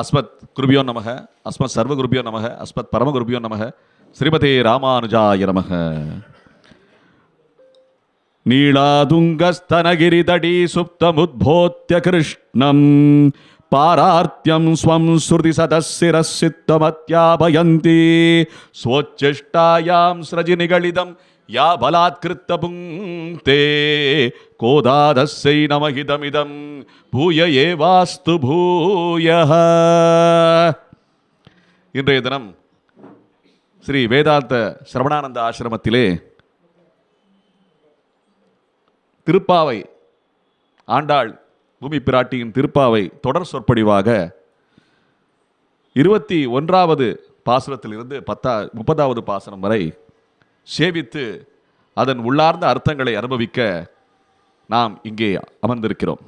அஸ்மத் குருபியோ நமக, அஸ்மத் சர்வ குருபியோ நமக, அஸ்மத் பரம குருபியோ நமக, ஸ்ரீமதே ராமானுஜாய நமக. நீளாதுங்கஸ்தனகிரிதடீ சுப்தமுத்போத்ய கிருஷ்ணம் பாரார்த்தியம் ஸ்வம் ஸ்ருதி சதசிரசித்தமத்யாபயந்தி ஸ்வோச்சிஷ்டாயாம் ஸ்ரஜி நிகழிதம் யா பலாத்கிருத்த புங்க்தே கோதாதஸ்ஸை நமஹிதமிதம் பூய ஏவாஸ்து பூயஹ. இன்றைய தினம் ஸ்ரீ வேதாந்த சிரவணானந்த ஆசிரமத்திலே திருப்பாவை ஆண்டாள் பூமி பிராட்டியின் திருப்பாவை தொடர் சொற்பொழிவாக 21வது பாசுரத்திலிருந்து 30வது பாசுரம் வரை சேவித்து அதன் உள்ளார்ந்த அர்த்தங்களை அனுபவிக்க நாம் இங்கே அமர்ந்திருக்கிறோம்.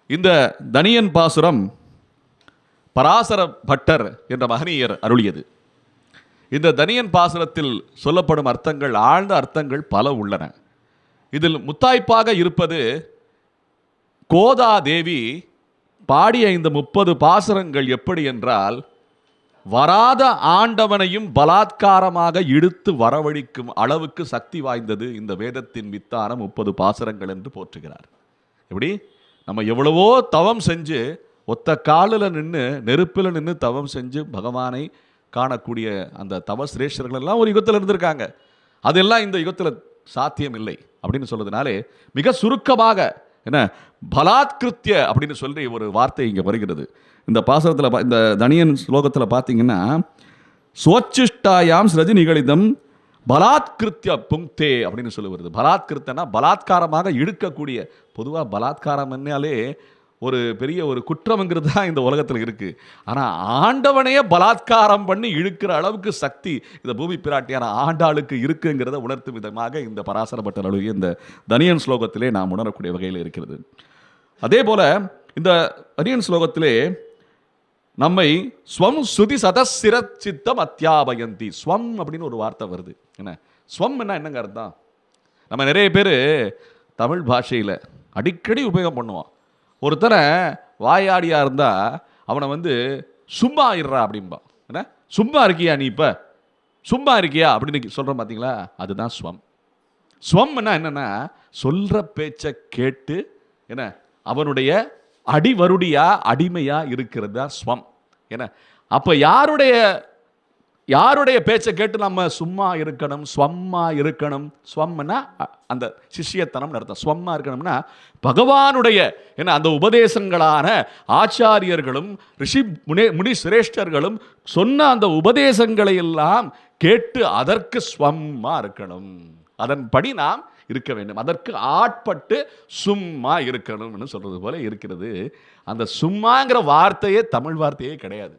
இந்த தனியன் பாசுரம் பராசர பட்டர் என்ற மகனியர் அருளியது. இந்த தனியன் பாசுரத்தில் சொல்லப்படும் அர்த்தங்கள், ஆழ்ந்த அர்த்தங்கள் பல உள்ளன. இதில் முத்தாய்ப்பாக இருப்பது கோதா தேவி பாடிய இந்த 30 பாசுரங்கள் எப்படி என்றால், வராத ஆண்டவனையும் பலாத்காரமாக இழுத்து வரவழிக்கும் அளவுக்கு சக்தி வாய்ந்தது இந்த வேதத்தின் வித்தான 30 பாசுரங்கள் என்று போற்றுகிறார். எப்படி நம்ம எவ்வளவோ தவம் செஞ்சு ஒத்த காலில் நின்று நெருப்பில் நின்று தவம் செஞ்சு பகவானை காணக்கூடிய அந்த தவ சிரேஷ்டர்கள் எல்லாம் ஒரு யுகத்தில் இருந்திருக்காங்க. அதெல்லாம் இந்த யுகத்தில் சாத்தியம் இல்லை அப்படின்னு சொல்றதுனாலே மிக சுருக்கமாக என்ன பலாத்கிருத்திய அப்படின்னு சொல்லி ஒரு வார்த்தை இங்கே வருகிறது. இந்த பாசுரத்தில் இந்த தனியன் ஸ்லோகத்தில் பார்த்தீங்கன்னா, சோச்சிஷ்டாயாம் ஸ்ரஜி நிகழிதம் பலாத்கிருத்திய புங்க்தே அப்படின்னு சொல்லி வருது. பலாத்கிருத்தனா பலாத்காரமாக இழுக்கக்கூடிய. பொதுவாக பலாத்காரம் என்னாலே ஒரு பெரிய ஒரு குற்றம்ங்கிறது தான் இந்த உலகத்தில் இருக்குது. ஆனால் ஆண்டவனையே பலாத்காரம் பண்ணி இழுக்கிற அளவுக்கு சக்தி இந்த பூமி பிராட்டியான ஆண்டாளுக்கு இருக்குங்கிறத உணர்த்தும் விதமாக இந்த பராசர பட்டர் அழுகிய இந்த தனியன் ஸ்லோகத்திலே நாம் உணரக்கூடிய வகையில் இருக்கிறது. அதே போல இந்த தனியன் ஸ்லோகத்திலே நம்மை ஸ்வம் ஸ்ருதி சதசிரச்சித்தம் அத்யாபயந்தி. ஸ்வம் அப்படின்னு ஒரு வார்த்தை வருது. என்ன ஸ்வம் என்னங்க அர்த்தம்? நம்ம நிறைய பேர் தமிழ் பாஷையில் அடிக்கடி உபயோகம் பண்ணுவோம். ஒருத்தனை வாயாடியாக இருந்தால் அவனை சும்மா இருறா அப்படின்பா. என்ன சும்மா இருக்கியா நீ, இப்போ சும்மா இருக்கியா அப்படின்னு சொல்கிறோம் பார்த்தீங்களா, அதுதான் ஸ்வம். ஸ்வம்னா என்னென்னா சொல்கிற பேச்சை கேட்டு என்ன அவனுடைய அடிவருடியா அடிமையா இருக்கிறது தான் ஸ்வம். என்ன அப்போ யாருடைய பேச்சை கேட்டு நம்ம சும்மா இருக்கணும், ஸ்வம்மா இருக்கணும். ஸ்வம்னா அந்த சிஷ்யத்தனம் அர்த்தம். ஸ்வம்மா இருக்கணும்னா பகவானுடைய என்ன அந்த உபதேசங்களான ஆச்சாரியர்களும் ரிஷி முனி சிரேஷ்டர்களும் சொன்ன அந்த உபதேசங்களை எல்லாம் கேட்டு அதற்கு ஸ்வம்மா இருக்கணும். அதன்படி நாம் இருக்க வேண்டும். அதற்கு ஆட்பட்டு சும்மா இருக்கணும்னு சொல்றது போல இருக்கிறது. அந்த சும்மாங்கிற வார்த்தையே தமிழ் வார்த்தையே கிடையாது.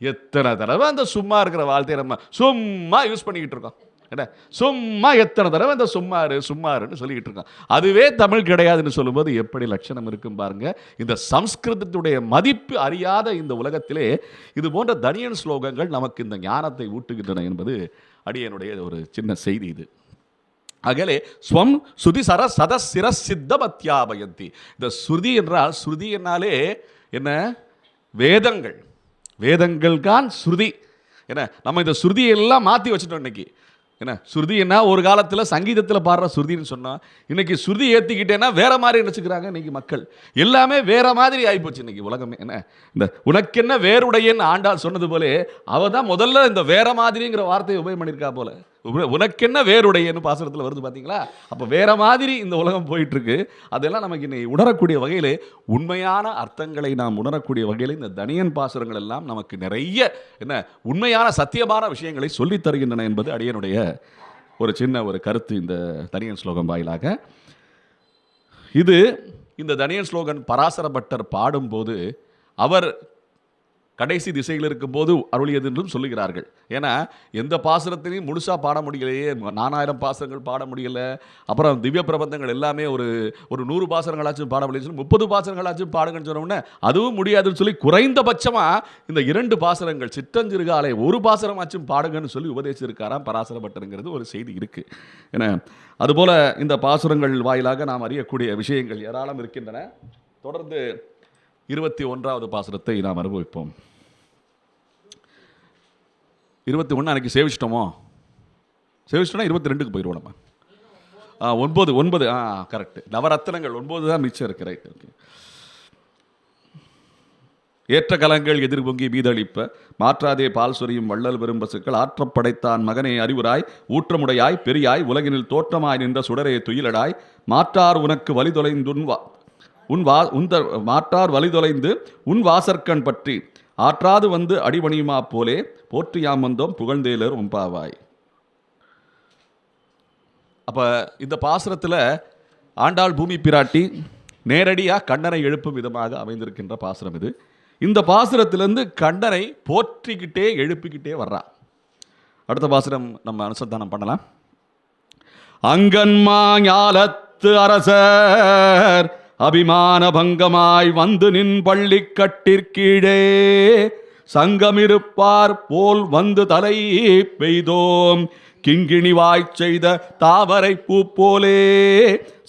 எத்தனை தடவை அந்த சும்மா இருக்கிற வார்த்தையை நம்ம சும்மா யூஸ் பண்ணிக்கிட்டு இருக்கோம். என்ன சும்மா எத்தனை தடவை அந்த சும்மாருன்னு சொல்லிக்கிட்டு இருக்கோம். அதுவே தமிழ் கிடையாதுன்னு சொல்லும்போது எப்படி லட்சணம் இருக்கும் பாருங்க. இந்த சம்ஸ்கிருதத்துடைய மதிப்பு அறியாத இந்த உலகத்திலே இது போன்ற தனியன் ஸ்லோகங்கள் நமக்கு இந்த ஞானத்தை ஊட்டுகின்றன என்பது அடியனுடைய ஒரு சின்ன செய்தி. இது அகலே ஸ்வம் ஸ்ருதி சதசிர சித்தம் அத்யாபயந்தி. இந்த ஸ்ருதி என்றால், ஸ்ருதி என்னாலே என்ன வேதங்கள், வேதங்கள் தான் ஸ்ருதி. என்ன நம்ம இந்த ஸ்ருதியெல்லாம் மாற்றி வச்சுட்டோம் இன்னைக்கு. என்ன ஸ்ருதி என்ன ஒரு காலத்தில் சங்கீதத்தில் பாடுற ஸ்ருதின்னு சொன்னால் இன்னைக்கு ஸ்ருதி ஏற்றிக்கிட்டேன்னா வேற மாதிரி நினச்சிக்கிறாங்க இன்னைக்கு மக்கள். எல்லாமே வேற மாதிரி ஆகிப்போச்சு இன்னைக்கு உலகமே. என்ன இந்த உனக்கென்ன வேறுடையன்னு ஆண்டாள் சொன்னது போலே அவ தான் முதல்ல இந்த வேற மாதிரிங்கிற வார்த்தையை உபயோகம் பண்ணியிருக்கா போல. உனக்கென்ன வேறுடையன்னு பாசுரத்தில் வருது பார்த்தீங்களா. அப்போ வேற மாதிரி இந்த உலகம் போயிட்டு இருக்கு. அதெல்லாம் நமக்கு இன்னைக்கு உணரக்கூடிய வகையில், உண்மையான அர்த்தங்களை நாம் உணரக்கூடிய வகையில் இந்த தனியன் பாசுரங்கள் எல்லாம் நமக்கு நிறைய என்ன உண்மையான சத்தியமான விஷயங்களை சொல்லித் தருகின்றன என்பது அடியனுடைய ஒரு சின்ன ஒரு கருத்து இந்த தனியன் ஸ்லோகம் வாயிலாக. இது இந்த தனியன் ஸ்லோகன் பராசர பட்டர் பாடும்போது அவர் கடைசி திசையில் இருக்கும்போது அருளியது என்றும் சொல்லுகிறார்கள். ஏன்னா எந்த பாசுரத்திலையும் முழுசாக பாட முடியலையே, 4000 பாசுரங்கள் பாட முடியலை. அப்புறம் திவ்ய பிரபந்தங்கள் எல்லாமே ஒரு 100 பாசுரங்களாச்சும் பாட முடியல, 30 பாசுரங்களாச்சும் பாடுங்கன்னு சொன்னோம்னா அதுவும் முடியாதுன்னு சொல்லி குறைந்தபட்சமாக இந்த 2 பாசுரங்கள் சிற்றஞ்சிறுகாலை ஒரு பாசுரமாச்சும் பாடுங்கன்னு சொல்லி உபதேசிச்சிருக்காராம் பராசர பட்டருங்கிறது ஒரு செய்தி இருக்குது. ஏன்னா அதுபோல் இந்த பாசுரங்கள் வாயிலாக நாம் அறியக்கூடிய விஷயங்கள் ஏராளம் இருக்கின்றன. தொடர்ந்து 21வது பாசுரத்தை நாம் அனுபவிப்போம். 21 அன்னைக்கு சேவிச்சிட்டோமோ? சேவிச்சிட்டோம்னா 22க்கு போயிடுவோம் நம்ம. 9 கரெக்ட். நவரத்னங்கள் 9 தான் மிச்சம் இருக்கு. Right, okay. ஏற்ற கலங்கள் எதிர்பொங்கி மீதளிப்ப மாற்றாதே பால் சொரியும் வள்ளல் பெரும் பசுக்கள் ஆற்றப்படைத்தான் மகனே அறிவுராய் ஊற்றமுடையாய் பெரியாய் உலகினில் தோற்றமாய் நின்ற சுடரே துயிலடாய் மாற்றார் உனக்கு வழி தொலைந்து மாற்றார் வழி தொலைந்து உன் வாசற்கண் பற்றி ஆற்றாது வந்து அடிபணியுமா போலே போற்றியாம் வந்தோம் புகழ்ந்தேலர் உம்பாவாய். அப்போ இந்த பாசுரத்தில் ஆண்டாள் பூமி பிராட்டி நேரடியாக கண்ணனை எழுப்பும் விதமாக அமைந்திருக்கின்ற பாசுரம் இது. இந்த பாசுரத்திலிருந்து கண்ணனை போற்றிக்கிட்டே எழுப்பிக்கிட்டே வர்றா. அடுத்த பாசுரம் நம்ம அனுசந்தானம் பண்ணலாம். அங்கன்மா ஞாலத்து அரசர் அபிமான பங்கமாய் வந்து நின் பள்ளி கட்டிற்கீழே சங்கமிருப்பார் போல் வந்து தலை பெய்தோம் கிங்கிணி வாய்ச் செய்த தாமரை பூ போலே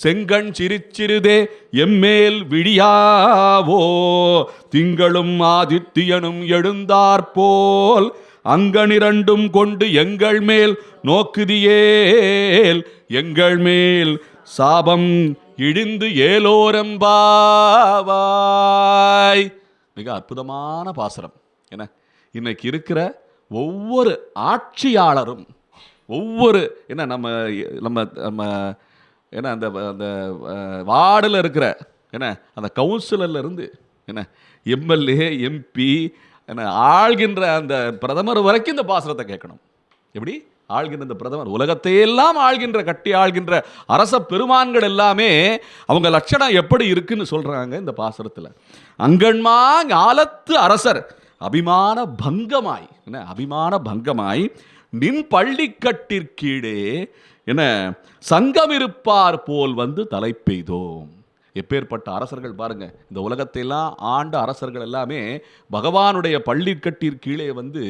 செங்கண் சிரிச்சிறுதே எம்மேல் விடியாவோ திங்களும் ஆதித்தியனும் எழுந்தாற்போல் அங்கனிரண்டும் கொண்டு எங்கள் மேல் நோக்குதியேல் எங்கள் மேல் சாபம் இடிந்து ஏலோரம்பாவாய். மிக அற்புதமான பாசுரம். என்ன, இன்னைக்கு இருக்கிற ஒவ்வொரு ஆட்சியாளரும் ஒவ்வொரு என்ன நம்ம நம்ம நம்ம என்ன அந்த அந்த வார்டில் இருக்கிற என்ன அந்த கவுன்சிலரில் இருந்து என்ன எம்எல்ஏ எம்பி என்ன ஆள்கின்ற அந்த பிரதமர் வரைக்கும் இந்த பாசுரத்தை கேட்கணும். எப்படி ஆள்கின்ற இந்த பிரதமர் உலகத்தையெல்லாம் ஆள்கின்ற கட்டி ஆள்கின்ற அரச பெருமான்கள் எல்லாமே அவங்க லட்சணம் எப்படி இருக்குன்னு சொல்றாங்க இந்த பாசுரத்தில். அங்கன்மா ஞாலத்து அரசர் அபிமான பங்கமாய் என்ன அபிமான பங்கமாய் நின் பள்ளி கட்டிற்கீழே என சங்கமிருப்பார் போல் வந்து தலை பெய்தோம். எப்பேற்பட்ட அரசர்கள் பாருங்க. இந்த உலகத்தையெல்லாம் ஆண்ட அரசர்கள் எல்லாமே பகவானுடைய பள்ளி கட்டிற்கீழே வந்து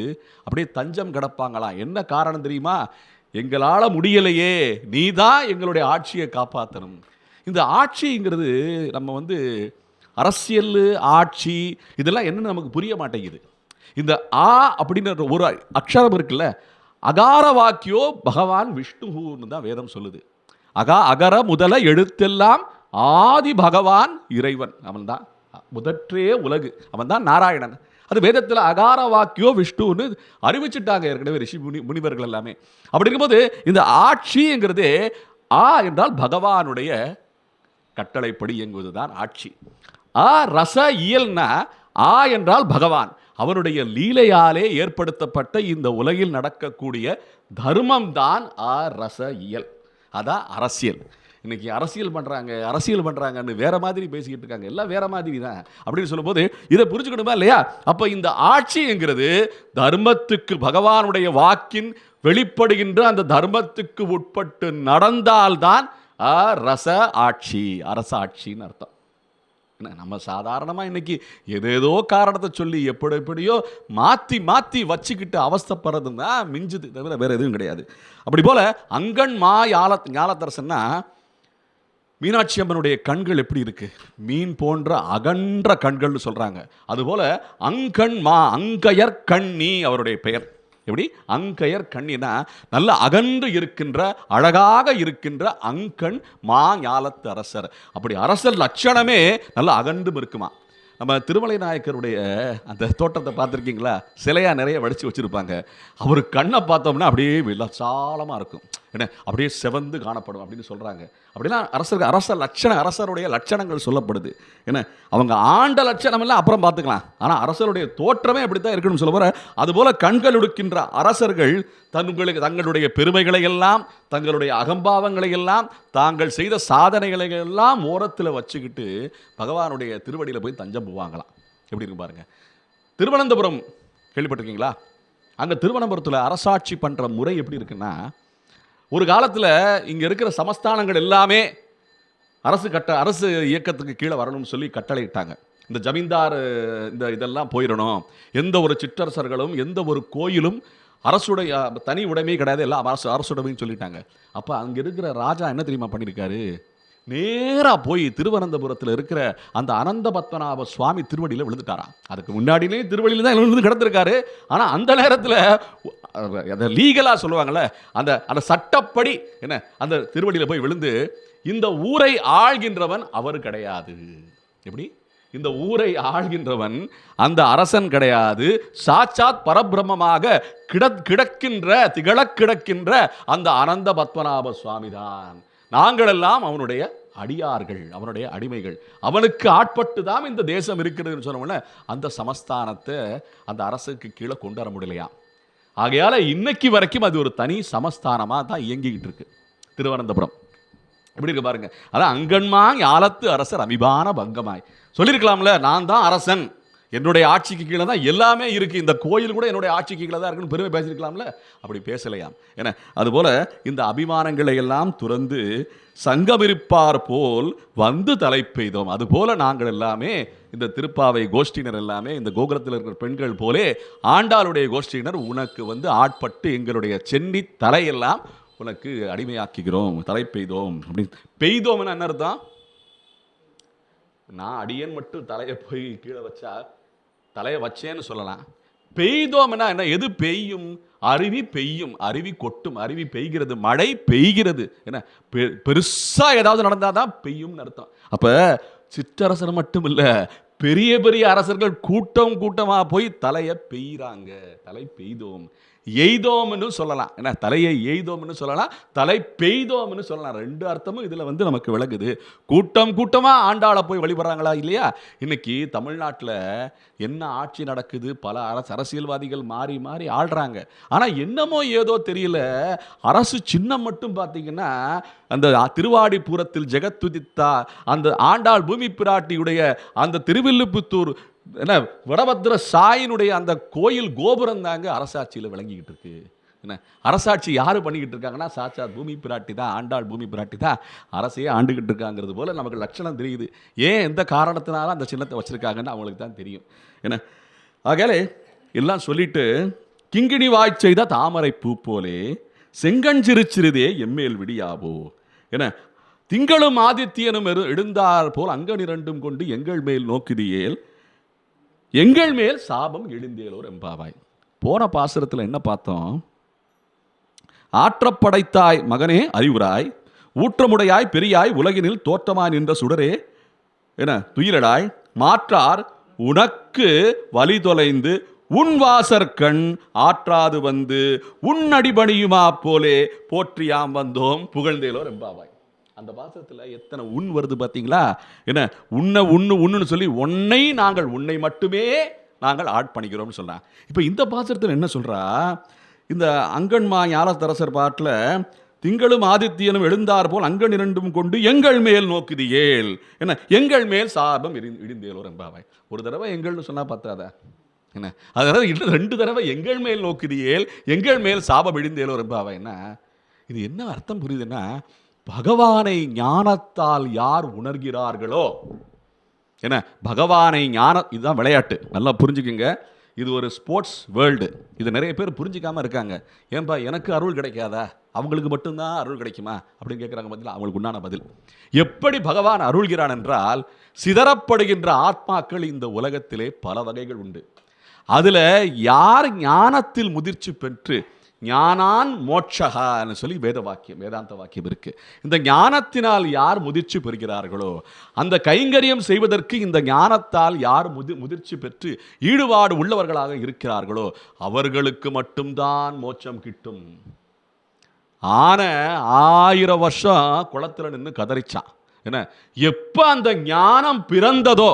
அப்படியே தஞ்சம் கிடப்பாங்களாம். என்ன காரணம் தெரியுமா? எங்களால் முடியலையே, நீ தான் எங்களுடைய ஆட்சியை காப்பாற்றணும். இந்த ஆட்சிங்கிறது நம்ம வந்து அரசியல் ஆட்சி இதெல்லாம் என்னன்னு நமக்கு புரிய மாட்டேங்குது. இந்த ஆ அப்படின்ற ஒரு அக்ஷரம் இருக்குல்ல, அகார வாக்கியோ பகவான் விஷ்ணுன்னு தான் வேதம் சொல்லுது. அகர முதல எழுத்தெல்லாம் ஆதி பகவான் இறைவன், அவன் தான் முதற்றே உலகு, அவன் தான் நாராயணன். அது வேதத்தில் அகார வாக்கியோ விஷ்ணுன்னு அறிவிச்சுட்டாங்க ஏற்கனவே ரிஷி முனிவர்கள் எல்லாமே. அப்படி இருக்கும்போது இந்த ஆட்சிங்கிறது ஆ என்றால் பகவானுடைய கட்டளைப்படி இயங்குவதுதான் ஆட்சி. ரச இயல்னா ஆ என்றால் பகவான் அவருடைய லீலையாலே ஏற்படுத்தப்பட்ட இந்த உலகில் நடக்கக்கூடிய தர்மம் தான் ரச இயல். அதான் அரசியல். இன்னைக்கு அரசியல் பண்ணுறாங்கன்னு வேற மாதிரி பேசிக்கிட்டு இருக்காங்க. எல்லாம் வேற மாதிரி தான் அப்படின்னு சொல்லும்போது இதை புரிஞ்சுக்கணுமா இல்லையா? அப்போ இந்த ஆட்சிங்கிறது தர்மத்துக்கு பகவானுடைய வாக்கின் வெளிப்படுகின்ற அந்த தர்மத்துக்கு உட்பட்டு நடந்தால்தான் ரச ஆட்சி, அரசாட்சின்னு அர்த்தம். நம்ம சாதாரணமாக இன்னைக்கு ஏதேதோ காரணத்தை சொல்லி எப்படியோ மாற்றி வச்சுக்கிட்டு அவஸ்தப்படுறதுன்னா மிஞ்சுது தவிர வேற எதுவும் கிடையாது. அப்படி போல அங்கன் மா ஞாலத்தரசன்னா மீனாட்சி அம்மனுடைய கண்கள் எப்படி இருக்கு? மீன் போன்ற அகன்ற கண்கள்னு சொல்றாங்க. அதுபோல அங்கண் மா அங்கையர் கண்ணி அவருடைய பெயர். எப்படி அங்கையர் கண்ணினா நல்ல அகன்று இருக்கின்ற அழகாக இருக்கின்ற அங்கண் மா ஞாலத்து அரசர். அப்படி அரசர் லட்சணமே நல்ல அகன்றும் இருக்குமா. நம்ம திருமலை நாயக்கருடைய அந்த தோட்டத்தை பார்த்துருக்கீங்களா? சிலையாக நிறைய வடித்து வச்சுருப்பாங்க. அவர் கண்ணை பார்த்தோம்னா அப்படியே விலசாலமாக இருக்கும், என்ன அப்படியே செவந்து காணப்படும் அப்படின்னு சொல்கிறாங்க. அப்படிலாம் அரசருடைய லட்சணங்கள் சொல்லப்படுது. என்ன அவங்க ஆண்ட லட்சணம் எல்லாம் அப்புறம் பார்த்துக்கலாம், ஆனால் அரசருடைய தோற்றமே அப்படித்தான் இருக்கணும்னு சொல்ல போகிற. அதுபோல் கண்கள் எடுக்கின்ற அரசர்கள் தங்களுடைய பெருமைகளை எல்லாம் தங்களுடைய அகம்பாவங்களை எல்லாம் தாங்கள் செய்த சாதனைகளை எல்லாம் ஓரத்தில் வச்சுக்கிட்டு பகவானுடைய திருவடியில் போய் தஞ்சம் போவாங்களாம். எப்படி இருக்கு பாருங்க. திருவனந்தபுரம் கேள்விப்பட்டிருக்கீங்களா? அங்கே திருவனந்தபுரத்தில் அரசாட்சி பண்ணுற முறை எப்படி இருக்குன்னா, ஒரு காலத்தில் இங்கே இருக்கிற சமஸ்தானங்கள் எல்லாமே அரசு இயக்கத்துக்கு கீழே வரணும்னு சொல்லி கட்டளை இட்டாங்க. இந்த ஜமீன்தார் இதெல்லாம் போயிடணும், எந்த ஒரு சிற்றரசர்களும் எந்த ஒரு கோயிலும் அரசுடைய தனி உடைமை கிடையாது, எல்லாம் அரசுடைமைன்னு சொல்லிட்டாங்க. அப்போ அங்கே இருக்கிற ராஜா என்ன தெரியுமா பண்ணியிருக்காரு? நேராக போய் திருவனந்தபுரத்தில் இருக்கிற அந்த அனந்த பத்மநாப சுவாமி திருவடியில் விழுந்துட்டாராம். அதுக்கு முன்னாடியே திருவடியில் தான் விழுந்து கிடந்திருக்காரு. ஆனால் அந்த நேரத்தில் அதை லீகலாக சொல்லுவாங்கள்ல, அந்த அந்த சட்டப்படி என்ன அந்த திருவடியில் போய் விழுந்து, இந்த ஊரை ஆள்கின்றவன் அவர் கிடையாது. எப்படி? இந்த ஊரை ஆள்கின்றவன் அந்த அரசன் கிடையாது, சாட்சாத் பரபிரம்மமாக திகழக்கிடக்கின்ற அந்த அனந்த பத்மநாப சுவாமிதான். நாங்கள் எல்லாம் அவனுடைய அடியார்கள், அவனுடைய அடிமைகள், அவனுக்கு ஆட்பட்டு தான் இந்த தேசம் இருக்கிறதுன்னு சொன்னோம்ல. அந்த சமஸ்தானத்தை அந்த அரசுக்கு கீழே கொண்டு வர முடியலையா. ஆகையால இன்னைக்கு வரைக்கும் அது ஒரு தனி சமஸ்தானமாக தான் இயங்கிக்கிட்டு இருக்கு திருவனந்தபுரம். எப்படி இருக்கு பாருங்க. அதான் அங்கன்மாய் ஆலத்து அரசர் அமிபான பங்கமாய் சொல்லியிருக்கலாம்ல, நான் தான் அரசன், என்னுடைய ஆட்சிக்கு கீழே தான் எல்லாமே இருக்கு, இந்த கோயில் கூட என்னுடைய ஆட்சிக்கு கீழே தான் இருக்குன்னு பெருமை பேசியிருக்கலாம்ல. அப்படி பேசலையாம். ஏன்னா அதுபோல இந்த அபிமானங்களை எல்லாம் துறந்து சங்கமிருப்பார் போல் வந்து தலை பெய்தோம். அதுபோல நாங்கள் எல்லாமே இந்த திருப்பாவை கோஷ்டினர் எல்லாமே இந்த கோகுலத்தில் இருக்கிற பெண்கள் போலே ஆண்டாளுடைய கோஷ்டினர் உனக்கு வந்து ஆட்பட்டு எங்களுடைய சென்னி தலையெல்லாம் உனக்கு அடிமையாக்குகிறோம், தலை பெய்தோம். அப்படின்னு பெய்தோம்னு என்ன அர்த்தம்? நான் அடியன் மட்டும் தலையை போய் கீழே வச்சா தலையை வச்சேன்னு சொல்லலாம். பெய்தோம்னா என்ன? எது பெய்யும்? அருவி பெய்யும், அருவி கொட்டும், அருவி பெய்கிறது, மழை பெய்கிறது. என்ன பெருசா ஏதாவது நடந்தாதான் பெய்யும்னு அர்த்தம். அப்ப சிற்றரசர் மட்டும் இல்ல, பெரிய பெரிய அரசர்கள் கூட்டம் கூட்டமா போய் தலையை பெய்கிறாங்க. தலை பெய்தோம், எய்தோம்னு சொல்லலாம். ஏன்னா தலையை எய்தோம்னு சொல்லலாம், தலை பெய்தோம்னு சொல்லலாம். ரெண்டு அர்த்தமும் இதுல வந்து நமக்கு விளங்குது. கூட்டம் கூட்டமா ஆண்டாளை போய் வழிபடுறாங்களா இல்லையா? இன்னைக்கு தமிழ்நாட்டில் என்ன ஆட்சி நடக்குது? பல அரசியல்வாதிகள் மாறி மாறி ஆள்றாங்க. ஆனா என்னமோ ஏதோ தெரியல, அரசு சின்னம் மட்டும் பார்த்தீங்கன்னா அந்த திருவாடிபுரத்தில் ஜெகத்துதித்தா அந்த ஆண்டாள் பூமி பிராட்டியுடைய அந்த திருவில்லுபுத்தூர் என்ன வடபத்திர சாயினுடைய அந்த கோயில் கோபுரம் தாங்க அரசாட்சியில் விளங்கிக்கிட்டு இருக்கு. என்ன அரசாட்சி யாரு பண்ணிக்கிட்டு இருக்காங்கன்னா சாட்சாத் பூமி பிராட்டி தான், ஆண்டாள் பூமி பிராட்டி தான் அரசையே ஆண்டுகிட்டு இருக்காங்கிறது போல நமக்கு லட்சணம் தெரியுது. ஏன் எந்த காரணத்தினால அந்த சின்னத்தை வச்சிருக்காங்கன்னு அவங்களுக்கு தான் தெரியும். என்ன ஆகலே எல்லாம் சொல்லிட்டு, கிங்கிணி வாய் செய்த தாமரை பூ போலே செங்கஞ்சிறுச்சிறுதே எம்மேல் விடியாவோ. என்ன திங்களும் ஆதித்யனும் எழுந்தார் போல் அங்கனிரண்டும் கொண்டு எங்கள் மேல் நோக்குதியேல் எங்கள் மேல் சாபம் எழுந்தேலோர் எம்பாவாய். போன பாசுரத்தில் என்ன பார்த்தோம்? ஆற்றப்படைத்தாய் மகனே அறிவுராய், ஊற்றமுடையாய் பெரியாய் உலகினில் தோற்றமாய் நின்ற சுடரே என துயிலடாய், மாற்றார் உனக்கு வழி தொலைந்து உன் வாசற்கண் ஆற்றாது வந்து உன் அடிபணியுமா போலே போற்றியாம் வந்தோம் புகழ்ந்தேலோர் எம்பாவாய். அந்த பாசத்தில் எத்தனை உன் வருது பார்த்தீங்களா? என்ன உன்னுன்னு சொல்லி உன்னை மட்டுமே நாங்கள் ஆட் பண்ணிக்கிறோம்னு சொல்கிறான். இப்போ இந்த பாசத்தில் என்ன சொல்கிறா? இந்த அங்கன்மா ஞாலத்தரசர் பாட்டில் திங்களும் ஆதித்யனும் எழுந்தார் போல் அங்கன் இரண்டும் கொண்டு எங்கள் மேல் நோக்குதியேல், என்ன எங்கள் மேல் சாபம் இடிந்தேலோர் எம்பாவாய். ஒரு தடவை எங்கள்னு சொன்னால் பார்த்தாதா? என்ன அதாவது 2 தடவை எங்கள் மேல் நோக்குதியேல் எங்கள் மேல் சாபம் இடிந்தேலோர் எம்பாவாய். என்ன இது என்ன அர்த்தம் புரியுதுன்னா, பகவானை ஞானத்தால் யார் உணர்கிறார்களோ, என்ன பகவானை இதுதான் விளையாட்டு, நல்லா புரிஞ்சுக்குங்க. இது ஒரு ஸ்போர்ட்ஸ் வேர்ல்டு. இது நிறைய பேர் புரிஞ்சிக்காம இருக்காங்க. ஏன்பா எனக்கு அருள் கிடைக்காதா, அவங்களுக்கு மட்டும்தான் அருள் கிடைக்குமா அப்படின்னு கேட்குறாங்க. பதில் அவங்களுக்கு உண்டான பதில். எப்படி பகவான் அருள்கிறான் என்றால், சிதறப்படுகின்ற ஆத்மாக்கள் இந்த உலகத்திலே பல வகைகள் உண்டு. அதில் யார் ஞானத்தில் முதிர்ச்சி பெற்று ஞானான் மோட்சகான்னு சொல்லி வேதாந்த வாக்கியம் இருக்கு. இந்த ஞானத்தினால் யார் முதிர்ச்சி பெறுகிறார்களோ, அந்த கைங்கரியம் செய்வதற்கு இந்த ஞானத்தால் யார் முதிர்ச்சி பெற்று ஈடுபாடு உள்ளவர்களாக இருக்கிறார்களோ அவர்களுக்கு மட்டும்தான் மோட்சம் கிட்டும். 1000 வருஷம் குளத்துல நின்று கதறிச்சான். என்ன எப்ப அந்த ஞானம் பிறந்ததோ,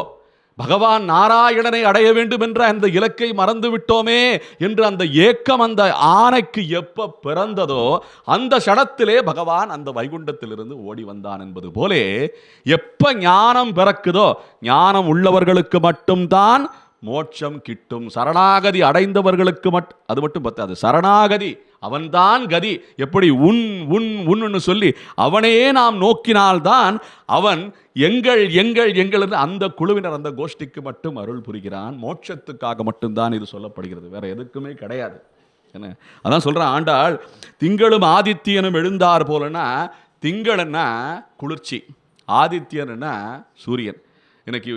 பகவான் நாராயணனை அடைய வேண்டும் என்ற அந்த இலக்கை மறந்து விட்டோமே என்று அந்த ஏக்கம் அந்த ஆணைக்கு எப்ப பிறந்ததோ அந்த சடத்திலே பகவான் அந்த வைகுண்டத்திலிருந்து ஓடி வந்தான் என்பது போலே, எப்ப ஞானம் பிறக்குதோ ஞானம் உள்ளவர்களுக்கு மட்டும்தான் மோட்சம் கிட்டும். சரணாகதி அடைந்தவர்களுக்கு அது மட்டும் பத்தாது, சரணாகதி அவன்தான் கதி. எப்படி உன்னு சொல்லி அவனையே நாம் நோக்கினால்தான் அவன் எங்கள் அந்த குழுவினர் அந்த கோஷ்டிக்கு மட்டும் அருள் புரிகிறான். மோட்சத்துக்காக மட்டும்தான் இது சொல்லப்படுகிறது, வேற எதுக்குமே கிடையாது. என்ன அதான் சொல்றான் ஆண்டாள், திங்களும் ஆதித்யனும் எழுந்தார் போலனா, திங்கள்னா குளிர்ச்சி, ஆதித்யன்னா சூரியன். இன்னைக்கு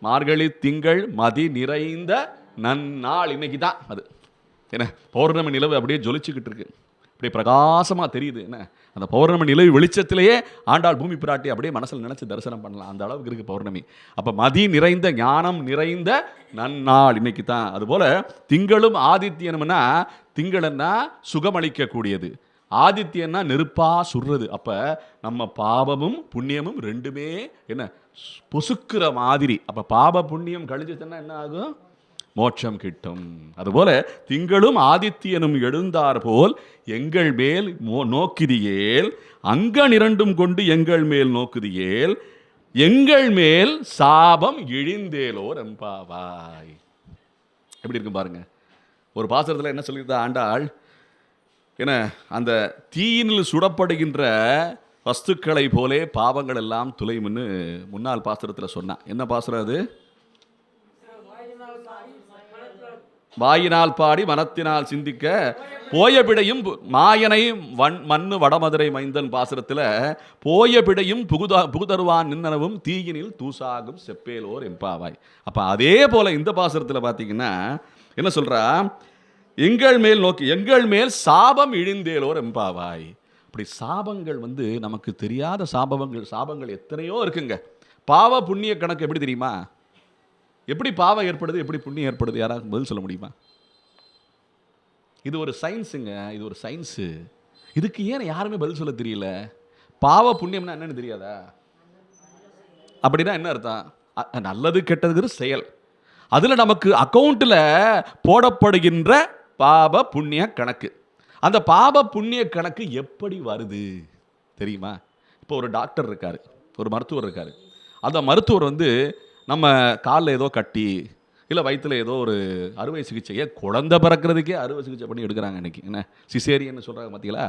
மார்கழி திங்கள் மதி நிறைந்த நன்னாள் இன்னைக்கு தான். அது என்ன, பௌர்ணமி நிலவு அப்படியே ஜொலிச்சுக்கிட்டு இருக்கு, அப்படியே பிரகாசமாக தெரியுது. என்ன, அந்த பௌர்ணமி நிலவு வெளிச்சத்திலேயே ஆண்டாள் பூமி பிராட்டி அப்படியே மனசில் நினச்சி தரிசனம் பண்ணலாம், அந்த அளவுக்கு இருக்குது பௌர்ணமி. அப்போ மதி நிறைந்த ஞானம் நிறைந்த நன்னாள் இன்னைக்கு தான். அதுபோல் திங்களும் ஆதித்யனும்னா, திங்களன்னா சுகமளிக்கக்கூடியது, ஆதித்யன்னா நெருப்பாக சுடுறது. அப்போ நம்ம பாவமும் புண்ணியமும் ரெண்டுமே என்ன பொசுக்கிற மாதிரி. அப்போ பாப புண்ணியம் கழிஞ்சுச்சுன்னா என்ன ஆகும்? மோட்சம் கிட்டும். அதுபோல திங்களும் ஆதித்யனும் எழுந்தார் போல் எங்கள் மேல் நோக்குதியேல், அங்கன் இரண்டும் கொண்டு எங்கள் மேல் நோக்குதியேல், எங்கள் மேல் சாபம் இழிந்தேலோர் எம்பாவாய். எப்படி இருக்கும் பாருங்க. ஒரு பாசுரத்தில் என்ன சொல்லியிருந்தா ஆண்டாள், என்ன, அந்த தீயினில் சுடப்படுகின்ற வஸ்துக்களை போலே பாவங்கள் எல்லாம் துளையும்னு முன்னாள் பாசுரத்தில் சொன்னா. என்ன பாசுரம் அது? வாயினால் பாடி மனத்தினால் சிந்திக்க போய பிடையும் மாயனை மண்ணு வடமதுரை மைந்தன் பாசுரத்தில் போய பிடையும் புகுதருவான் நின்னனவும் தீயினில் தூசாகும் செப்பேலோர் எம்பாவாய். அப்போ அதே போல இந்த பாசுரத்தில் பார்த்தீங்கன்னா என்ன சொல்றா? எங்கள் மேல் நோக்கி எங்கள் மேல் சாபம் இழிந்தேலோர் எம்பாவாய். அப்படி சாபங்கள் நமக்கு தெரியாத சாபங்கள் எத்தனையோ இருக்குங்க. பாவ புண்ணிய கணக்கு எப்படி தெரியுமா? எப்படி பாவம் ஏற்படுது, எப்படி புண்ணியம் ஏற்படுது? யாராவது பதில் சொல்ல முடியுமா? இது ஒரு சயின்ஸுங்க, இது ஒரு சயின்ஸு. இதுக்கு ஏன் யாருமே பதில் சொல்ல தெரியல? பாவ புண்ணியம்னா என்னன்னு தெரியாதா? அப்படின்னா என்ன அர்த்தம்? நல்லது கெட்டதுங்கிற செயல், அதில் நமக்கு அக்கௌண்ட்டில் போடப்படுகின்ற பாவ புண்ணிய கணக்கு. அந்த பாவ புண்ணிய கணக்கு எப்படி வருது தெரியுமா? இப்போ ஒரு டாக்டர் இருக்கார், ஒரு மருத்துவர் இருக்கார். அந்த மருத்துவர் நம்ம காலில் ஏதோ கட்டி இல்லை வயிற்றில் ஏதோ ஒரு அறுவை சிகிச்சையை, குழந்தை பிறக்கிறதுக்கே அறுவை சிகிச்சை பண்ணி எடுக்கிறாங்க இன்றைக்கி. என்ன சிசேரியன்னு சொல்கிறாங்க பார்த்தீங்களா?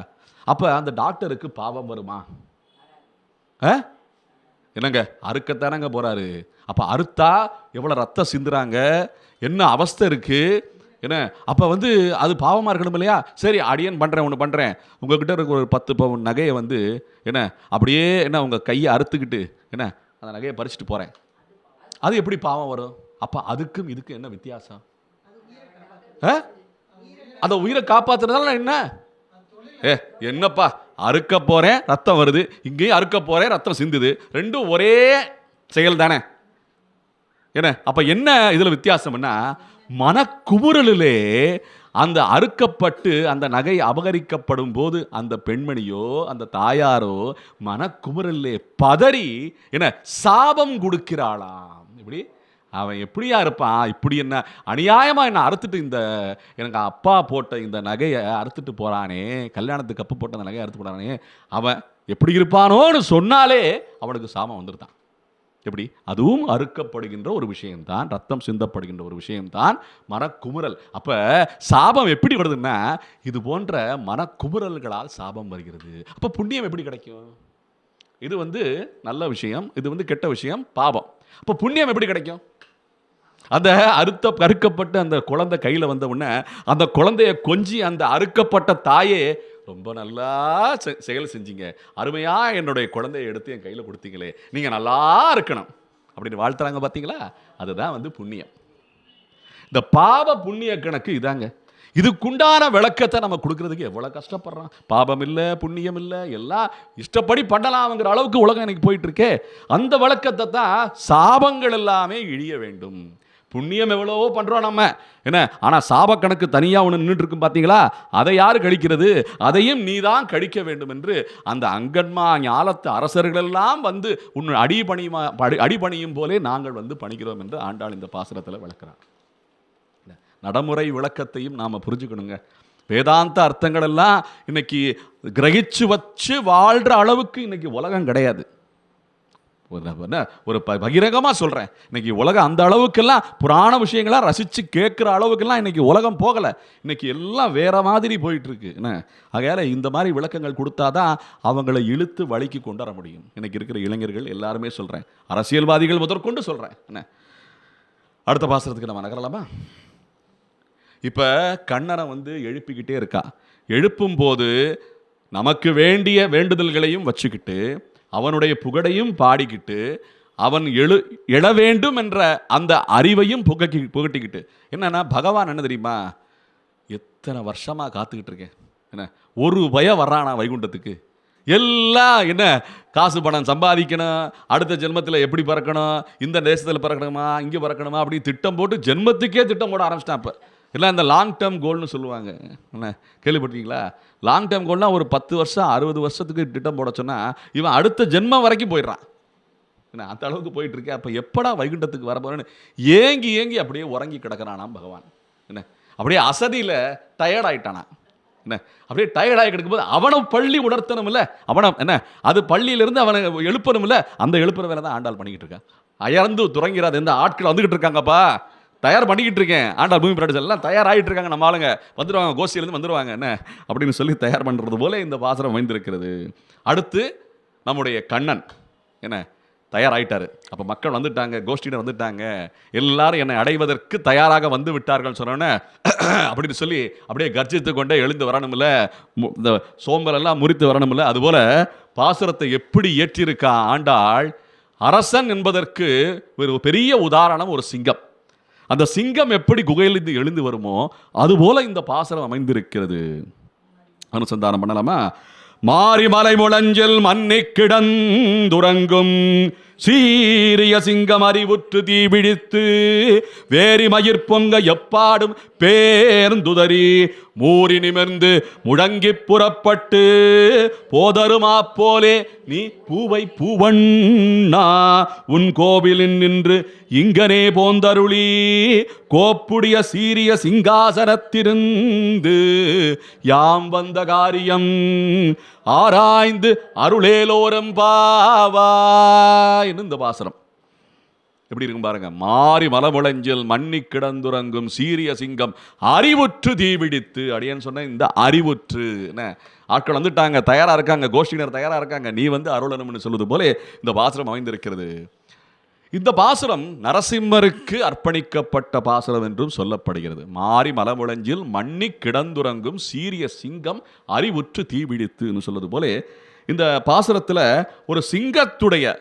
அப்போ அந்த டாக்டருக்கு பாவம் வருமா? என்னங்க, அறுக்கத்தானங்க போகிறாரு. அப்போ அறுத்தா எவ்வளோ ரத்தம் சிந்துறாங்க, என்ன அவஸ்தை இருக்குது. என்ன, அப்போ அது பாவமாக இருக்கணும் இல்லையா? சரி, அடியன் பண்ணுறேன், ஒன்று பண்ணுறேன், உங்கள்கிட்ட இருக்க ஒரு 10 பவுன் நகையை என்ன அப்படியே என்ன உங்கள் கையை அறுத்துக்கிட்டு என்ன அந்த நகையை பறிச்சுட்டு போகிறேன். அது எப்படி பாவம் வரும்? அப்ப அதுக்கும் இதுக்கும் என்ன வித்தியாசம்? அந்த உயிரை காப்பாத்துறதால என்ன? என்னப்பா, அறுக்க போறேன் ரத்தம் வருது, இங்கேயும் அறுக்க போறேன் ரத்தம் சிந்துது, ரெண்டும் ஒரே செயல் தானே. என்ன, அப்ப என்ன இதுல வித்தியாசம்னா, மனக்குமுறலிலே அந்த அறுக்கப்பட்டு அந்த நகை அபகரிக்கப்படும் போது அந்த பெண்மணியோ அந்த தாயாரோ மனக்குமுறலிலே பதறி என்ன சாபம் கொடுக்கிறாளாம். இப்படி அவன் எப்படியா இருப்பான், இப்படி என்ன அநியாயமாக என்ன அறுத்துட்டு இந்த எனக்கு அப்பா போட்ட இந்த நகையை அறுத்துட்டு போகிறானே, கல்யாணத்துக்கு அப்போ போட்ட அந்த நகையை அறுத்து போகிறானே, அவன் எப்படி இருப்பானோன்னு சொன்னாலே அவனுக்கு சாபம் வந்துருதான். எப்படி? அதுவும் அறுக்கப்படுகின்ற ஒரு விஷயம்தான், ரத்தம் சிந்தப்படுகின்ற ஒரு விஷயம்தான் மனக்குமுறல். அப்போ சாபம் எப்படி வருதுன்னா, இது போன்ற மனக்குமுறல்களால் சாபம் வருகிறது. அப்போ புண்ணியம் எப்படி கிடைக்கும்? இது நல்ல விஷயம், இது கெட்ட விஷயம், பாவம். அப்போ புண்ணியம் எப்படி கிடைக்கும்? அந்த அறுக்கப்பட்டு அந்த குழந்தை கையில் வந்த உடனே அந்த குழந்தைய கொஞ்சி அந்த அறுக்கப்பட்ட தாயே ரொம்ப நல்லா செயல் செஞ்சீங்க, அருமையா என்னுடைய குழந்தைய எடுத்து என் கையில் கொடுத்தீங்களே, நீங்க நல்லா இருக்கணும் அப்படின்னு வாழ்த்துறாங்க பார்த்தீங்களா? அதுதான் புண்ணியம். இந்த பாவ புண்ணிய கணக்கு இதாங்க. இதுக்குண்டான விளக்கத்தை நம்ம கொடுக்கறதுக்கு எவ்வளவு கஷ்டப்படுறோம். பாபம் இல்லை, புண்ணியம் இல்லை, எல்லாம் இஷ்டப்படி பண்ணலாம்ங்கிற அளவுக்கு உலகம் எனக்கு போயிட்டு இருக்கே. அந்த விளக்கத்தை தான் சாபங்கள் எல்லாமே இழிய வேண்டும். புண்ணியம் எவ்வளவோ பண்றோம் நம்ம என்ன, ஆனா சாப கணக்கு தனியா ஒன்று நின்றுட்டு இருக்கும் பார்த்தீங்களா? அதை யாரு கழிக்கிறது? அதையும் நீ தான் கழிக்க வேண்டும் என்று அந்த அங்கன்மா ஞாலத்து அரசர்கள் எல்லாம் உன் அடிபணியும் போலே நாங்கள் பணிக்கிறோம் என்று ஆண்டாள் இந்த பாசுரத்தில் விளக்குறார். நடைமுறை விளக்கத்தையும் நாம் புரிஞ்சுக்கணுங்க. வேதாந்த அர்த்தங்கள் எல்லாம் இன்னைக்கு கிரகிச்சு வச்சு வாழ்கிற அளவுக்கு இன்னைக்கு உலகம் கிடையாது. ஒரு பகிரங்கமாக சொல்கிறேன், இன்னைக்கு உலகம் அந்த அளவுக்கெல்லாம் புராண விஷயங்களாக ரசித்து கேட்குற அளவுக்கெல்லாம் இன்னைக்கு உலகம் போகலை. இன்னைக்கு எல்லாம் வேற மாதிரி போயிட்டுருக்கு. என்ன ஆகையால் இந்த மாதிரி விளக்கங்கள் கொடுத்தாதான் அவங்களை இழுத்து வழிக்கு கொண்டு வர முடியும். இன்னைக்கு இருக்கிற இளைஞர்கள் எல்லாருமே சொல்கிறேன், அரசியல்வாதிகள் முதற்கொண்டு சொல்கிறேன். என்ன, அடுத்த பாசுரத்துக்கு நம்ம நகரலாமா? இப்போ கண்ணனை எழுப்பிக்கிட்டே இருக்கா. எழுப்பும் போது நமக்கு வேண்டிய வேண்டுதல்களையும் வச்சுக்கிட்டு அவனுடைய புகழையும் பாடிக்கிட்டு அவன் எழ வேண்டும் என்ற அந்த அறிவையும் புகட்டிக்கிட்டு என்னன்னா பகவான் என்ன தெரியுமா, எத்தனை வருஷமா காத்துக்கிட்டு இருக்கேன், என்ன ஒரு பயம் வர்றானா வைகுண்டத்துக்கு, எல்லாம் என்ன காசு பணம் சம்பாதிக்கணும், அடுத்த ஜென்மத்தில் எப்படி பிறக்கணும், இந்த தேசத்தில் பிறக்கணுமா இங்கே பிறக்கணுமா அப்படி திட்டம் போட்டு ஜென்மத்துக்கே திட்டம் போட ஆரம்பிச்சிட்டான். இப்போ எல்லாம் இந்த லாங் டேர்ம் கோல்னு சொல்லுவாங்க, என்ன கேள்விப்பட்டீங்களா? லாங் டேர்ம் கோல்னால் ஒரு 10 வருஷம் 60 வருஷத்துக்கு திட்டம் போட சொன்னால் இவன் அடுத்த ஜென்மம் வரைக்கும் போயிடுறான். என்ன அந்த அளவுக்கு போயிட்டு இருக்கேன். அப்போ எப்படா வைகுண்டத்துக்கு வர போறேன்னு ஏங்கி ஏங்கி அப்படியே உறங்கி கிடக்கிறானாம் பகவான். என்ன அப்படியே அசதியில் டயர்ட் ஆயிட்டானா, என்ன அப்படியே டயர்டாகி கிடக்கும்போது அவனை பள்ளி உணர்த்தணும் இல்லை, அவனை என்ன அது பள்ளியிலிருந்து அவனை எழுப்பணும் இல்லை, அந்த எழுப்புற வேலை தான் ஆண்டாள் பண்ணிக்கிட்டு இருக்கான். அயர்ந்து துறங்கிறாது எந்த ஆட்கள் வந்துக்கிட்டு இருக்காங்கப்பா, தயார் பண்ணிக்கிட்டு இருக்கேன், ஆண்டாள் பூமி பிராட்டி எல்லாம் தயாராகிட்டு இருக்காங்க, நம்ம ஆளுங்க வந்துடுவாங்க, கோஷ்டியிலேருந்து வந்துடுவாங்க என்ன அப்படின்னு சொல்லி தயார் பண்ணுறது போல இந்த பாசுரம் அமைந்திருக்கிறது. அடுத்து நம்முடைய கண்ணன் என்ன தயாராகிட்டாரு. அப்போ மக்கள் வந்துட்டாங்க, கோஷ்டியினர் வந்துட்டாங்க, எல்லாரும் என்னை அடைவதற்கு தயாராக வந்து விட்டார்கள் சொன்னோன்னே அப்படின்னு சொல்லி அப்படியே கர்ஜித்து கொண்டே எழுந்து வரணும்ல, இந்த சோம்பலெல்லாம் முறித்து வரணும்ல. அதுபோல் பாசுரத்தை எப்படி ஏற்றிருக்கா ஆண்டாள். அரசன் என்பதற்கு ஒரு பெரிய உதாரணம் ஒரு சிங்கம். அந்த சிங்கம் எப்படி குகையிலிருந்து எழுந்து வருமோ அதுபோல இந்த பாசுரம் அமைந்திருக்கிறது. அனுசந்தானம் பண்ணலாமா? மாரிமலை முழஞ்சில் மண்ணி கிடந்துறங்கும் சீரிய சிங்கம் அறிவுற்று தீபிடித்து வேரி மயிர் பொங்க எப்பாடும் பேர்ந்துதறி மூறி நிமிர்ந்து முழங்கி புறப்பட்டு போதருமா போலே நீ பூவை பூவண்ணா உன் கோவிலின் நின்று இங்கனே போந்தருளி கோப்புடைய சீரிய சிங்காசனத்திருந்து யாம் வந்த காரியம் ஆராய்ந்து அருளேலோரம் பாவாய். இந்த பாசனம் எப்படி இருக்கும் பாருங்க. மாறி மலமுழஞ்சில் மண்ணி கிடந்துறங்கும் சீரிய சிங்கம் அறிவுற்று தீபிடித்து. அடியேன்னு சொன்ன இந்த அறிவுற்று என்ன ஆட்கள் வந்துட்டாங்க, தயாரா இருக்காங்க, கோஷ்டியினர் தயாரா இருக்காங்க, நீ வந்து அருளணும்னு சொல்வது போல இந்த பாசுரம் அமைந்திருக்கிறது. இந்த பாசுரம் நரசிம்மருக்கு அர்ப்பணிக்கப்பட்ட பாசுரம் என்றும் சொல்லப்படுகிறது. மாறி மலமுழஞ்சில் மண்ணி கிடந்துறங்கும் சீரிய சிங்கம் அறிவுற்று தீபிடித்துன்னு சொல்வது போல இந்த பாசுரத்தில் ஒரு சிங்கத்துடைய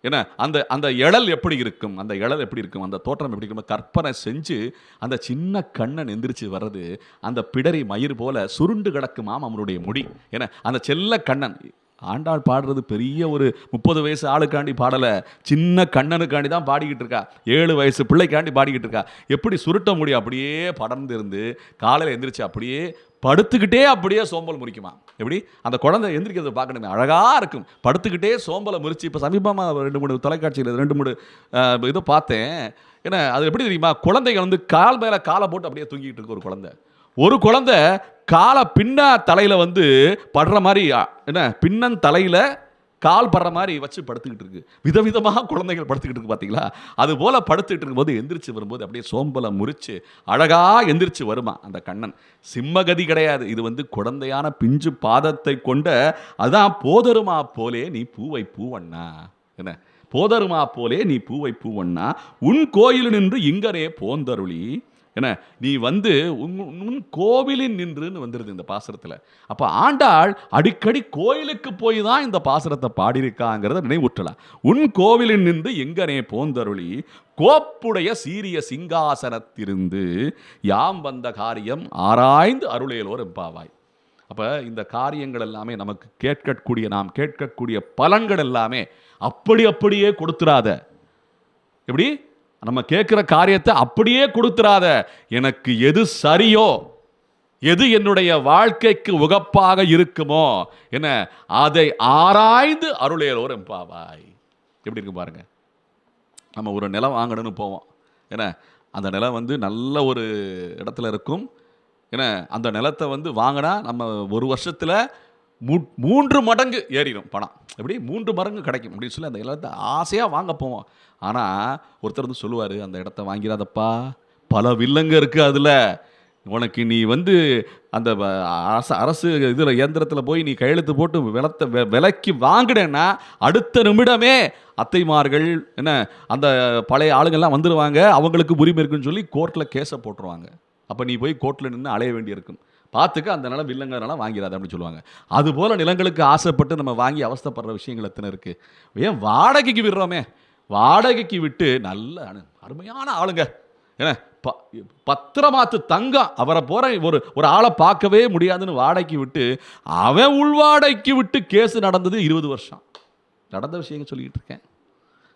என்ன அந்த அந்த எழல் எப்படி இருக்கும், அந்த எழல் எப்படி இருக்கும், அந்த தோற்றம் எப்படி இருக்கும் கற்பனை செஞ்சு அந்த சின்ன கண்ணன் எந்திரிச்சு வர்றது, அந்த பிடரி மயிர் போல சுருண்டு கிடக்குமாம் அவனுடைய முடி. ஏன்னா அந்த செல்ல கண்ணன் ஆண்டாள் பாடுறது பெரிய ஒரு 30 வயசு ஆளுக்காண்டி பாடலை, சின்ன கண்ணனுக்காண்டி தான் பாடிக்கிட்டு இருக்கா, 7 வயசு பிள்ளைக்காண்டி பாடிக்கிட்டு இருக்கா. எப்படி சுருட்ட முடியும், அப்படியே படர்ந்து இருந்து காலையில் எந்திரிச்சு அப்படியே படுத்துக்கிட்டே அப்படியே சோம்பல் முறிக்குமா. எப்படி அந்த குழந்தை எந்திரிக்கிறத பார்க்கணுமே, அழகாக இருக்கும், படுத்துக்கிட்டே சோம்பலை முறிச்சு. இப்போ சமீபமாக 2-3 தொலைக்காட்சியில் 2-3 இதை பார்த்தேன். ஏன்னா அது எப்படி தெரியுமா, குழந்தைகள் வந்து கால் மேலே காலை போட்டு அப்படியே தூங்கிக்கிட்டு இருக்கு. ஒரு குழந்தை காலை பின்ன தலையில் வந்து படுற மாதிரி, என்ன பின்னன் தலையில் கால் படுற மாதிரி வச்சு படுத்துக்கிட்டு இருக்கு. விதவிதமாக குழந்தைகள் படுத்துக்கிட்டு இருக்கு பார்த்தீங்களா. அது போல் படுத்துக்கிட்டு இருக்கும்போது எந்திரிச்சு வரும்போது அப்படியே சோம்பலை முறிச்சு அழகாக எந்திரிச்சு வருமா அந்த கண்ணன். சிம்மகதி கிடையாது, இது வந்து குழந்தையான பிஞ்சு பாதத்தை கொண்ட, அதான் போதருமா போலே நீ பூவை பூவண்ணா, என்ன போதருமா போலே நீ பூவை பூவண்ணா உன் கோயில் நின்று இங்கனே போந்தருளி, என்ன நீ வந்து உன் கோவிலின் நின்றுன்னு வந்துடுது இந்த பாசுரத்தில். அப்போ ஆண்டாள் அடிக்கடி கோயிலுக்கு போய் தான் இந்த பாசுரத்தை பாடியிருக்காங்கிறத நினைவுற்றலாம். உன் கோவிலின் நின்று எங்கனே போந்தருளி கோப்புடைய சீரிய சிங்காசனத்திருந்து யாம் வந்த காரியம் ஆராய்ந்து அருளேலோர் எம்பாவாய். அப்போ இந்த காரியங்கள் எல்லாமே நமக்கு நாம் கேட்கக்கூடிய பலன்கள் எல்லாமே அப்படியே கொடுத்துடாத. எப்படி நம்ம கேட்குற காரியத்தை அப்படியே கொடுத்துடாத, எனக்கு எது சரியோ, எது என்னுடைய வாழ்க்கைக்கு உகப்பாக இருக்குமோ என்ன அதை ஆராய்ந்து அருளேலோர் எம்பாவாய். எப்படி இருக்கு பாருங்க. நம்ம ஒரு நிலம் வாங்கணும்னு போவோம், ஏன்னா அந்த நிலம் வந்து நல்ல ஒரு இடத்துல இருக்கும். ஏன்னா அந்த நிலத்தை வந்து வாங்கினா நம்ம ஒரு வருஷத்தில் 3 மடங்கு ஏறிடும் பணம். எப்படி 3 மடங்கு கிடைக்கும் அப்படின்னு சொல்லி அந்த இடத்த ஆசையாக வாங்க போவோம். ஆனால் ஒருத்தர் வந்து சொல்லுவார், அந்த இடத்த வாங்கிறாதப்பா, பல வில்லங்க இருக்குது அதில், உனக்கு நீ வந்து அந்த அரசு இதில் இயந்திரத்தில் போய் நீ கையெழுத்து போட்டு விலைக்கு வாங்கினேன்னா அடுத்த நிமிடமே அத்தைமார்கள் என்ன அந்த பழைய ஆளுங்கள்லாம் வந்துடுவாங்க, அவங்களுக்கு உரிமை இருக்குன்னு சொல்லி கோர்ட்டில் கேஸை போட்டுருவாங்க. அப்போ நீ போய் கோர்ட்டில் நின்று அலைய வேண்டியிருக்கும். பார்த்துக்க, அந்த நிலம் வில்லங்கிறனால வாங்கிறாது அப்படின்னு சொல்லுவாங்க. அதுபோல் நிலங்களுக்கு ஆசைப்பட்டு நம்ம வாங்கி அவஸ்தைப்படுற விஷயங்கள் எத்தனை இருக்குது. ஏன் வாடகைக்கு விடுறோமே, வாடகைக்கு விட்டு நல்ல அருமையான ஆளுங்க, ஏன்னா பத்திரமாத்து தங்கம், அவரை போகிற ஒரு ஆளை பார்க்கவே முடியாதுன்னு வாடகைக்கு விட்டு அவன் உள்வாடகைக்கு விட்டு கேஸ் நடந்தது 20 வருஷம் நடந்த விஷயங்கள் சொல்லிக்கிட்டு இருக்கேன்.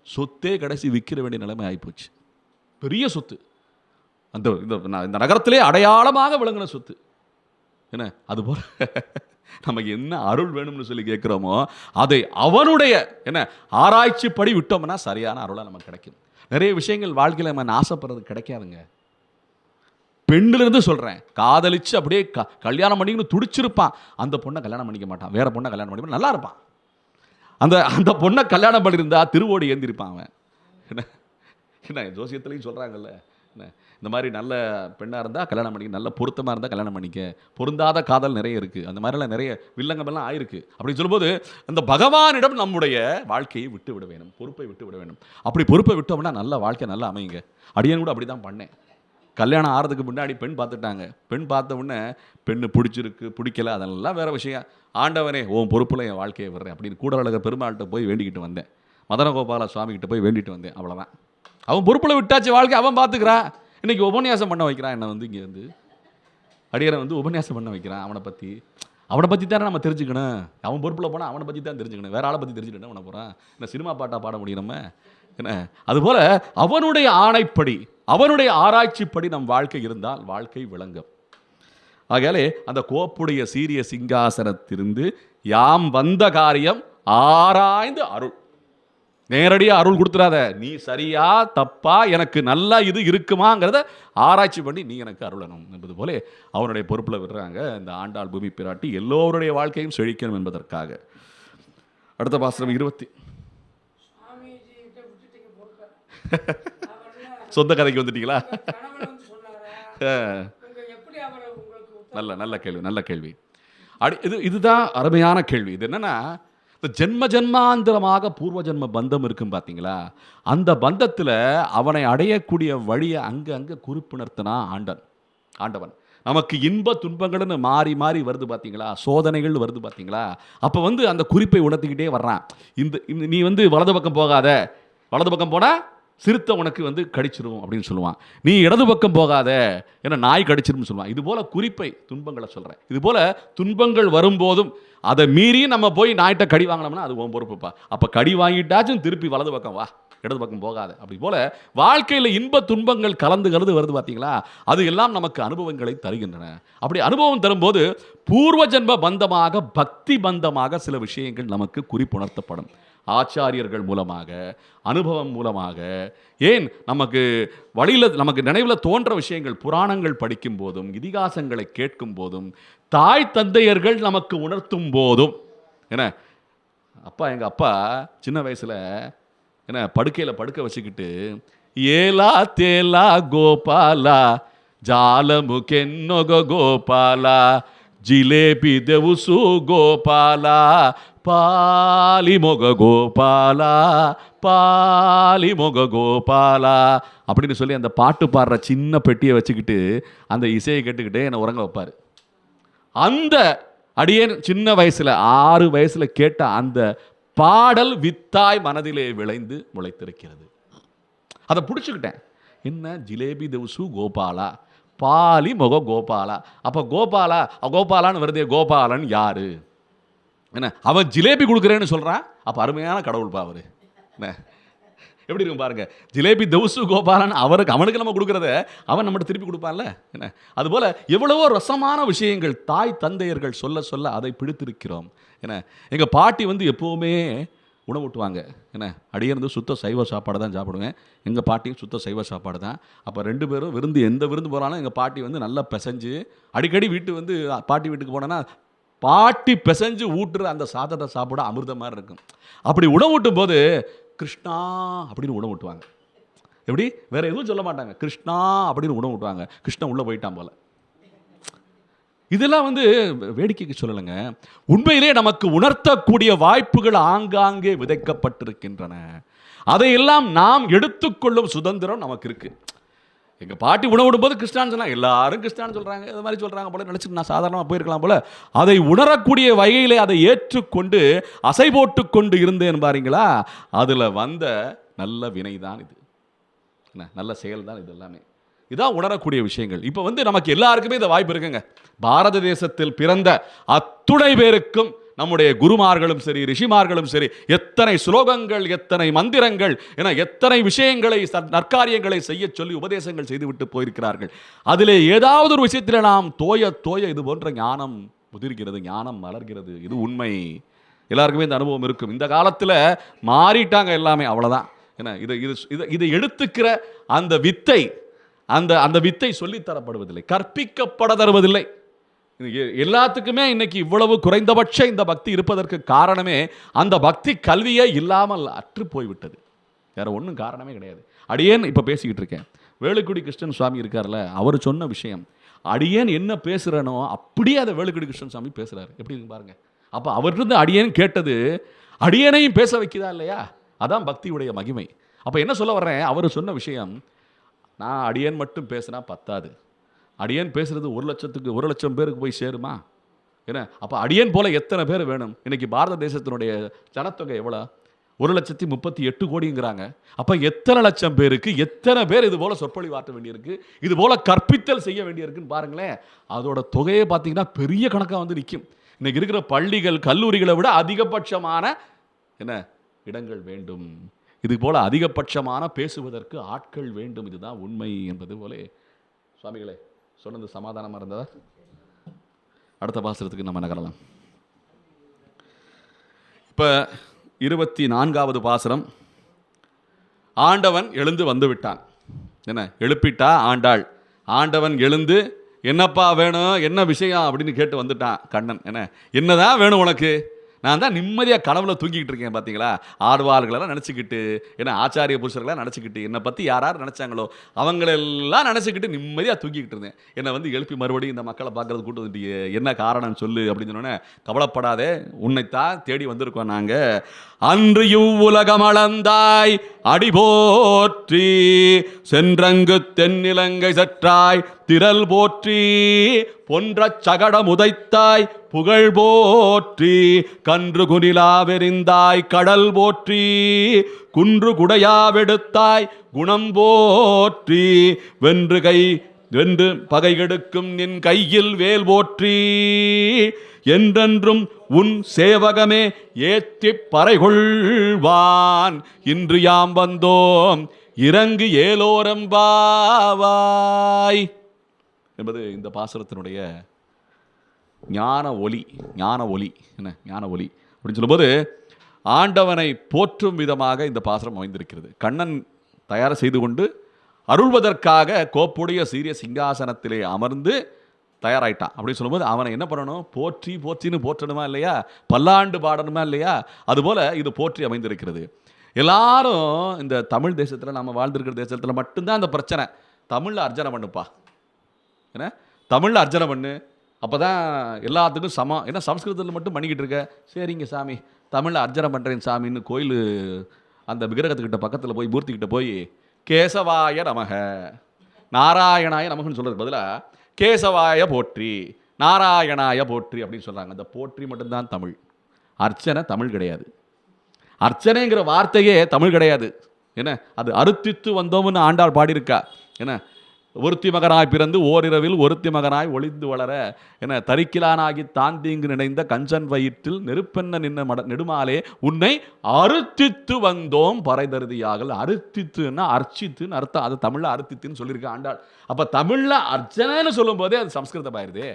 சொத்தே கடைசி விற்கிற வேண்டிய நிலைமை ஆகிப்போச்சு. பெரிய சொத்து, அந்த இந்த நகரத்திலே அடையாளமாக விளங்கின சொத்து. என்ன அதுபோல் நமக்கு என்ன அருள் வேணும்னு சொல்லி கேட்குறோமோ அதை அவனுடைய என்ன ஆராய்ச்சி படி விட்டோம்னா சரியான அருளாக நமக்கு கிடைக்கும். நிறைய விஷயங்கள் வாழ்க்கையில் நம்ம ஆசைப்படுறது கிடைக்காதுங்க. பெண்ணிலிருந்து சொல்கிறேன், காதலிச்சு அப்படியே கல்யாணம் பண்ணிக்கணும் துடிச்சிருப்பான், அந்த பொண்ணை கல்யாணம் பண்ணிக்க மாட்டான், வேற பொண்ணை கல்யாணம் பண்ணிக்க நல்லா இருப்பான். அந்த பொண்ணை கல்யாணம் பண்ணியிருந்தா திருவோடு ஏந்திருப்பான் அவன். என்ன ஜோசியத்துலையும் சொல்கிறாங்கல்ல, இந்த மாதிரி நல்ல பெண்ணாக இருந்தால் கல்யாணம் பண்ணிக்க, நல்ல பொருத்தமாக இருந்தால் கல்யாணம் பண்ணிக்க, பொருந்தாத காதல் நிறைய இருக்குது, அந்த மாதிரிலாம் நிறைய வில்லங்கமெல்லாம் ஆயிருக்கு. அப்படின்னு சொல்லும்போது அந்த பகவானிடம் நம்முடைய வாழ்க்கையை விட்டு விட வேணும், பொறுப்பை விட்டு விட வேணும். அப்படி பொறுப்பை விட்டோம்னா நல்ல வாழ்க்கை நல்லா அமையுங்க. அடியன் கூட அப்படி தான் பண்ணேன். கல்யாணம் ஆகிறதுக்கு முன்னாடி பெண் பார்த்துட்டாங்க. பெண் பார்த்த உடனே பெண்ணு பிடிச்சிருக்கு பிடிக்கல அதெல்லாம் வேறு விஷயம். ஆண்டவனே உன் பொறுப்பில் என் வாழ்க்கையை விடுறேன் அப்படின்னு கூடலழகர் பெருமாள்கிட்ட போய் வேண்டிக்கிட்டு வந்தேன். மதனகோபால சுவாமிகிட்ட போய் வேண்டிட்டு வந்தேன். அவ்வளோதான். அவன் பொறுப்பில் விட்டாச்சு, வாழ்க்கை அவன் பார்த்துக்கிறான். இன்றைக்கி உபன்யாசம் பண்ண வைக்கிறான். என்னை இங்கே அடியரை உபன்யாசம் பண்ண வைக்கிறான். அவனை பற்றி தானே நம்ம தெரிஞ்சுக்கணும். அவன் பொறுப்பில் போனால் அவனை பற்றி தான் தெரிஞ்சுக்கணும். வேற ஆளை பற்றி தெரிஞ்சுக்கிட்டேன் அவனை போகிறான். என்ன சினிமா பாட்டாக பாட முடியும் நம்ம? என்ன அதுபோல் அவனுடைய ஆணைப்படி, அவனுடைய ஆராய்ச்சிப்படி நம் வாழ்க்கை இருந்தால் வாழ்க்கை விளங்கும். ஆகையாலே அந்த கோப்புடைய சீரிய சிங்காசனத்திலிருந்து யாம் வந்த காரியம் ஆராய்ந்து அருள். நேரடியாக அருள் கொடுத்துடாத, நீ சரியா தப்பா, எனக்கு நல்லா இது இருக்குமாங்கிறத ஆராய்ச்சி பண்ணி நீ எனக்கு அருளணும் என்பது போல அவனுடைய பொறுப்பில் விடுறாங்க இந்த ஆண்டாள் பூமி பிராட்டி எல்லோருடைய வாழ்க்கையும் செழிக்கணும் என்பதற்காக. அடுத்த பாசுரம் 20. சொந்த கதைக்கு வந்துட்டீங்களா? நல்ல கேள்வி, நல்ல கேள்வி. இதுதான் அருமையான கேள்வி. இது என்னன்னா, இந்த ஜென்ம ஜென்மாந்திரமாக பூர்வ ஜென்ம பந்தம் இருக்கும் பார்த்தீங்களா, அந்த பந்தத்தில் அவனை அடையக்கூடிய வழியை அங்கே குறிப்பிணர்த்தினா ஆண்டவன். நமக்கு இன்ப துன்பங்கள்னு மாறி மாறி வருது பார்த்தீங்களா, சோதனைகள் வருது பார்த்தீங்களா, அப்போ அந்த குறிப்பை உணர்த்திக்கிட்டே வர்றான். நீ வலது பக்கம் போகாத, வலது பக்கம் போனால் சிறுத்தை உனக்கு கடிச்சிரும் அப்படின்னு சொல்லுவான். நீ இடது பக்கம் போகாத, ஏன்னா நாய் கடிச்சிரும்னு சொல்லுவான். இது போல் குறிப்பை துன்பங்களை சொல்கிறேன். இது போல் துன்பங்கள் வரும்போதும் அதை மீறி நம்ம போய் நாய்கிட்ட கடி வாங்கினோம்னா அது உன் பொறுப்புப்பா. அப்போ கடி வாங்கிட்டாச்சும் திருப்பி வலது பக்கம் வா, இடது பக்கம் போகாது. அப்படி போல் வாழ்க்கையில் இன்ப துன்பங்கள் கலந்து வருது பார்த்தீங்களா, அது எல்லாம் நமக்கு அனுபவங்களை தருகின்றன. அப்படி அனுபவம் தரும்போது பூர்வ ஜென்ம பந்தமாக, பக்தி பந்தமாக சில விஷயங்கள் நமக்கு குறிப்புணர்த்தப்படும். ஆச்சாரியர்கள் மூலமாக, அனுபவம் மூலமாக, ஏன் நமக்கு வழியில் நமக்கு நினைவில் தோன்ற விஷயங்கள், புராணங்கள் படிக்கும் போதும், இதிகாசங்களை கேட்கும் போதும், தாய் தந்தையர்கள் நமக்கு உணர்த்தும் போதும். என்ன எங்கள் அப்பா சின்ன வயசில் படுக்கையில் படுக்க வச்சுக்கிட்டு, ஏலா தேலா கோபாலா ஜாலமுகென்னொக கோபாலா ஜிலேபி தெவுசு கோபாலா பாலி மொக கோபாலா பாலி மொக கோபாலா அப்படின்னு சொல்லி அந்த பாட்டு பாடுற சின்ன பெட்டியை வச்சுக்கிட்டு அந்த இசையை கேட்டுக்கிட்டே என்னை உறங்க வைப்பார். அந்த அடியேன் சின்ன வயசில் 6 வயசில் கேட்ட அந்த பாடல் வித்தாய் மனதிலே விளைந்து முளைத்திருக்கிறது. அதை பிடிச்சிக்கிட்டேன். என்ன ஜிலேபி தெவுசு கோபாலா பாலி மொக கோபாலா. அப்போ கோபாலான்னு வருதே, கோபாலன் யாரு? என்ன அவன் ஜிலேபி கொடுக்குறேன்னு சொல்கிறான். அப்போ அருமையான கடவுள்பா அவர். என்ன எப்படி இருக்கும் பாருங்க, ஜிலேபி தெவுசு கோபாலன் அவனுக்கு நம்ம கொடுக்குறத அவன் நம்மகிட்ட திருப்பி கொடுப்பான்ல. என்ன அதுபோல் எவ்வளவோ ரசமான விஷயங்கள் தாய் தந்தையர்கள் சொல்ல சொல்ல அதை பிடித்திருக்கிறோம். என்ன எங்கள் பாட்டி எப்போவுமே உணவூட்டுவாங்க. என்ன அடியிருந்து சுத்த சைவ சாப்பாடு தான் சாப்பிடுவேன். எங்கள் பாட்டியும் சுத்த சைவ சாப்பாடு தான். அப்போ 2 பேரும் எந்த விருந்து போகிறாலும் எங்கள் பாட்டி நல்லா பிசைஞ்சு, அடிக்கடி பாட்டி வீட்டுக்கு போனோன்னா பாட்டி பிசைஞ்சு ஊட்டுற அந்த சாதத்தை சாப்பிட அமிர்தம் மாதிரி இருக்கும். அப்படி உணவூட்டும் போது கிருஷ்ணா அப்படின்னு உணவூட்டுவாங்க. எப்படி வேற எதுவும் சொல்ல மாட்டாங்க, கிருஷ்ணா அப்படின்னு உணவூட்டுவாங்க. கிருஷ்ணன் உள்ளே போயிட்டான் போல. இதெல்லாம் வேடிக்கைக்கு சொல்லலைங்க, உண்மையிலே நமக்கு உணர்த்தக்கூடிய வாய்ப்புகள் ஆங்காங்கே விதைக்கப்பட்டிருக்கின்றன. அதையெல்லாம் நாம் எடுத்துக்கொள்ளும் சுதந்திரம் நமக்கு இருக்கு. எங்கள் பாட்டி உணவிடும்போது கிறிஸ்டான் சொன்னாங்க, எல்லாரும் கிறிஸ்டான் சொல்கிறாங்க, இது மாதிரி சொல்கிறாங்க போல நினச்சிட்டு நான் சாதாரணமாக போயிருக்கலாம் போல. அதை உணரக்கூடிய வகையிலே அதை ஏற்றுக்கொண்டு அசை போட்டு கொண்டு இருந்தேன் பாருங்களா, அதில் வந்த நல்ல வினை தான் இது, என்ன நல்ல செயல் தான் இது எல்லாமே. இதான் உணரக்கூடிய விஷயங்கள். இப்போ நமக்கு எல்லாருக்குமே இந்த வாய்ப்பு இருக்குங்க. பாரத தேசத்தில் பிறந்த அத்துணை பேருக்கும் நம்முடைய குருமார்களும் சரி, ரிஷிமார்களும் சரி, எத்தனை ஸ்லோகங்கள், எத்தனை மந்திரங்கள், என எத்தனை விஷயங்களை, நற்காரியங்களை செய்ய சொல்லி உபதேசங்கள் செய்துவிட்டு போயிருக்கிறார்கள். அதிலே ஏதாவது ஒரு விஷயத்தில் நாம் தோய தோய இது போன்ற ஞானம் முதிர்கிறது, ஞானம் மலர்கிறது. இது உண்மை. எல்லாருக்குமே இந்த அனுபவம் இருக்கும். இந்த காலத்தில் மாறிட்டாங்க எல்லாமே, அவ்வளோதான். ஏன்னா இதை எடுத்துக்கிற அந்த வித்தை, அந்த வித்தை சொல்லித்தரப்படுவதில்லை, கற்பிக்கப்பட தருவதில்லை. எல்லாத்துக்குமே இன்னைக்கு இவ்வளவு குறைந்தபட்ச இந்த பக்தி இருப்பதற்கு காரணமே அந்த பக்தி கல்வியே இல்லாமல் அற்று போய்விட்டது. வேற ஒன்றும் காரணமே கிடையாது. அடியேன் இப்போ பேசிக்கிட்டு இருக்கேன், வேலுக்குடி கிருஷ்ணன் சுவாமி இருக்கார்ல, அவர் சொன்ன விஷயம், அடியேன் என்ன பேசுகிறனோ அப்படியே அதை வேலுக்குடி கிருஷ்ணன் சுவாமி பேசுகிறாரு. எப்படி இருக்கு பாருங்க. அப்போ அவர்கிட்ட அடியேன் கேட்டது அடியேனையும் பேச வைக்குதா இல்லையா? அதான் பக்தியுடைய மகிமை. அப்போ என்ன சொல்ல வர்றேன், அவர் சொன்ன விஷயம், நான் அடியேன் மட்டும் பேசினா பத்தாது, அடியேன் பேசுறது 1,00,000 பேருக்கு போய் சேருமா? ஏன்னா அப்போ அடியேன் போல எத்தனை பேர் வேணும்? இன்னைக்கு பாரத தேசத்தினுடைய ஜனத்தொகை எவ்வளோ? 1,38,00,000 அப்போ எத்தனை லட்சம் பேருக்கு எத்தனை பேர் இது போல சொற்பொழிவாற்ற வேண்டியிருக்கு, இது போல கற்பித்தல் செய்ய வேண்டியிருக்குன்னு பாருங்களேன். அதோட தொகையை பார்த்தீங்கன்னா பெரிய கணக்காக நிற்கும். இன்னைக்கு இருக்கிற பள்ளிகள் கல்லூரிகளை விட அதிகபட்சமான இடங்கள் வேண்டும். இது போல அதிகபட்சமான பேசுவதற்கு ஆட்கள் வேண்டும். இதுதான் உண்மை என்பது போல சுவாமிகளே சொன்னது சமாதானமாக இருந்ததா? அடுத்த பாசுரத்துக்கு நம்ம நகரலாம். இப்போ 24வது பாசுரம். ஆண்டவன் எழுந்து வந்து விட்டான். எழுப்பிட்டா ஆண்டாள். ஆண்டவன் எழுந்து என்னப்பா வேணும், என்ன விஷயம் அப்படின்னு கேட்டு வந்துட்டான் கண்ணன். என்னதான் வேணும் உனக்கு? நான் தான் நிம்மதியாக கனவுல தூங்கிக்கிட்டு இருக்கேன் பார்த்தீங்களா, ஆழ்வார்களெல்லாம் நினச்சிக்கிட்டு, ஆச்சாரிய புருஷர்களெல்லாம் நினச்சிக்கிட்டு, என்னை பற்றி யார் நினச்சாங்களோ அவங்களெல்லாம் நினச்சிக்கிட்டு நிம்மதியாக தூங்கிக்கிட்டு இருந்தேன். என்னை எழுப்பி மறுபடியும் இந்த மக்களை பார்க்கறது கூட்டு வந்துட்டு என்ன காரணம் சொல்லு அப்படின்னு சொன்னோன்னே, கவலைப்படாதே, உன்னைத்தான் தேடி வந்திருக்கோம் நாங்கள். அன்று இவ்வுலகம் அளந்தாய் அடி போற்றி, சென்றங்கு தென்னிலங்கை சற்றாய் திரள் போற்றி, பொன்ற சகடம் உதைத்தாய் புகழ் போற்றி, கன்று குனிலாவெறிந்தாய் கடல் போற்றி, குன்று குடையாவெடுத்தாய் குணம் போற்றி, வென்று பகை கெடுக்கும் நின் கையில் வேல் போற்றி, என்றென்றும் உன் சேவகமே ஏத்தி பறைகொள்வான், இன்று யாம் வந்தோம் இறங்கு ஏலோரம்பாவாய் என்பது இந்த பாசுரத்தினுடைய ஞான ஒலி. ஞான ஒலி ஞான ஒலி அப்படின்னு சொல்லும்போது ஆண்டவனை போற்றும் விதமாக இந்த பாசுரம் அமைந்திருக்கிறது. கண்ணன் தயார் செய்து கொண்டு அருள்வதற்காக கோப்புடைய சீரிய சிங்காசனத்திலே அமர்ந்து தயாராயிட்டான். அப்படின்னு சொல்லும்போது அவனை என்ன பண்ணணும்? போற்றி போற்றின்னு போற்றணுமா இல்லையா? பல்லாண்டு பாடணுமா இல்லையா? அதுபோல் இது போற்றி அமைந்திருக்கிறது. எல்லாரும் இந்த தமிழ் தேசத்தில், நம்ம வாழ்ந்திருக்கிற தேசத்தில் மட்டும்தான் இந்த பிரச்சனை. தமிழில் அர்ச்சனை பண்ணுப்பா, தமிழில் அர்ச்சனை பண்ணு, அப்போ தான் எல்லாத்துக்கும் சமம். ஏன்னா சம்ஸ்கிருதத்தில் மட்டும் பண்ணிக்கிட்டு இருக்க. சரிங்க சாமி, தமிழில் அர்ச்சனை பண்ணுறேன் சாமின்னு கோயில் அந்த விக்கிரகத்துக்கிட்ட பக்கத்தில் போய் மூர்த்திக்கிட்ட போய் கேசவாய நமக நாராயணாய நமகன்னு சொல்கிறது பதிலாக கேசவாய போற்றி நாராயணாய போற்றி அப்படின்னு சொல்கிறாங்க. அந்த போற்றி மட்டும்தான் தமிழ். அர்ச்சனை தமிழ் கிடையாது. அர்ச்சனைங்கிற வார்த்தையே தமிழ் கிடையாது. என்ன அது அறுத்தித்து வந்தோம்னு ஆண்டாள் பாடியிருக்கா. என்ன ஒருத்தி மகனாய் பிறந்து ஓரிரவில் ஒருத்தி மகனாய் ஒளிந்து வளர, என தரிக்கிலானாகி தாந்தீங்கு நினைந்த கஞ்சன் வயிற்றில் நெருப்பென்ன நின்ன நெடுமாலே உன்னை அறுத்தித்து வந்தோம் பறைதருதியாகல். அறுத்தித்துன்னா அர்ச்சித்துன்னு அர்த்தம். அது தமிழில் அறுத்தித்துன்னு சொல்லியிருக்க ஆண்டாள். அப்போ தமிழில் அர்ச்சனைன்னு சொல்லும் போதே அது சம்ஸ்கிருதம் ஆயிருதே.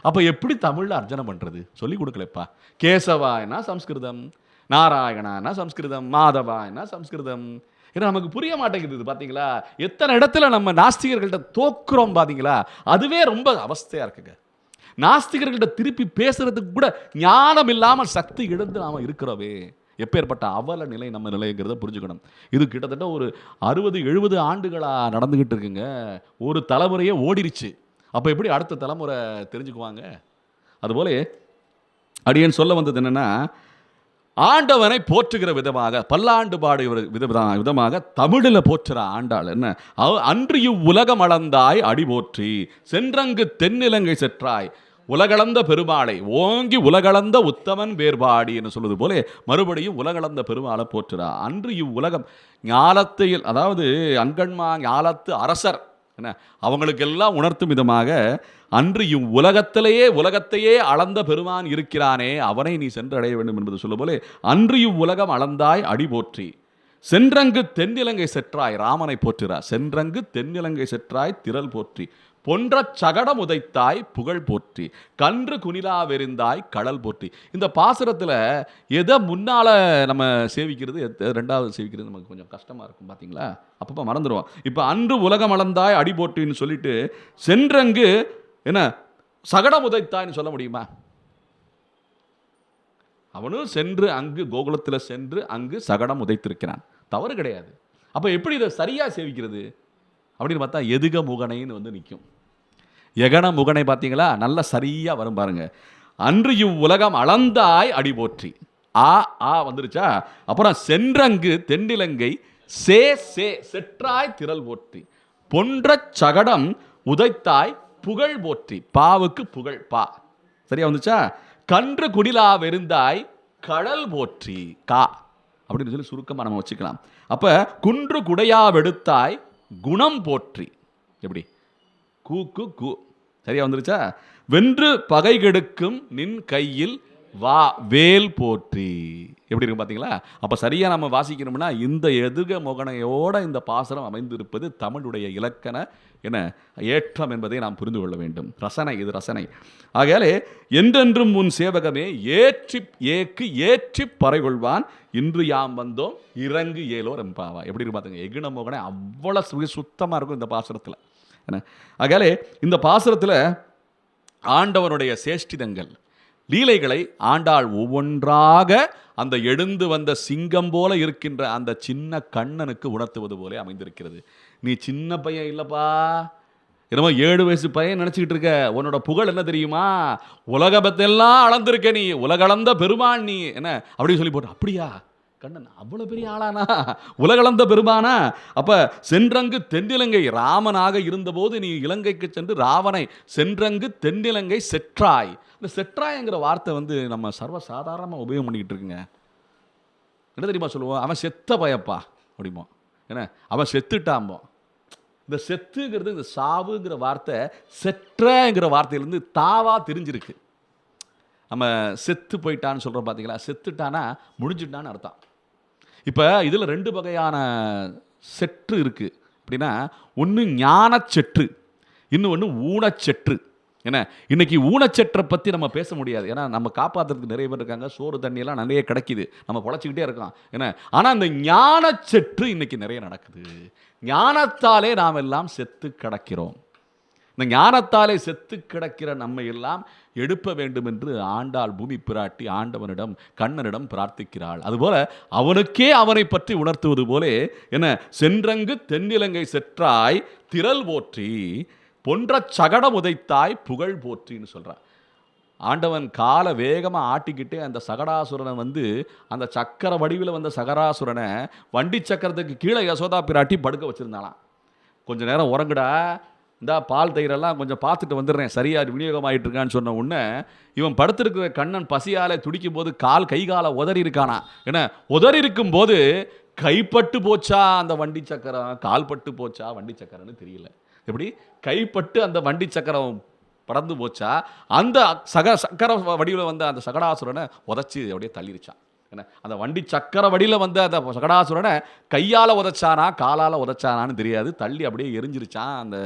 அப்போ எப்படி தமிழில் அர்ச்சனை பண்ணுறது? சொல்லி கொடுக்கலப்பா. கேசவாயனா சம்ஸ்கிருதம், நாராயணானா சம்ஸ்கிருதம், மாதவாயனா சம்ஸ்கிருதம். ஏன்னா நமக்கு புரிய மாட்டேங்குது. பார்த்தீங்களா, எத்தனை இடத்துல நம்ம நாஸ்திகர்கள்ட்ட தோக்குறோம் பார்த்தீங்களா? அதுவே ரொம்ப அவஸ்தையாக இருக்குங்க. நாஸ்திகர்கள்ட்ட திருப்பி பேசுறதுக்கு கூட ஞானம் இல்லாமல் சக்தி இழந்து நாம் இருக்கிறோமே. எப்பேற்பட்ட அவல நிலை நம்ம நிலைங்கிறத புரிஞ்சுக்கணும். இது கிட்டத்தட்ட ஒரு 60-70 ஆண்டுகளாக நடந்துக்கிட்டு இருக்குங்க. ஒரு தலைமுறையே ஓடிருச்சு. அப்போ எப்படி அடுத்த தலைமுறை தெரிஞ்சுக்குவாங்க? அதுபோல அடியேன் சொல்ல வந்தது என்னென்னா, ஆண்டவனை போற்றுகிற விதமாக, பல்லாண்டு பாடுகிற விதமாக தமிழில் போற்றுற ஆண்டாள் என்ன, அன்று இவ்வுலகம் அளந்தாய் அடி போற்றி, சென்றங்கு தென்னிலங்கை செற்றாய், உலகளந்த பெருமாளை ஓங்கி உலகளந்த உத்தமன் வேறுபாடி என்று சொல்வது போல மறுபடியும் உலகளந்த பெருமாளை போற்றுறா. அன்று இவ்வுலகம் ஞாலத்தையில், அதாவது அங்கன்மா ஞாலத்து அரசர் என்ன, அவங்களுக்கெல்லாம் உணர்த்தும் விதமாக அன்று உலகத்தையே அளந்த பெருமான் இருக்கிறானே, அவனை நீ சென்றடைய வேண்டும் என்பது சொல்ல போல அன்று இவ்வுலகம் அளந்தாய் அடி போற்றி, சென்றங்கு தென்னிலங்கை செற்றாய், ராமனை போற்றுறா. சென்றங்கு தென்னிலங்கை செற்றாய் திரள் போற்றி, பொன்ற சகடம் உதைத்தாய் புகழ் போற்றி, கன்று குனிலா வெறிந்தாய் கடல் போற்றி. இந்த பாசுரத்தில் எதை முன்னால் நம்ம சேவிக்கிறது, ரெண்டாவது சேவிக்கிறது நமக்கு கொஞ்சம் கஷ்டமாக இருக்கும் பார்த்தீங்களா, அப்பப்போ மறந்துடுவோம். இப்போ அன்று உலகம் அளந்தாய் அடி போற்றின்னு சொல்லிட்டு சென்றங்கு என்ன சகடம் உதைத்தாய்ன்னு சொல்ல முடியுமா? அவனும் சென்று அங்கு கோகுலத்தில் சென்று அங்கு சகடம் உதைத்திருக்கிறான், தவறு கிடையாது. அப்போ எப்படி இதை சரியாக சேவிக்கிறது அப்படின்னு பார்த்தா எதுக முகனைன்னு வந்து நிற்கும். எகன முகனை பார்த்தீங்களா, நல்ல சரியாக வரும் பாருங்க. அன்று இவ்வுலகம் அளந்தாய் அடி போற்றி, ஆ வந்துருச்சா. அப்புறம் சென்றங்கு தென்னிலங்கை சே சே செற்றாய் திரள் போற்றி, பொன்ற சகடம் உதைத்தாய் புகழ் போற்றி, பாவுக்கு புகழ் பா சரியா வந்துச்சா. கன்று குடிலா வெறிந்தாய் கடல் போற்றி, கா அப்படின்னு சொல்லி சுருக்கமாக நம்ம வச்சுக்கலாம். அப்போ குன்று குடையா வெடுத்தாய் குணம் போற்றி, எப்படி கூக்கு கூ சரியா வந்துருச்சா. வென்று பகை கெடுக்கும் நின் கையில் வா வேல் போற்றி, எப்படி இருக்கு பார்த்தீங்களா. அப்போ சரியாக நம்ம வாசிக்கணும்னா இந்த எதுக மொகனையோட இந்த பாசனம் அமைந்திருப்பது தமிழுடைய இலக்கண என்ன ஏற்றம் என்பதை நாம் புரிந்து கொள்ள வேண்டும். ரசனை, இது ரசனை. ஆகையாலே என்றென்றும் உன் சேவகமே ஏற்றி பறைகொள்வான், இன்று யாம் வந்தோம் இறங்கு ஏலோ ரெம்பாவா. எப்படி இருக்கு பார்த்துங்க, எகுண மோகனை அவ்வளோ சுத்தமாக இருக்கும் இந்த பாசுரத்தில் என்ன. ஆகையாலே இந்த பாசுரத்தில் ஆண்டவனுடைய சேஷ்டிதங்கள் லீலைகளை ஆண்டாள் ஒவ்வொன்றாக அந்த எழுந்து வந்த சிங்கம் போல இருக்கின்ற அந்த சின்ன கண்ணனுக்கு உணர்த்துவது போல அமைந்திருக்கிறது. நீ சின்ன பையன் இல்லைப்பா, என்னமோ 7 வயசு பையன் நினச்சிக்கிட்டு இருக்க, உன்னோட புகழ் என்ன தெரியுமா, உலகத்தெல்லாம் அளந்திருக்க, நீ உலகளந்த பெருமான் நீ என்ன அப்படின்னு சொல்லி போட்டு. அப்படியா கண்ணன் அவ்வளோ பெரிய ஆளானா, உலகளந்த பெருமானா. அப்போ சென்றங்கு தென்னிலங்கை ராமனாக இருந்தபோது நீ இலங்கைக்கு சென்று ராவனை சென்றங்கு தென்னிலங்கை செற்றாய். இந்த செற்றாய்ங்கிற வார்த்தை வந்து நம்ம சர்வசாதாரணமாக உபயோகம் பண்ணிக்கிட்டு இருக்குங்க. என்ன தெரியுமா சொல்லுவோம், அவன் செத்த பயப்பா அப்படிமோ, என்ன அவன் செத்துட்டாம்போ. இந்த செத்துங்கிறது, இந்த சாவுங்கிற வார்த்தை செற்றங்கிற வார்த்தையிலேருந்து தாவா தெரிஞ்சிருக்கு. நம்ம செத்து போயிட்டான்னு சொல்கிறோம் பார்த்தீங்களா, செத்துட்டானா முடிஞ்சுட்டான்னு அர்த்தம். இப்போ இதில் 2 வகையான செற்று இருக்குது. அப்படின்னா ஒன்று ஞானச்செற்று, இன்னொன்று ஊனச்செற்று. ஏன்னா இன்னைக்கு ஊனச்செற்றை பற்றி நம்ம பேச முடியாது, ஏன்னா நம்ம காப்பாற்றுறதுக்கு நிறைய பேர் இருக்காங்க, சோறு தண்ணியெல்லாம் நிறைய கிடைக்கிது, நம்ம பொழைச்சிக்கிட்டே இருக்கோம் என்ன. ஆனால் அந்த ஞானச்செற்று இன்னைக்கு நிறைய நடக்குது. ஞானத்தாலே நாம் எல்லாம் செத்து கிடக்கிறோம். இந்த ஞானத்தாலே செத்து கிடக்கிற நம்மை எல்லாம் எழுப்ப வேண்டும் என்று ஆண்டாள் பூமி பிராட்டி ஆண்டவனிடம் கண்ணனிடம் பிரார்த்திக்கிறாள். அதுபோல அவனுக்கே அவனை பற்றி உணர்த்துவது போல என்ன, சென்றங்கு தென்னிலங்கை செற்றாய் திரள் போற்றி, பொன்ற சகடம் உதைத்தாய் புகழ் போற்றின்னு சொல்கிறார். ஆண்டவன் காலை வேகமாக ஆட்டிக்கிட்டே அந்த சகடாசுரனை வந்து, அந்த சக்கர வடிவில் வந்த சகடாசுரனை வண்டி சக்கரத்துக்கு கீழே யசோதா பிராட்டி படுக்க வச்சுருந்தாலாம். கொஞ்சம் நேரம் உறங்குடா, இந்த பால் தயிரெல்லாம் கொஞ்சம் பார்த்துட்டு வந்துடுறேன், சரியாக விநியோகமாகிட்டு இருக்கான்னு சொன்ன உடனே இவன் படுத்திருக்கிற கண்ணன் பசியாலே துடிக்கும் போது கை காலை உதறி இருக்கானா. ஏன்னா உதறி இருக்கும் போது கைப்பட்டு போச்சா அந்த வண்டி சக்கரம், கால் பட்டு போச்சா வண்டி சக்கரம்னு தெரியல. எப்படி கைப்பட்டு அந்த வண்டி சக்கரம் பறந்து போச்சா, அந்த சக்கர வடிவில் வந்த அந்த சகடாசுரனை உதச்சி அப்படியே தள்ளிருச்சான். என்ன அந்த வண்டி சக்கர வடியில் வந்த அந்த சகடாசுரனை கையால் உதைச்சானா காலால் உதைச்சானான்னு தெரியாது, தள்ளி அப்படியே எரிஞ்சிருச்சான். அந்த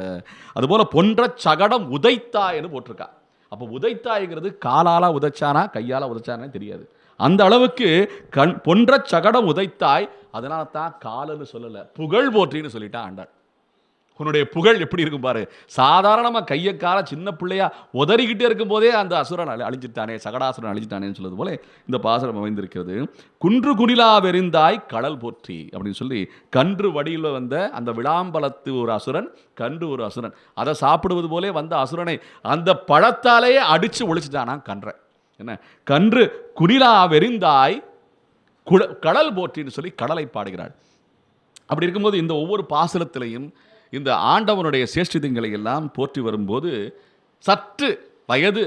அதுபோல் பொன்ற சகடம் உதைத்தாய்னு போட்டிருக்கா. அப்போ உதைத்தாய்ங்கிறது காலால் உதைச்சானா கையால் உதைச்சானே தெரியாது. அந்த அளவுக்கு பொன்ற சகடம் உதைத்தாய், அதனால தான் காலன்னு சொல்லலை, புகழ் போற்றின்னு சொல்லிட்டா ஆண்டாள். உன்னுடைய புகழ் எப்படி இருக்கும் பாரு. சாதாரணமாக கையை கால சின்ன பிள்ளையா உதறிக்கிட்டே இருக்கும் போதே அந்த அசுரன் அழிஞ்சிட்டானே, சகடாசுரன் அழிஞ்சிட்டானேன்னு சொல்வது போல இந்த பாசுரம் அமைந்திருக்கிறது. குன்று குனிலா வெறிந்தாய் கடல் போற்றி அப்படின்னு சொல்லி, கன்று வடியில் வந்த அந்த விளாம்பலத்து ஒரு அசுரன், கன்று ஒரு அசுரன், அதை சாப்பிடுவது போலே வந்த அசுரனை அந்த பழத்தாலேயே அடித்து ஒழிச்சிட்டானா கன்றை. என்ன கன்று குனிலா வெறிந்தாய் கடல் போற்றின்னு சொல்லி கடலை பாடுகிறாள். அப்படி இருக்கும்போது இந்த ஒவ்வொரு பாசுரத்திலையும் இந்த ஆண்டவனுடைய சேஷ்டிதங்களை எல்லாம் போற்றி வரும்போது சற்று வயது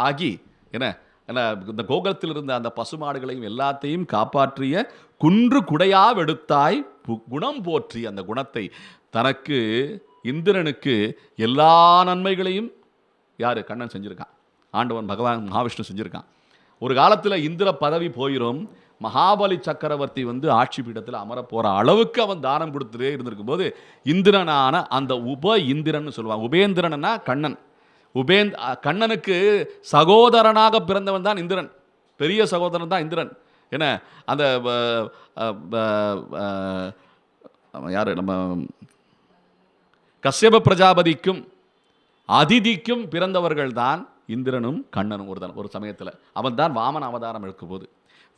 ஆகி என்ன இந்த கோகுலத்தில் இருந்த அந்த பசுமாடுகளையும் எல்லாத்தையும் காப்பாற்றிய குன்று குடையாவெடுத்தாய் குணம் போற்றி அந்த குணத்தை தனக்கு இந்திரனுக்கு எல்லா நன்மைகளையும் யார் கண்ணன் செஞ்சுருக்கான், ஆண்டவன் பகவான் மகாவிஷ்ணு செஞ்சுருக்கான். ஒரு காலத்தில் இந்திர பதவி போயிடும், மகாபலி சக்கரவர்த்தி வந்து ஆட்சி பீடத்தில் அமர போகிற அளவுக்கு அவன் தானம் கொடுத்துட்டே இருந்திருக்கும் போது இந்திரனான அந்த இந்திரன் சொல்லுவாங்க. உபேந்திரனா கண்ணன். கண்ணனுக்கு சகோதரனாக பிறந்தவன் தான் இந்திரன், பெரிய சகோதரன் தான் இந்திரன். என்ன அந்த யார் நம்ம கஸ்யப பிரஜாபதிக்கும் அதிதிக்கும் பிறந்தவர்கள் தான் இந்திரனும் கண்ணனும். ஒரு சமயத்தில் அவன் தான் வாமன அவதாரம் எடுக்கும்போது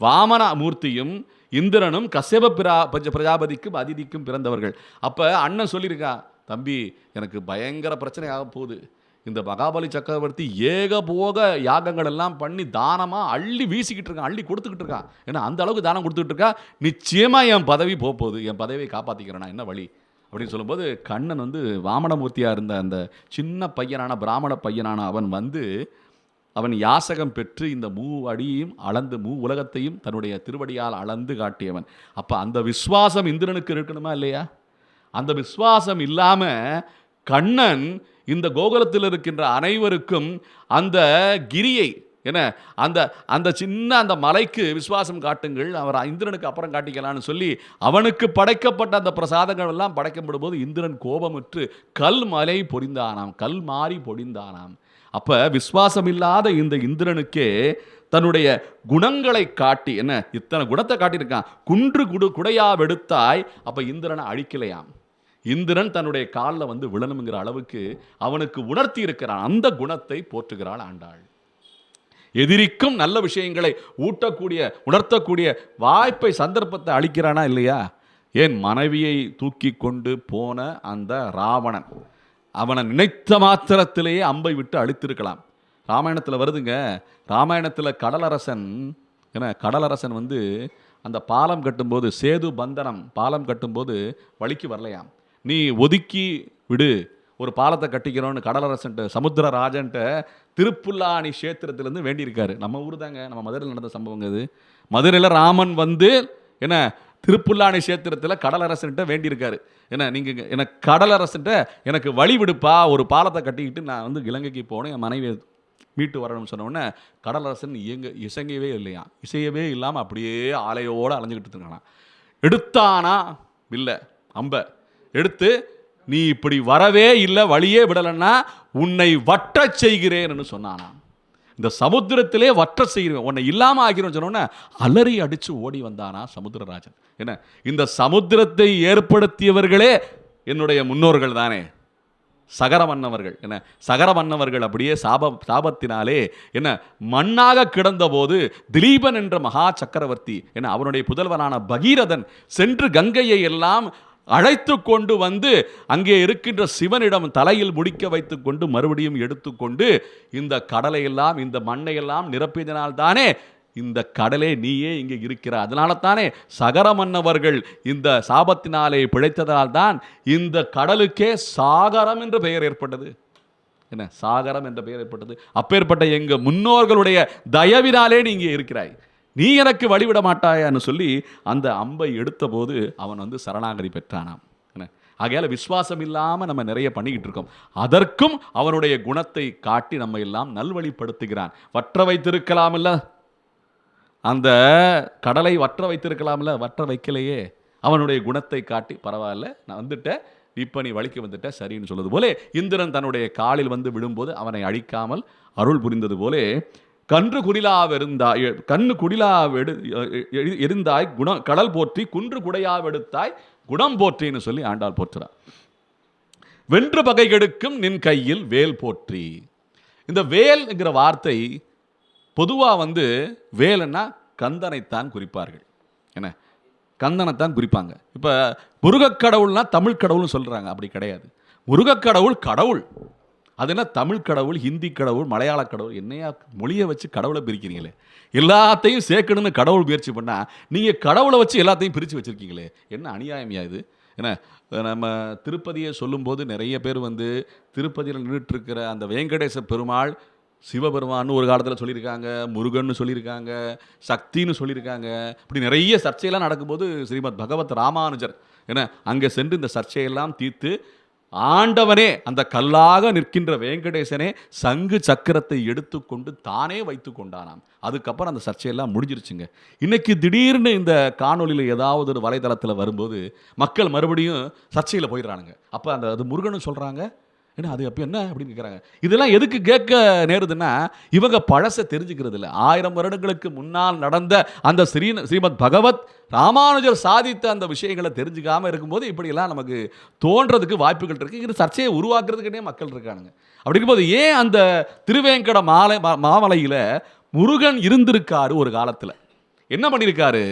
வாமன மூர்த்தியும் இந்திரனும் கஸ்யப பிரஜாபதிக்கும் அதிதிக்கும் பிறந்தவர்கள். அப்போ அண்ணன் சொல்லியிருக்கான், தம்பி எனக்கு பயங்கர பிரச்சனை ஆக போகுது, இந்த மகாபலி சக்கரவர்த்தி ஏகபோக யாகங்கள் எல்லாம் பண்ணி தானமாக அள்ளி வீசிக்கிட்டு இருக்கான், அள்ளி கொடுத்துக்கிட்டு இருக்கான், ஏன்னா அந்த அளவுக்கு தானம் கொடுத்துக்கிட்டு இருக்கா, நிச்சயமாக என் பதவி போகுது, என் பதவியை காப்பாற்றிக்கிறேன், என்ன வழி அப்படின்னு சொல்லும்போது கண்ணன் வந்து வாமனமூர்த்தியாக இருந்த அந்த சின்ன பையனான பிராமண பையனான அவன் யாசகம் பெற்று இந்த அடியையும் அளந்து உலகத்தையும் தன்னுடைய திருவடியால் அளந்து காட்டியவன். அப்போ அந்த விஸ்வாசம் இந்திரனுக்கு இருக்கணுமா இல்லையா? அந்த விஸ்வாசம் இல்லாமல் கண்ணன் இந்த கோகுலத்தில் இருக்கின்ற அனைவருக்கும் அந்த கிரியை என்ன அந்த சின்ன அந்த மலைக்கு விசுவாசம் காட்டுங்கள், அவர் இந்திரனுக்கு அப்புறம் காட்டிக்கலான்னு சொல்லி அவனுக்கு படைக்கப்பட்ட அந்த பிரசாதங்கள் எல்லாம் படைக்கப்படும் போது இந்திரன் கோபமுற்று கல் மலை பொழிந்தானாம், கல் மாறி பொழிந்தானாம். அப்ப விசுவாசம் இல்லாத இந்த இந்திரனுக்கே தன்னுடைய குணங்களை காட்டி என்ன இத்தனை குணத்தை காட்டியிருக்கான், குன்று குடையாவெடுத்தாய். அப்ப இந்திரனை அழிக்கலையாம், இந்திரன் தன்னுடைய காலில் வந்து விழணுங்கிற அளவுக்கு அவனுக்கு உணர்த்தி இருக்கிறான். அந்த குணத்தை போற்றுகிறாள் ஆண்டாள். எதிரிக்கும் நல்ல விஷயங்களை ஊட்டக்கூடிய உணர்த்தக்கூடிய வாய்ப்பை சந்தர்ப்பத்தை அளிக்கிறானா இல்லையா? ஏன் மனைவியை தூக்கி கொண்டு போன அந்த ராவணன் அவனை நினைத்த மாத்திரத்திலேயே அம்பை விட்டு அழித்திருக்கலாம். ராமாயணத்தில் வருதுங்க, ராமாயணத்தில் கடலரசன் வந்து அந்த பாலம் கட்டும்போது சேது பந்தனம் பாலம் கட்டும்போது வழிக்கு வரலையாம். நீ ஒதுக்கி விடு, ஒரு பாலத்தை கட்டிக்கிறோன்னு கடலரசன்ட்டு சமுத்திரராஜன்ட்ட திருப்புல்லாணி கஷேத்திரத்திலேருந்து வேண்டியிருக்காரு. நம்ம ஊர் தாங்க, நம்ம மதுரையில் நடந்த சம்பவங்க இது. மதுரையில் ராமன் வந்து என்ன திருப்புல்லாணி கஷேத்திரத்தில் கடலரசன்ட்ட வேண்டியிருக்காரு, என்ன நீங்கள் எனக்கு கடலரசன்ட்ட எனக்கு வழி விடுப்பா, ஒரு பாலத்தை கட்டிக்கிட்டு நான் வந்து இலங்கைக்கு போனேன், என் மனைவியை மீட்டு வரணும்னு சொன்னோடனே கடலரசன் இசையவே இல்லையா, இசையவே இல்லாமல் அப்படியே ஆலையோடு அலைஞ்சிக்கிட்டு இருக்கானா. எடுத்தானா இல்லை அம்பை எடுத்து, நீ இப்படி வரவே இல்லை, வழியே விடலைன்னா உன்னை வட்ட செய்கிறேன்னு சொன்னானா. இந்த சமுத்திரத்திலே வற்ற செய்கிறேன், உன்னை இல்லாமல் ஆகிறோன்னு சொன்னோன்னே அலறி அடித்து ஓடி வந்தானா சமுத்திரராஜன். என்ன இந்த சமுத்திரத்தை ஏற்படுத்தியவர்களே என்னுடைய முன்னோர்கள் தானே, சகர மன்னவர்கள். என்ன சகர மன்னவர்கள் அப்படியே சாபத்தினாலே என்ன மண்ணாக கிடந்தபோது திலீபன் என்ற மகா சக்கரவர்த்தி என்ன அவனுடைய புதல்வனான பகீரதன் சென்று கங்கையை எல்லாம் அழைத்து கொண்டு வந்து அங்கே இருக்கின்ற சிவனிடம் தலையில் முடிக்க வைத்து கொண்டு மறுபடியும் எடுத்துக்கொண்டு இந்த கடலையெல்லாம் இந்த மண்ணையெல்லாம் நிரப்பியதனால் தானே இந்த கடலே நீயே இங்கே இருக்கிறார். அதனால தானே சகர மன்னவர்கள் இந்த சாபத்தினாலே பிழைத்ததால் தான் இந்த கடலுக்கே சாகரம் என்ற பெயர் ஏற்பட்டது. என்ன சாகரம் என்ற பெயர் ஏற்பட்டது. அப்பேற்பட்ட எங்கள் முன்னோர்களுடைய தயவினாலே நீ இங்கே இருக்கிறாய், நீ எனக்கு வழிவிட மாட்டாயான்னு சொல்லி அந்த அம்பை எடுத்த போது அவன் வந்து சரணாகதி பெற்றானாம். ஆகையால் விசுவாசம் இல்லாமல் நம்ம நிறைய பண்ணிக்கிட்டு இருக்கோம். அதற்கும் அவனுடைய குணத்தை காட்டி நம்ம எல்லாம் நல்வழிப்படுத்துகிறான். வற்ற வைத்திருக்கலாமில்ல, அந்த கடலை வற்ற வைத்திருக்கலாமில்ல, வற்ற வைக்கலையே, அவனுடைய குணத்தை காட்டி பரவாயில்ல நான் வந்துட்டேன், இப்போ நீ வழிக்கு வந்துட்ட சரின்னு சொல்வது போலே இந்திரன் தன்னுடைய காலில் வந்து விடும்போது அவனை அழிக்காமல் அருள் புரிந்தது போலே கன்று குடிலாவெருந்தாய் கண்ணு குடிலாவெடு எரிந்தாய் குணம் கடல் போற்றி குன்று குடையாவெடுத்தாய் குணம் போற்றின்னு சொல்லி ஆண்டாள் போற்றுறார். வென்று பகை கெடுக்கும் நின் கையில் வேல் போற்றி. இந்த வேல்ங்கிற வார்த்தை பொதுவாக வந்து வேல்னா கந்தனைத்தான் குறிப்பார்கள். என்ன கந்தனைத்தான் குறிப்பாங்க. இப்போ முருகக்கடவுள்னா தமிழ் கடவுள்னு சொல்கிறாங்க, அப்படி கிடையாது. முருகக்கடவுள் கடவுள், அது என்ன தமிழ் கடவுள், ஹிந்தி கடவுள், மலையாள கடவுள், என்னையா மொழியை வச்சு கடவுளை பிரிக்கிறீங்களே? எல்லாத்தையும் சேர்க்கணும்னு கடவுள் முயற்சி பண்ணால் நீங்கள் கடவுளை வச்சு எல்லாத்தையும் பிரித்து வச்சுருக்கீங்களே, என்ன அநியாயமையா இது? ஏன்னா நம்ம திருப்பதியை சொல்லும்போது நிறைய பேர் வந்து திருப்பதியில் நின்றுட்டுருக்கிற அந்த வெங்கடேச பெருமாள் சிவபெருமான்னு ஒரு காலத்தில் சொல்லியிருக்காங்க, முருகன்னு சொல்லியிருக்காங்க, சக்தின்னு சொல்லியிருக்காங்க. இப்படி நிறைய சர்ச்சையெல்லாம் நடக்கும்போது ஸ்ரீமத் பகவத் ராமானுஜர் ஏன்னா அங்கே சென்று இந்த சர்ச்சையெல்லாம் தீர்த்து ஆண்டவனே அந்த கல்லாக நிற்கின்ற வெங்கடேசனே சங்கு சக்கரத்தை எடுத்துக்கொண்டு தானே வைத்து கொண்டானாம். அதுக்கப்புறம் அந்த சர்ச்சையெல்லாம் முடிஞ்சிருச்சுங்க. இன்னைக்கு திடீர்னு இந்த காணொலியில் ஏதாவது ஒரு வலைதளத்தில் வரும்போது மக்கள் மறுபடியும் சர்ச்சையில் போயிடுறானுங்க. அப்போ அந்த அது முருகன்னு சொல்கிறாங்க, ஏன்னா அது அப்போ என்ன அப்படின்னு கேட்குறாங்க. இதெல்லாம் எதுக்கு கேட்க நேருதுன்னா, இவங்க பழசை தெரிஞ்சுக்கிறது இல்லை. 1000 வருடங்களுக்கு முன்னால் நடந்த அந்த ஸ்ரீமத் பகவத் ராமானுஜர் சாதித்த அந்த விஷயங்களை தெரிஞ்சுக்காமல் இருக்கும்போது இப்படியெல்லாம் நமக்கு தோன்றதுக்கு வாய்ப்புகள் இருக்குது. இது சர்ச்சையை உருவாக்குறதுக்குன்னே மக்கள் இருக்கானுங்க. அப்படி இருக்கும்போது ஏன் அந்த திருவேங்கட மாமலையில் முருகன் இருந்திருக்காரு? ஒரு காலத்தில் என்ன பண்ணியிருக்காரு?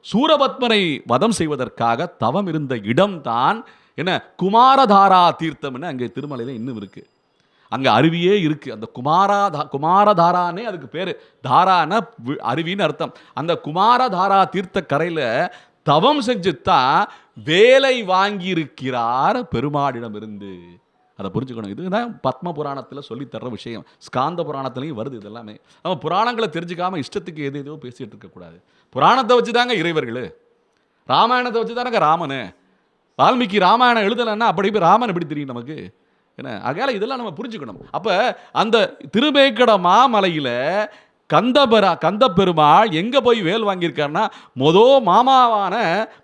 சூரபத்மனை வதம் செய்வதற்காக தவம் இருந்த இடம்தான் என்ன குமாரதாரா தீர்த்தம்னு அங்கே திருமலையில் இன்னும் இருக்கு. அங்கே அருவியே இருக்கு. அந்த குமாரதாரானே அதுக்கு பேர். தாரான அருவின்னு அர்த்தம். அந்த குமாரதாரா தீர்த்த கரையில் தவம் செஞ்சுத்தான் வேலை வாங்கியிருக்கிறார் பெருமாளிடம் இருந்து. அதை புரிஞ்சுக்கணும். இதுதான் பத்ம புராணத்தில் சொல்லி தர்ற விஷயம். ஸ்காந்த புராணத்துலையும் வருது. இதெல்லாமே நம்ம புராணங்களை தெரிஞ்சுக்காம இஷ்டத்துக்கு எதோ பேசிட்டு இருக்கக்கூடாது. புராணத்தை வச்சு தாங்க இறைவர்கள். ராமாயணத்தை வச்சு தானங்க ராமனு. வால்மீகி ராமாயணம் எழுதலைன்னா அப்படி போய் ராமன் எப்படி தெரியும் நமக்கு? என்ன ஆகையால இதெல்லாம் நம்ம புரிஞ்சுக்கணும். அப்போ அந்த திருவேங்கட மாமலையில் கந்த பெருமாள் எங்கே போய் வேல் வாங்கியிருக்காருன்னா, மாமாவான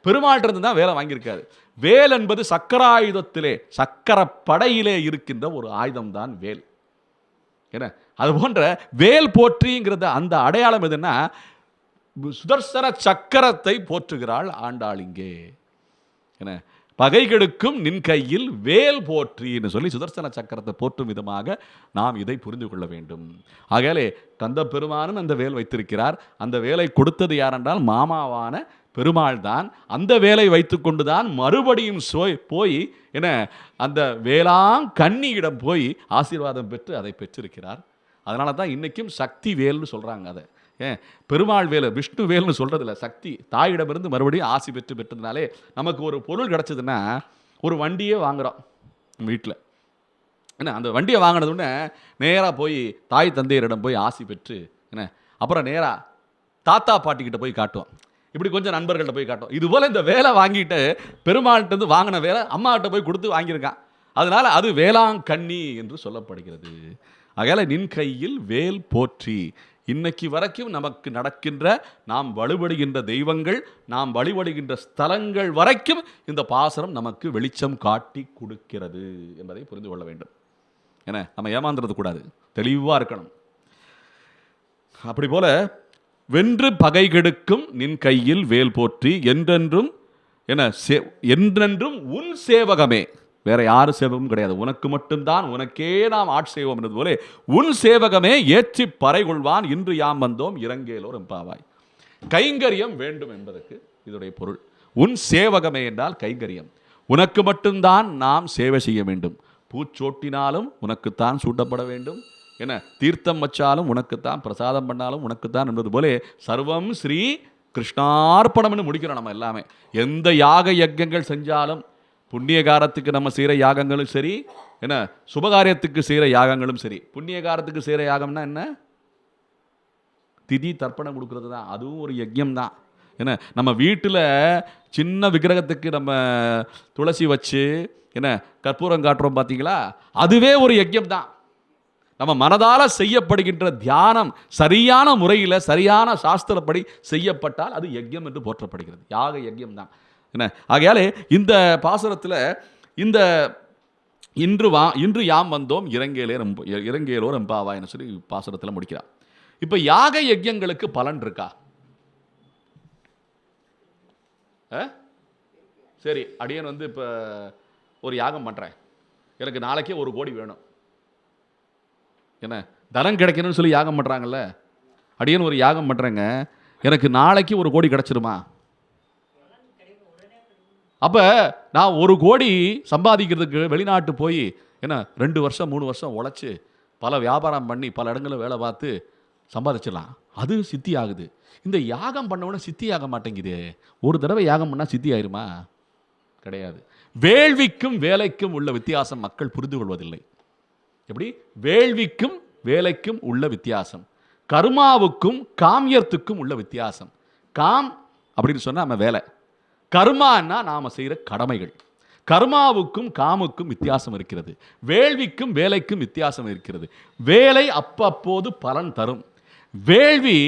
பெருமாள்கிட்ட இருந்து தான் வேலை வாங்கியிருக்காரு. வேல் என்பது சக்கராயுதத்திலே சக்கரப்படையிலே இருக்கின்ற ஒரு ஆயுதம் தான் வேல். என்ன அது போன்ற வேல் போற்றிங்கிறத அந்த அடையாளம் எதுன்னா, சுதர்சன சக்கரத்தை போற்றுகிறாள் ஆண்டாள் இங்கே. என்ன பகைகளுக்கும் நின் கையில் வேல் போற்றின்னு சொல்லி சுதர்சன சக்கரத்தை போற்றும் விதமாக நாம் இதை புரிந்து கொள்ள வேண்டும். ஆகையாலே கந்த பெருமானும் அந்த வேல் வைத்திருக்கிறார். அந்த வேலை கொடுத்தது யாரென்றால் மாமாவான பெருமாள் தான். அந்த வேலை வைத்து கொண்டு தான் மறுபடியும் போய் என்ன அந்த வேளாங்கண்ணியிடம் போய் ஆசீர்வாதம் பெற்று அதை பெற்றிருக்கிறார். அதனால தான் இன்றைக்கும் சக்தி வேல்னு சொல்கிறாங்க. அதை ஏன் பெருமாள் வேலை விஷ்ணு வேல்னு சொல்கிறதில்ல. சக்தி தாயிடமிருந்து மறுபடியும் ஆசி பெற்றதுனாலே நமக்கு ஒரு பொருள் கிடச்சதுன்னா, ஒரு வண்டியே வாங்குகிறோம் வீட்டில். என்ன அந்த வண்டியை வாங்கினதுன்னு நேராக போய் தாய் தந்தையரிடம் போய் ஆசி பெற்று என்ன அப்புறம் நேராக தாத்தா பாட்டிக்கிட்ட போய் காட்டுவோம். இப்படி கொஞ்சம் நண்பர்கள்ட்ட போய் காட்டுவோம். இதுபோல் இந்த வேலை வாங்கிட்டு பெருமாள்கிட்ட வாங்கின வேலை அம்மாகிட்ட போய் கொடுத்து வாங்கியிருக்கான். அதனால் அது வேளாங்கண்ணி என்று சொல்லப்படுகிறது. ஆகையால் நின் கையில் வேல் போற்றி. இன்னைக்கு வரைக்கும் நமக்கு நடக்கின்ற நாம் வழிபடுகின்ற தெய்வங்கள், நாம் வழிபடுகின்ற ஸ்தலங்கள் வரைக்கும் இந்த பாசனம் நமக்கு வெளிச்சம் காட்டி கொடுக்கிறது என்பதை புரிந்து கொள்ள வேண்டும். ஏன்னா நம்ம ஏமாந்துறது கூடாது, தெளிவாக இருக்கணும். அப்படி போல வென்று பகை கெடுக்கும் நின் கையில் வேல் போற்றி என்றென்றும் என்றென்றும் உன் சேவகமே. வேற யாரும் சேவகமும் கிடையாது, உனக்கு மட்டும்தான், உனக்கே நாம் ஆட்சேபம் என்பது போல உன் சேவகமே ஏற்றி பறை கொள்வான் இன்று யாம் வந்தோம் இறங்கேலோர் எம்பாவாய். கைங்கரியம் வேண்டும் என்பதற்கு இதோடைய பொருள். உன் சேவகமே என்றால் கைங்கரியம். உனக்கு மட்டும்தான் நாம் சேவை செய்ய வேண்டும். பூச்சோட்டினாலும் உனக்குத்தான் சூட்டப்பட வேண்டும். என்ன தீர்த்தம் வச்சாலும் உனக்குத்தான், பிரசாதம் பண்ணாலும் உனக்குத்தான் என்பது போலே சர்வம் ஸ்ரீ கிருஷ்ணார்ப்பணம்னு முடிக்கிறோம் நம்ம எல்லாமே. எந்த யாக யஜ்ஞங்கள் செஞ்சாலும், புண்ணியகாரத்துக்கு நம்ம செய்கிற யாகங்களும் சரி, என்ன சுபகாரியத்துக்கு செய்கிற யாகங்களும் சரி. புண்ணியகாரத்துக்கு செய்கிற யாகம்னா என்ன? திதி தர்ப்பணம் கொடுக்கறது தான், அதுவும் ஒரு யஜ்யம் தான். என்ன நம்ம வீட்டில் சின்ன விக்கிரகத்துக்கு நம்ம துளசி வச்சு என்ன கற்பூரம் காட்டுறோம் பார்த்தீங்களா, அதுவே ஒரு யஜ்யம் தான். நம்ம மனதால் செய்யப்படுகின்ற தியானம் சரியான முறையில் சரியான சாஸ்திரப்படி செய்யப்பட்டால் அது யஜ்யம் என்று போற்றப்படுகிறது. யாக யஜ்யம் தான். என்ன ஆகையாலே இந்த பாசுரத்தில் இந்த இன்று யாம் வந்தோம் இறங்கேலோர் எம்பாவாய்னு சொல்லி பாசுரத்தில் முடிக்கிறார். இப்போ யாக யஜ்யங்களுக்கு பலன் இருக்கா? சரி, அடியன் வந்து இப்போ ஒரு யாகம் பண்ணுறேன், எனக்கு நாளைக்கே 1 கோடி வேணும். என்ன தனம் கிடைக்கணும்னு சொல்லி யாகம் பண்ணுறாங்கல்ல, அடியன் ஒரு யாகம் பண்ணுறேங்க, எனக்கு நாளைக்கு 1 கோடி கிடச்சிருமா? அப்போ நான் 1 கோடி சம்பாதிக்கிறதுக்கு வெளிநாட்டு போய் ஏன்னா 2 வருஷம் 3 வருஷம் உழைச்சி பல வியாபாரம் பண்ணி பல இடங்களில் வேலை பார்த்து சம்பாதிச்சிடலாம், அது சித்தி ஆகுது. இந்த யாகம் பண்ணவொடனே சித்தி ஆக மாட்டேங்குது. ஒரு தடவை யாகம் பண்ணால் சித்தி ஆயிருமா? கிடையாது. வேள்விக்கும் வேலைக்கும் உள்ள வித்தியாசம் மக்கள் புரிந்து கொள்வதில்லை. எப்படி? வேள்விக்கும் வேலைக்கும் உள்ள வித்தியாசம், கர்மாவுக்கும் காமியத்துக்கும் உள்ள வித்தியாசம். காம் அப்படின்னு சொன்னால் நம்ம வேலை, கர்மான்னா நாம் செய்கிற கடமைகள். கர்மாவுக்கும் காமுக்கும் வித்தியாசம் இருக்கிறது, வேள்விக்கும் வேலைக்கும் வித்தியாசம் இருக்கிறது. வேலை அப்பப்போது பலன் தரும், வேள்வி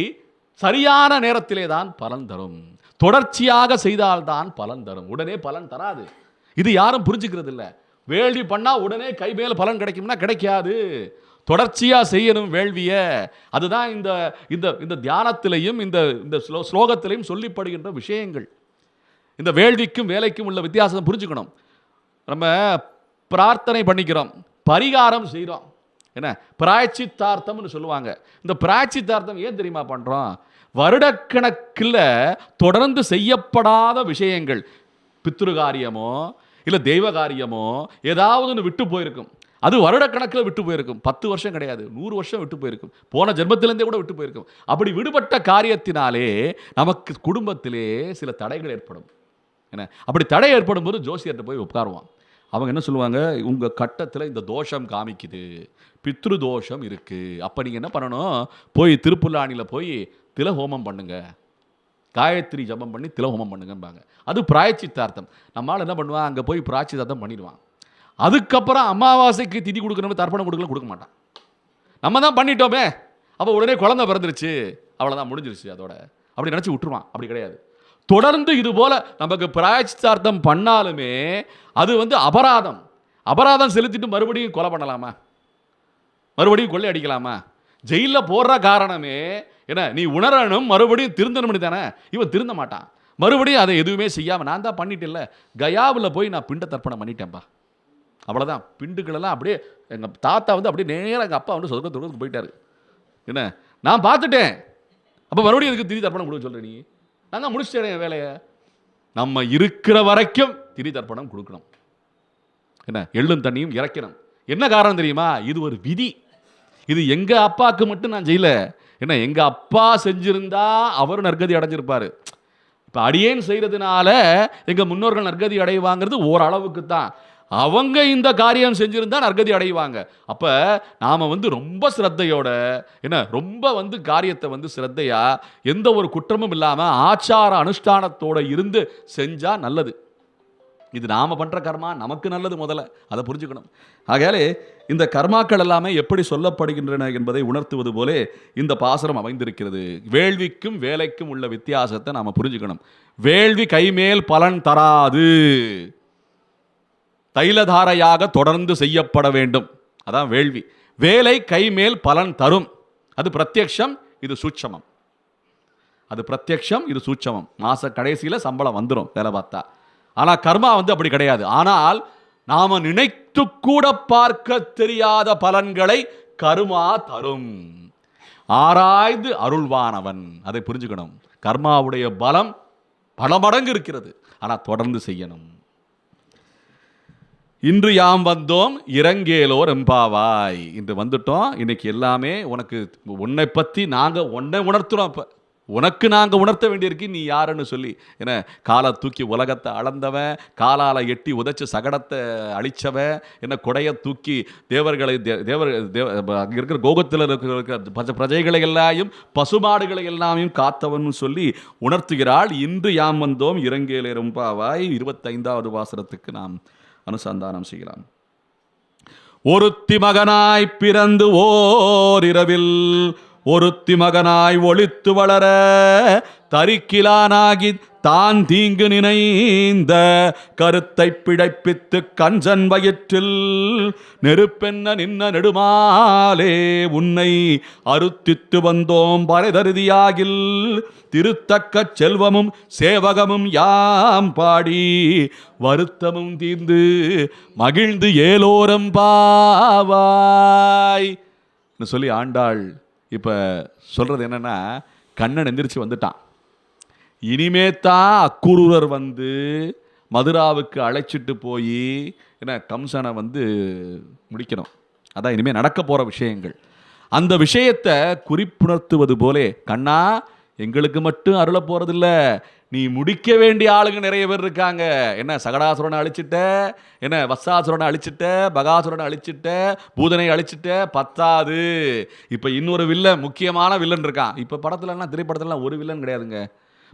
சரியான நேரத்திலே தான் பலன் தரும். தொடர்ச்சியாக செய்தால்தான் பலன் தரும், உடனே பலன் தராது. இது யாரும் புரிஞ்சுக்கிறது இல்லை. வேள்வி பண்ணால் உடனே கை மேல் பலன் கிடைக்கும்னா கிடைக்காது. தொடர்ச்சியாக செய்யணும் வேள்விய. அதுதான் இந்த இந்த இந்த தியானத்திலையும் இந்த ஸ்லோகத்திலையும் சொல்லிப்படுகின்ற விஷயங்கள். இந்த வேள்விக்கும் வேலைக்கும் உள்ள வித்தியாசம் புரிஞ்சுக்கணும். நம்ம பிரார்த்தனை பண்ணிக்கிறோம், பரிகாரம் செய்கிறோம், என்ன பிராயச்சித்தார்த்தம்னு சொல்லுவாங்க. இந்த பிராயச்சித்தார்த்தம் ஏன் தெரியுமா பண்ணுறோம்? வருடக்கணக்கில் தொடர்ந்து செய்யப்படாத விஷயங்கள், பித்ருகாரியமோ இல்லை தெய்வ காரியமோ ஏதாவது ஒன்று விட்டு போயிருக்கும். அது வருடக்கணக்கில் விட்டு போயிருக்கும், 10 வருஷம் கிடையாது, 100 வருஷம் விட்டு போயிருக்கும், போன ஜென்மத்திலேருந்தே கூட விட்டு போயிருக்கும். அப்படி விடுபட்ட காரியத்தினாலே நமக்கு குடும்பத்திலே சில தடைகள் ஏற்படும். என்ன அப்படி தடை ஏற்படும் போது ஜோசியர்கிட்ட போய் உட்காருவான். அவங்க என்ன சொல்லுவாங்க? உங்கள் கட்டத்தில் இந்த தோஷம் காமிக்குது, பித்ரு தோஷம் இருக்குது. அப்போ நீங்கள் என்ன பண்ணணும்? போய் திருப்புல்லானியில் போய் திலஹோமம் பண்ணுங்க, காயத்ரி ஜபம் பண்ணி திலஹோமம் பண்ணுங்கம்பாங்க. அது பிராயச்சித்தார்த்தம். நம்மளால் என்ன பண்ணுவான்? அங்கே போய் பிராயச்சித்தார்த்தம் பண்ணிடுவான். அதுக்கப்புறம் அமாவாசைக்கு திதி கொடுக்கணும், தர்ப்பணம் கொடுக்க மாட்டான். நம்ம தான் பண்ணிட்டோமே, அப்போ உடனே குழந்தை பிறந்துருச்சு, அவ்வளோதான் முடிஞ்சிருச்சு அதோட, அப்படி நினச்சி விட்டுருவான். அப்படி கிடையாது. தொடர்ந்து இது போல நமக்கு பிராயச்சித்தார்த்தம் பண்ணாலுமே அது அபராதம். அபராதம் செலுத்திட்டு மறுபடியும் கொலை பண்ணலாமா? மறுபடியும் கொள்ளை அடிக்கலாமா? ஜெயிலில் போடுற காரணமே என்ன? நீ உணரணும், மறுபடியும் திருந்தணும் தானே. இவன் திருந்த மாட்டான். மறுபடியும் அதை எதுவுமே செய்யாமல் நான் தான் பண்ணிட்டேன்ல, கயாவில் போய் நான் பிண்ட தர்ப்பணம் பண்ணிட்டேன்ப்பா, அவ்வளோதான். பிண்டுகளெல்லாம் அப்படியே எங்கள் தாத்தா அப்படியே நேராக எங்கள் அப்பா சொர்க்கத்துக்கு போயிட்டாரு. என்ன நான் பார்த்துட்டேன், அப்போ மறுபடியும் எதுக்கு திதி தர்ப்பணம் கொடுக்க சொல்கிறேன்? நீ நான் தான் முடிச்சிட்டேன் என் வேலையை. நம்ம இருக்கிற வரைக்கும் திதி தர்ப்பணம் கொடுக்கணும். என்ன எள்ளும் தண்ணியும் இறக்கணும். என்ன காரணம் தெரியுமா? இது ஒரு விதி. இது எங்கள் அப்பாவுக்கு மட்டும் நான் செய்யல. என்ன எங்கள் அப்பா செஞ்சிருந்தா அவர் நற்கதி அடைஞ்சிருப்பார். இப்போ அடியேன் செய்கிறதுனால எங்கள் முன்னோர்கள் நற்கதி அடைவாங்கிறது ஓரளவுக்கு தான். அவங்க இந்த காரியம் செஞ்சிருந்தா நற்கதி அடைவாங்க. அப்போ நாம் ரொம்ப சிரத்தையோட, என்ன ரொம்ப காரியத்தை சிரத்தையா, எந்த ஒரு குற்றமும் இல்லாமல் ஆச்சார அனுஷ்டானத்தோடு இருந்து செஞ்சால் நல்லது. இது நாம் பண்ணுற கர்மா நமக்கு நல்லது, முதல்ல அதை புரிஞ்சுக்கணும். ஆகையாலே இந்த கர்மாக்கள் எல்லாமே எப்படி சொல்லப்படுகின்றன என்பதை உணர்த்துவது போலே இந்த பாசுரம் அமைந்திருக்கிறது. வேள்விக்கும் வேலைக்கும் உள்ள வித்தியாசத்தை நாம் புரிஞ்சுக்கணும். வேள்வி கைமேல் பலன் தராது, தைலதாரையாக தொடர்ந்து செய்யப்பட வேண்டும், அதான் வேள்வி. வேலை கைமேல் பலன் தரும், அது பிரத்யக்ஷம், இது சூட்சமம். அது பிரத்யக்ஷம், இது சூட்சமம். மாச கடைசியில் சம்பளம் வந்துடும் வேலை பார்த்தா. ஆனால் கர்மா அப்படி கிடையாது. ஆனால் நாம நினைத்து கூட பார்க்க தெரியாத பலன்களை கர்மா தரும். ஆராய்ந்து அருள்வானவன், அதை புரிஞ்சுக்கணும். கர்மாவுடைய பலம் பல மடங்கு இருக்கிறது, ஆனால் தொடர்ந்து செய்யணும். இன்று யாம் வந்தோம் இறங்கேலோர் எம்பாவாய். இன்று வந்துட்டோம், இன்னைக்கு எல்லாமே உனக்கு, உன்னை பற்றி நாங்கள் உன்னை உணர்த்துறோம். இப்போ உனக்கு நாங்கள் உணர்த்த வேண்டியிருக்கு நீ யாருன்னு சொல்லி. ஏன்னா காலை தூக்கி உலகத்தை அளந்தவன், காலால் எட்டி உதைச்சு சகடத்தை அழித்தவன், என்ன கொடையை தூக்கி தேவர்களை அங்கே இருக்கிற கோகத்தில் இருக்கிற பிரஜைகளை எல்லாயும் பசுமாடுகளை எல்லாமையும் காத்தவன் சொல்லி உணர்த்துகிறாள். இன்று யாம் வந்தோம் இறங்கேலே ரொம்பாவாய். 25வது வாசகத்துக்கு நாம் அனுசந்தானம் செய்யலாம். ஒருத்தி மகனாய் பிறந்து ஓர் இரவில் ஒருத்தி மகனாய் ஒளித்து வளர தரிக்கிலானாகி தான் தீங்கு நினைந்த கருத்தை பிழைப்பித்து கஞ்சன் வயிற்றில் நெருப்பென்ன நின்ன நெடுமாலே உன்னை அறுத்தித்து வந்தோம் பரைதருதியாகில் திருத்தக்க செல்வமும் சேவகமும் யாம் பாடி வருத்தமும் தீர்ந்து மகிழ்ந்து ஏலோரம் பாவாய் சொல்லி ஆண்டாள் இப்போ சொல்கிறது என்னென்னா, கண்ணன் எந்திரிச்சு வந்துட்டான். இனிமேத்தான் அக்குரூரர் வந்து மதுராவுக்கு அழைச்சிட்டு போய் என்ன கம்சனை வந்து முடிக்கணும். அதான் இனிமேல் நடக்க போகிற விஷயங்கள். அந்த விஷயத்தை குறிப்புணர்த்துவது போலே, கண்ணா எங்களுக்கு மட்டும் அருள போகிறதில்ல, நீ முடிக்க வேண்டிய ஆளுங்க நிறைய பேர் இருக்காங்க. என்ன சகடாசுரனை அழிச்சிட்ட, என்ன வத்சாசுரனை அழிச்சிட்ட, பகாசுரனை அழிச்சிட்ட, பூதனை அழிச்சிட்ட, பத்தாது இப்போ இன்னொரு வில்லன், முக்கியமான வில்லன் இருக்கான். இப்போ படத்துலலாம் திரைப்படத்துலலாம் ஒரு வில்லன் கிடையாதுங்க.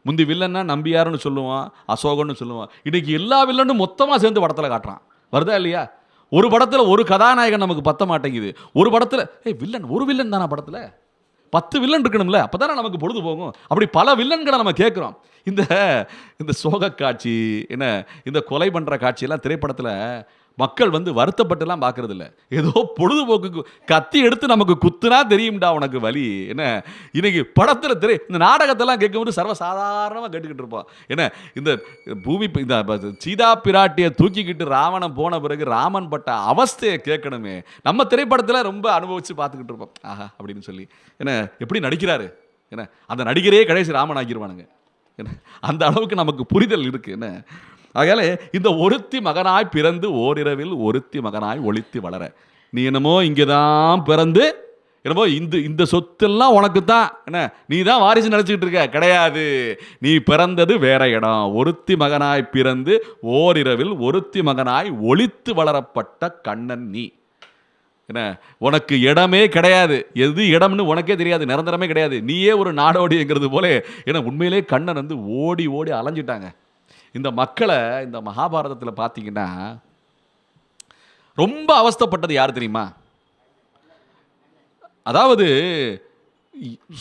முந்தி வில்லன்னா நம்பியாருன்னு சொல்லுவான், அசோகன்னு சொல்லுவான். இன்னைக்கு எல்லா வில்லனும் மொத்தமாக சேர்ந்து படத்தில் காட்டுறான். வருதா இல்லையா? ஒரு படத்தில் ஒரு கதாநாயகன் நமக்கு பத்த மாட்டேங்குது. ஒரு படத்தில் வில்லன், ஒரு வில்லன் தானே படத்தில், 10 வில்லன் இருக்கணும்ல, அப்போ தானே நமக்கு பொழுது போகும். அப்படி பல வில்லன்களை நம்ம கேட்குறோம். இந்த சோக காட்சி, என்ன இந்த கொலை பண்ணுற காட்சியெல்லாம் திரைப்படத்தில் மக்கள் வந்து வருத்தப்பட்டுலாம் பார்க்கறது இல்லை. ஏதோ பொழுதுபோக்கு கத்தி எடுத்து நமக்கு குத்துனா தெரியும்டா உனக்கு வலி. என்ன இன்னைக்கு படத்தில் இந்த நாடகத்தெல்லாம் கேட்கும்போது சர்வசாதாரணமாக கேட்டுக்கிட்டு இருப்போம். என்ன இந்த பூமி, இந்த சீதா பிராட்டியை தூக்கிக்கிட்டு ராவணன் போன பிறகு ராமன் பட்ட அவஸ்தையை கேட்கணுமே. நம்ம திரைப்படத்தில் ரொம்ப அனுபவித்து பார்த்துக்கிட்டு இருப்போம். ஆஹா அப்படின்னு சொல்லி என்ன எப்படி நடிக்கிறாரு, என்ன அந்த நடிகரே கடைசி ராமன் ஆக்கிடுவானுங்க. என்ன அந்த அளவுக்கு நமக்கு புரிதல் இருக்கு. என்ன ஆகையால இந்த ஒருத்தி மகனாய் பிறந்து ஓரிரவில் ஒருத்தி மகனாய் ஒளித்து வளர, நீ என்னமோ இங்கே தான் பிறந்து என்னமோ இந்த சொத்தெல்லாம் உனக்கு தான், என்ன நீ தான் வாரிசு நினச்சிக்கிட்டு இருக்க, கிடையாது. நீ பிறந்தது வேற இடம். ஒருத்தி மகனாய் பிறந்து ஓரிரவில் ஒருத்தி மகனாய் ஒளித்து வளரப்பட்ட கண்ணன் நீ. என்ன உனக்கு இடமே கிடையாது, எது இடம்னு உனக்கே தெரியாது, நிரந்தரமே கிடையாது, நீயே ஒரு நாடோடிங்கிறது போல. ஏன்னா உண்மையிலே கண்ணன் வந்து ஓடி ஓடி அலைஞ்சிட்டாங்க. இந்த மக்களை இந்த மகாபாரதத்தில் பார்த்தீங்கன்னா ரொம்ப அவஸ்தைப்பட்டது யார் தெரியுமா? அதாவது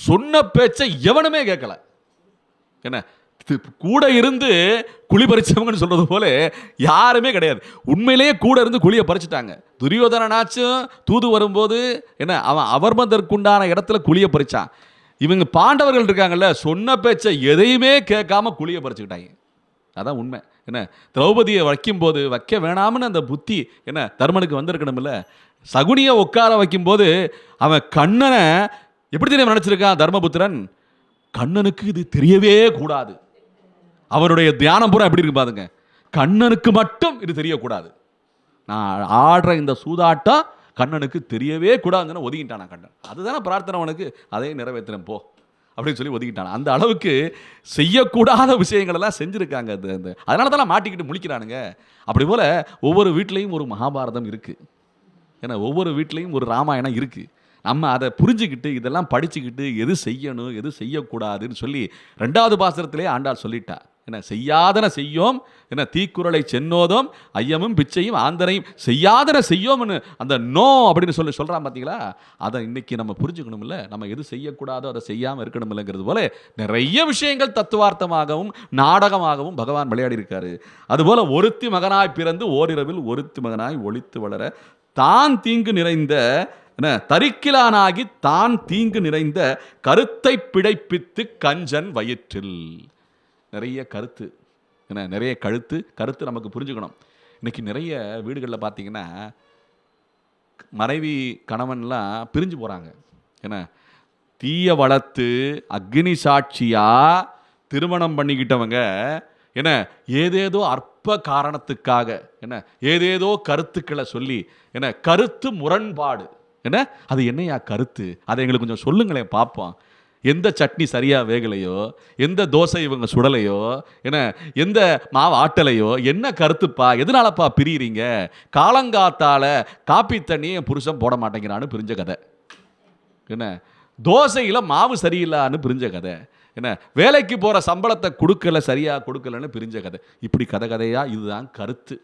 சொன்ன பேச்சை எவனுமே கேட்கல. என்ன கூட இருந்து குழி பறிச்சவங்கன்னு சொல்றது போல யாருமே கிடையாது. உண்மையிலேயே கூட இருந்து குழியை பறிச்சுட்டாங்க. துரியோதனாச்சும் தூது வரும்போது என்ன அவன் அவர்மதற்குண்டான இடத்துல குழியை பறிச்சான். இவங்க பாண்டவர்கள் இருக்காங்கல்ல, சொன்ன பேச்சை எதையுமே கேட்காம குழியை பறிச்சுக்கிட்டாங்க. அதான் உண்மை. என்ன திரௌபதியை வைக்கும்போது வைக்க வேணாம்னு அந்த புத்தி என்ன தர்மனுக்கு வந்திருக்கணும்ல. சகுனியை உட்கார வைக்கும்போது அவன் கண்ணனை எப்படி தெரியும் நினைச்சிருக்கான் தர்மபுத்திரன்? கண்ணனுக்கு இது தெரியவே கூடாது. அவருடைய தியானம் பூரா எப்படி இருக்கு பாருங்க, கண்ணனுக்கு மட்டும் இது தெரியக்கூடாது. நான் ஆடுற இந்த சூதாட்டம் கண்ணனுக்கு தெரியவே கூடாதுன்னு ஒதுக்கிட்டானா கண்ணன். அதுதானே பிரார்த்தனை உனக்கு, அதையும் நிறைவேற்றுறேன் போ அப்படின்னு சொல்லி ஒதுக்கிட்டான். அந்த அளவுக்கு செய்யக்கூடாத விஷயங்கள் எல்லாம் செஞ்சுருக்காங்க. அதனால தான் மாட்டிக்கிட்டு முழிக்கிறானுங்க. அப்படி போல் ஒவ்வொரு வீட்லேயும் ஒரு மகாபாரதம் இருக்குது. ஏன்னா ஒவ்வொரு வீட்லேயும் ஒரு ராமாயணம் இருக்குது. நம்ம அதை புரிஞ்சுக்கிட்டு இதெல்லாம் படிச்சுக்கிட்டு எது செய்யணும் எது செய்யக்கூடாதுன்னு சொல்லி 2வது பாசுரத்திலே ஆண்டாள் சொல்லிட்டா. என்ன செய்யாதன செய்யோம், என்ன தீக்குறளை சென்னோதோம், ஐயமும் பிச்சையும் ஆந்தனையும் செய்யாதன செய்யோம்னு அந்த நோ அப்படின்னு சொல்கிறான் பார்த்தீங்களா? அதை இன்னைக்கு நம்ம புரிஞ்சுக்கணும்ல. நம்ம எது செய்யக்கூடாதோ அதை செய்யாமல் இருக்கணும் இல்லைங்கிறது போல நிறைய விஷயங்கள் தத்துவார்த்தமாகவும் நாடகமாகவும் பகவான் விளையாடி இருக்காரு. அதுபோல் ஒருத்தி மகனாய் பிறந்து ஓரிரவில் ஒருத்தி மகனாய் ஒளித்து வளர தான் தீங்கு நிறைந்த தரிக்கிலானாகி தான் தீங்கு நிறைந்த கருத்தை பிழைப்பித்து கஞ்சன் வயிற்றில். நிறைய கருத்து, என்ன நிறைய கருத்து நமக்கு புரிஞ்சுக்கணும். இன்னைக்கு நிறைய வீடுகளில் பார்த்தீங்கன்னா மனைவி கணவன்லாம் பிரிஞ்சு போகிறாங்க. என்ன தீய வளர்த்து அக்னி சாட்சியா திருமணம் பண்ணிக்கிட்டவங்க என்ன ஏதேதோ அற்ப காரணத்துக்காக என்ன ஏதேதோ கருத்துக்களை சொல்லி என்ன கருத்து முரண்பாடு. என்ன அது என்னையா கருத்து, அதை எங்களுக்கு கொஞ்சம் சொல்லுங்களேன் பார்ப்போம். எந்த சட்னி சரியாக வேகலையோ, எந்த தோசை இவங்க சுடலையோ, என்ன எந்த மாவு ஆட்டலையோ, என்ன கருத்துப்பா, எதனாலப்பா பிரியிறீங்க? காலங்காத்தால் காப்பி தண்ணியை புருஷன் போட மாட்டேங்கிறான்னு பிரிஞ்ச கதை. என்ன தோசையில் மாவு சரியில்லான்னு பிரிஞ்ச கதை. என்ன வேலைக்கு போகிற சம்பளத்தை கொடுக்கல, சரியாக கொடுக்கலன்னு பிரிஞ்ச கதை. இப்படி கதையாக இதுதான் கருத்து.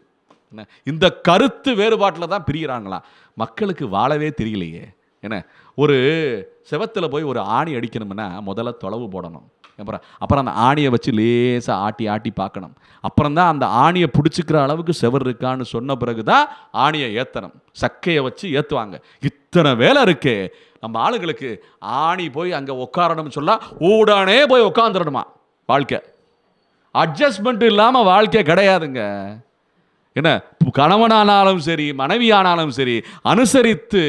என்ன இந்த கருத்து வேறுபாட்டில் தான் பிரிகிறாங்களாம். மக்களுக்கு வாழவே தெரியலையே. என்ன ஒரு செவத்தில் போய் ஒரு ஆணி அடிக்கணும்னா முதல்ல தொலைவு போடணும். அப்புறம் அந்த ஆணியை வச்சு லேசாக ஆட்டி ஆட்டி பார்க்கணும். அப்புறம் தான் அந்த ஆணியை பிடிச்சிக்கிற அளவுக்கு செவர் இருக்கான்னு சொன்ன பிறகு தான் ஆணியை ஏற்றணும். சக்கையை வச்சு ஏற்றுவாங்க. இத்தனை வேலை இருக்கே நம்ம ஆளுங்களுக்கு. ஆணி போய் அங்கே உட்காரணும்னு சொன்னால் உடனே போய் உட்காந்துடணுமா. வாழ்க்கை அட்ஜஸ்ட்மெண்ட் இல்லாமல் வாழ்க்கை கிடையாதுங்க. என்ன கணவனானாலும் சரி மனைவியானாலும் சரி அனுசரித்து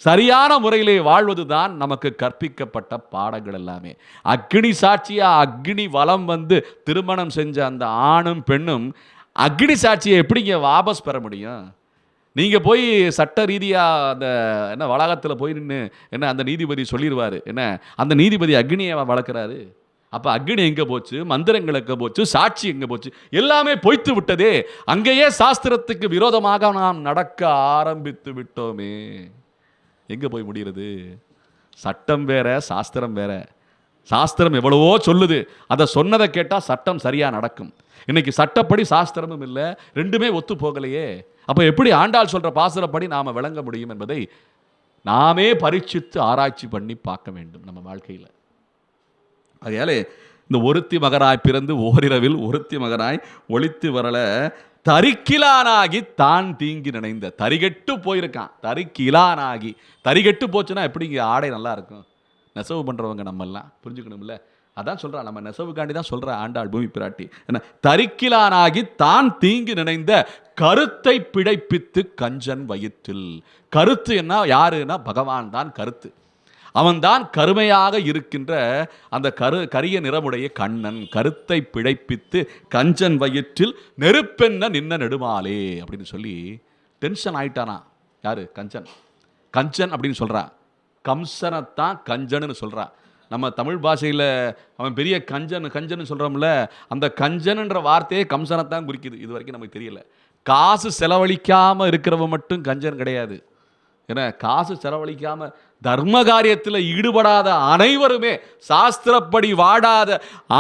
சரியான முறையிலே வாழ்வது தான் நமக்கு கற்பிக்கப்பட்ட பாடங்கள் எல்லாமே. அக்னி சாட்சியா அக்னி வலம் வந்து திருமணம் செஞ்ச அந்த ஆணும் பெண்ணும் அக்னி சாட்சியை எப்படிங்க வாபஸ் பெற முடியும்? நீங்கள் போய் சட்ட ரீதியாக அந்த என்ன வளாகத்தில் போய் நின்று என்ன அந்த நீதிபதி சொல்லிடுவார், என்ன அந்த நீதிபதி அக்னியை வளர்க்குறாரு. அப்போ அக்னி எங்கே போச்சு, மந்திரங்கள் எங்கே போச்சு, சாட்சி எங்கே போச்சு, எல்லாமே பொய்த்து விட்டதே. அங்கேயே சாஸ்திரத்துக்கு விரோதமாக நாம் நடக்க ஆரம்பித்து விட்டோமே. எங்கே போய் முடிகிறது? சட்டம் வேற, சாஸ்திரம் வேற. சாஸ்திரம் எவ்வளவோ சொல்லுது, அதை சொன்னதை கேட்டால் சட்டம் சரியாக நடக்கும். இன்னைக்கு சட்டப்படி சாஸ்திரமும் இல்லை, ரெண்டுமே ஒத்து போகலையே. அப்போ எப்படி ஆண்டாள் சொல்கிற பாசுரப்படி நாம் விளங்க முடியும் என்பதை நாமே பரீட்சித்து ஆராய்ச்சி பண்ணி பார்க்க வேண்டும் நம்ம வாழ்க்கையில். அதனால இந்த ஒருத்தி மகனாய் பிறந்து ஓரிரவில் ஒருத்தி மகனாய் ஒளித்து வரல தரிக்கிலானாகி தான் தீங்கி நினைந்த. தரிகெட்டு போயிருக்கான், தரிக்கிலானாகி. தரிகெட்டு போச்சுன்னா எப்படிங்க ஆடை நல்லா இருக்கும்? நெசவு பண்ணுறவங்க நம்மெல்லாம் புரிஞ்சுக்கணும்ல. அதான் சொல்கிறா, நம்ம நெசவுக்காண்டி தான் சொல்கிற ஆண்டாள் பூமி பிராட்டி. என்ன தரிக்கிலானாகி தான் தீங்கு நினைந்த கருத்தை பிழைப்பித்து கஞ்சன் வயிற்றில். கருத்து என்ன யாருன்னா பகவான் தான் கருத்து. அவன்தான் கருமையாக இருக்கின்ற அந்த கரிய நிறமுடைய கண்ணன். கருத்தை பிழைப்பித்து கஞ்சன் வயிற்றில் நெருப்பென்ன நின்ன நெடுமாலே அப்படின்னு சொல்லி டென்ஷன் ஆயிட்டானா. யாரு? கஞ்சன். கஞ்சன் அப்படின்னு சொல்றா. கம்சனைத்தான் கஞ்சன்னு சொல்றா. நம்ம தமிழ் பாஷையில் அவன் பெரிய கஞ்சன் சொல்கிறோம்ல, அந்த கஞ்சன்ன்ற வார்த்தையே கம்சனைத்தான் குறிக்குது. இது வரைக்கும் நமக்கு தெரியல. காசு செலவழிக்காமல் இருக்கிறவன் மட்டும் கஞ்சன் கிடையாது. ஏன்னா காசு செலவழிக்காமல் தர்ம காரியத்தில் ஈடுபடாத அனைவருமே, சாஸ்திரப்படி வாடாத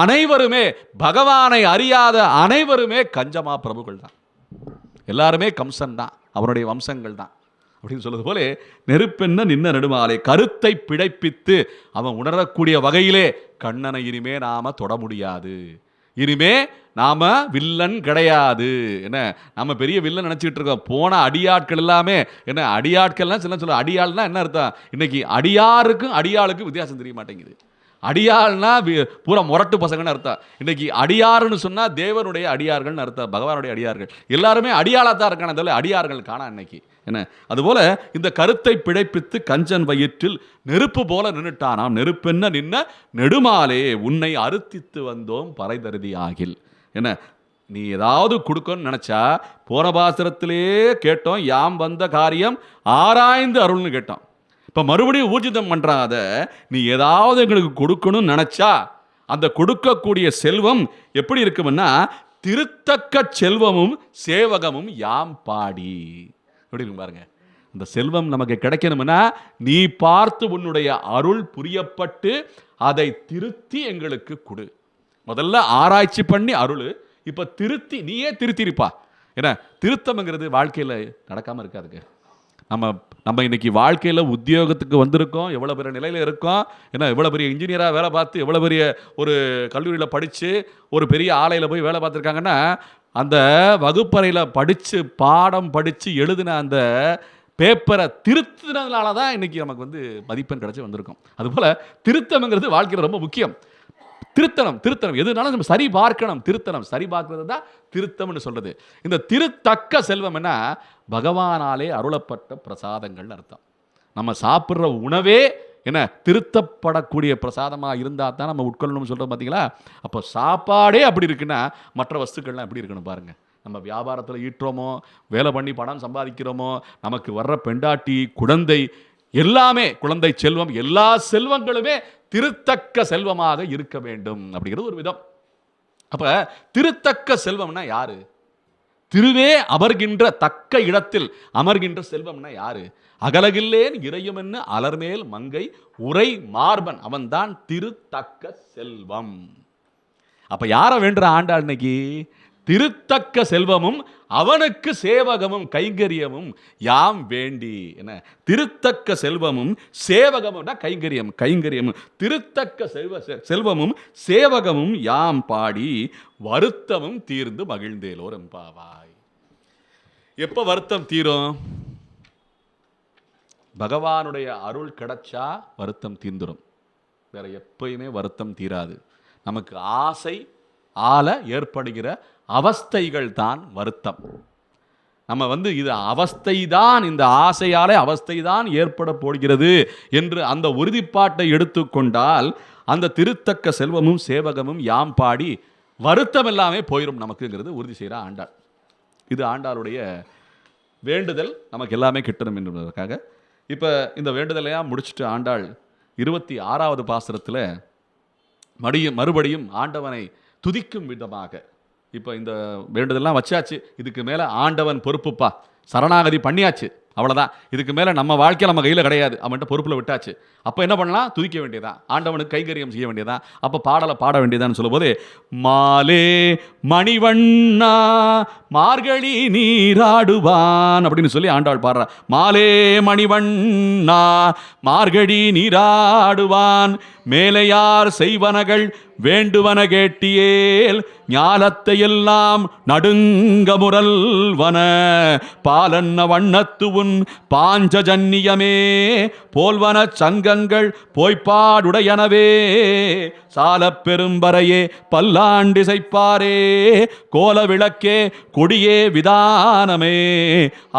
அனைவருமே, பகவானை அறியாத அனைவருமே கஞ்சமா பிரபுகள் தான். எல்லாருமே கம்சன் தான், அவனுடைய வம்சங்கள் தான் அப்படின்னு சொல்வது போல நெருப்பென்ன நின்ன நெடுமாலே கருத்தை பிழைப்பித்து அவன் உணரக்கூடிய வகையிலே கண்ணனை இனிமே நாம தொட முடியாது. இனிமே நாம வில்லன் கிடையாது. என்ன நம்ம பெரிய வில்லன் நினைச்சிட்டு இருக்கோம். போன அடியாட்கள் எல்லாமே என்ன அடியாட்கள்லாம் சில சொல்ல அடியாள்னா என்ன அர்த்தம்? இன்னைக்கு அடியாருக்கும் அடியாளுக்கும் வித்தியாசம் தெரிய மாட்டேங்குது. அடியாள்னா பூரா முரட்டு பசங்கன்னு அர்த்தம். இன்னைக்கு அடியாருன்னு சொன்னா தேவனுடைய அடியார்கள்னு அர்த்தம், பகவானுடைய அடியார்கள். எல்லாருமே அடியாளத்தான் இருக்கான, அதில் அடியார்கள் காணா இன்னைக்கு. என்ன அதுபோல இந்த கருத்தை பிழைப்பித்து கஞ்சன் வயிற்றில் நெருப்பு போல நின்றுட்டானாம். நெருப்பென்ன நின்ன நெடுமாலே உன்னை அறுத்தித்து வந்தோம் பறைதருதி ஆகில். என்ன நீ ஏதாவது கொடுக்கணும்னு நினைச்சா போன பாசுரத்திலே கேட்டோம், யாம் வந்த காரியம் ஆராய்ந்து அருள்னு கேட்டோம். இப்போ மறுபடியும் ஊர்ஜிதம் பண்றாத, நீ ஏதாவது எங்களுக்கு கொடுக்கணும்னு நினைச்சா அந்த கொடுக்கக்கூடிய செல்வம் எப்படி இருக்கும்னா திருத்தக்க செல்வமும் சேவகமும் யாம் பாடி அப்படின்னு பாருங்க. அந்த செல்வம் நமக்கு கிடைக்கணும்னா நீ பார்த்து உன்னுடைய அருள் புரியப்பட்டு அதை திருத்தி எங்களுக்கு கொடு. முதல்ல ஆராய்ச்சி பண்ணி அருள், இப்போ திருத்தி நீயே திருத்திருப்பா. ஏன்னா திருத்தம்ங்கிறது வாழ்க்கையில் நடக்காமல் இருக்காதுங்க. நம்ம இன்னைக்கு வாழ்க்கையில் உத்தியோகத்துக்கு வந்திருக்கோம், எவ்வளோ பெரிய நிலையில் இருக்கோம், ஏன்னா எவ்வளோ பெரிய இன்ஜினியராக வேலை பார்த்து எவ்வளோ பெரிய ஒரு கல்லூரியில் படித்து ஒரு பெரிய ஆலையில் போய் வேலை பார்த்துருக்காங்கன்னா அந்த வகுப்பறையில் படித்து பாடம் படித்து எழுதின அந்த பேப்பரை திருத்தினதுனால தான் இன்றைக்கி நமக்கு மதிப்பெண் கிடச்சி வந்திருக்கோம். அதுபோல் திருத்தம்ங்கிறது வாழ்க்கையில் ரொம்ப முக்கியம். திருத்தனம் எதுனாலும் நம்ம சரி பார்க்கணும். திருத்தனம் சரி பார்க்கறது தான் திருத்தம்னு சொல்றது. இந்த திருத்தக்க செல்வம் என்ன? பகவானாலே அருளப்பட்ட பிரசாதங்கள் அர்த்தம். நம்ம சாப்பிட்ற உணவே என்ன திருத்தப்படக்கூடிய பிரசாதமாக இருந்தால் தான் நம்ம உட்கொள்ளணும்னு சொல்கிறோம் பார்த்தீங்களா? அப்போ சாப்பாடே அப்படி இருக்குன்னா மற்ற வஸ்துக்கள்லாம் எப்படி இருக்கணும் பாருங்கள். நம்ம வியாபாரத்தில் ஈட்டுறோமோ, வேலை பண்ணி பணம் சம்பாதிக்கிறோமோ, நமக்கு வர்ற பெண்டாட்டி குழந்தை எல்லாமே, குழந்தை செல்வம், எல்லா செல்வங்களுமே திருத்தக்க செல்வமாக இருக்க வேண்டும் அப்படிங்கிறது ஒரு விதம். அப்ப திருத்தக்க செல்வம்னா யாரு? திருவே அமர்கின்ற தக்க இடத்தில் அமர்கின்ற செல்வம்னா யாரு? அகலகில்லேன் இறையும் என்ன அலர்மேல் மங்கை உரை மார்பன், அவன்தான் திருத்தக்க செல்வம். அப்ப யார வேண்டுற ஆண்டாள் இன்னைக்கு? திருத்தக்க செல்வமும் அவனுக்கு சேவகமும் கைங்கரியமும் யாம் வேண்டி. என்ன திருத்தக்க செல்வமும் சேவகமும் கைங்கரியமும் திருத்தக்க செல்வமும் சேவகமும் யாம் பாடி வருத்தமும் தீர்ந்து மகிழ்ந்தேலோர் எம்பாவாய். எப்ப வருத்தம் தீரும்? பகவானுடைய அருள் கிடைச்சா வருத்தம் தீர்ந்துடும். வேற எப்பயுமே வருத்தம் தீராது. நமக்கு ஆசை ஆல ஏற்படுகிற அவஸ்தைகள் தான் வருத்தம். நம்ம இது அவஸ்தைதான், இந்த ஆசையாலே அவஸ்தைதான் ஏற்பட போகிறது என்று அந்த உறுதிப்பாட்டை எடுத்துக்கொண்டால் அந்த திருத்தக்க செல்வமும் சேவகமும் யாம் பாடி வருத்தம் எல்லாமே போயிடும் நமக்குங்கிறது உறுதி செய்கிற ஆண்டாள். இது ஆண்டாளுடைய வேண்டுதல், நமக்கு எல்லாமே கிட்டணும் என்பதற்காக. இப்போ இந்த வேண்டுதலையாக முடிச்சுட்டு ஆண்டாள் 26வது பாசுரத்தில் மறுபடியும் ஆண்டவனை துதிக்கும் விதமாக, இப்போ இந்த வேண்டுதல்லாம் வச்சாச்சு, இதுக்கு மேலே ஆண்டவன் பொறுப்புப்பா, சரணாகதி பண்ணியாச்சு, அவ்வளோதான், இதுக்கு மேலே நம்ம வாழ்க்கை நம்ம கையில் கிடையாது, அவன்கிட்ட பொறுப்பில் விட்டாச்சு. அப்போ என்ன பண்ணலாம்? துதிக்க வேண்டியதான், ஆண்டவனுக்கு கைங்கரியம் செய்ய வேண்டியதான். அப்போ பாடலை பாட வேண்டியதான்னு சொல்லும்போது, மாலே மணிவண்ணா மார்கழி நீராடுவான் அப்படின்னு சொல்லி ஆண்டாள் பாடுறா. மாலே மணிவண்ணா மார்கழி நீராடுவான், மேலையார் செய்வனகள் வேண்டுவன கேட்டியேல், ஞாலத்தை எல்லாம் நடுங்க முரல்வன, பாலன்ன வண்ணத்து உன் பாஞ்சஜன்னியமே போல்வன சங்கங்கள் போய்ப்பாடுடையனவே, சால பெரும்பரையே பல்லாண்டிசைப்பாரே, கோல விளக்கே கொடியே விதானமே,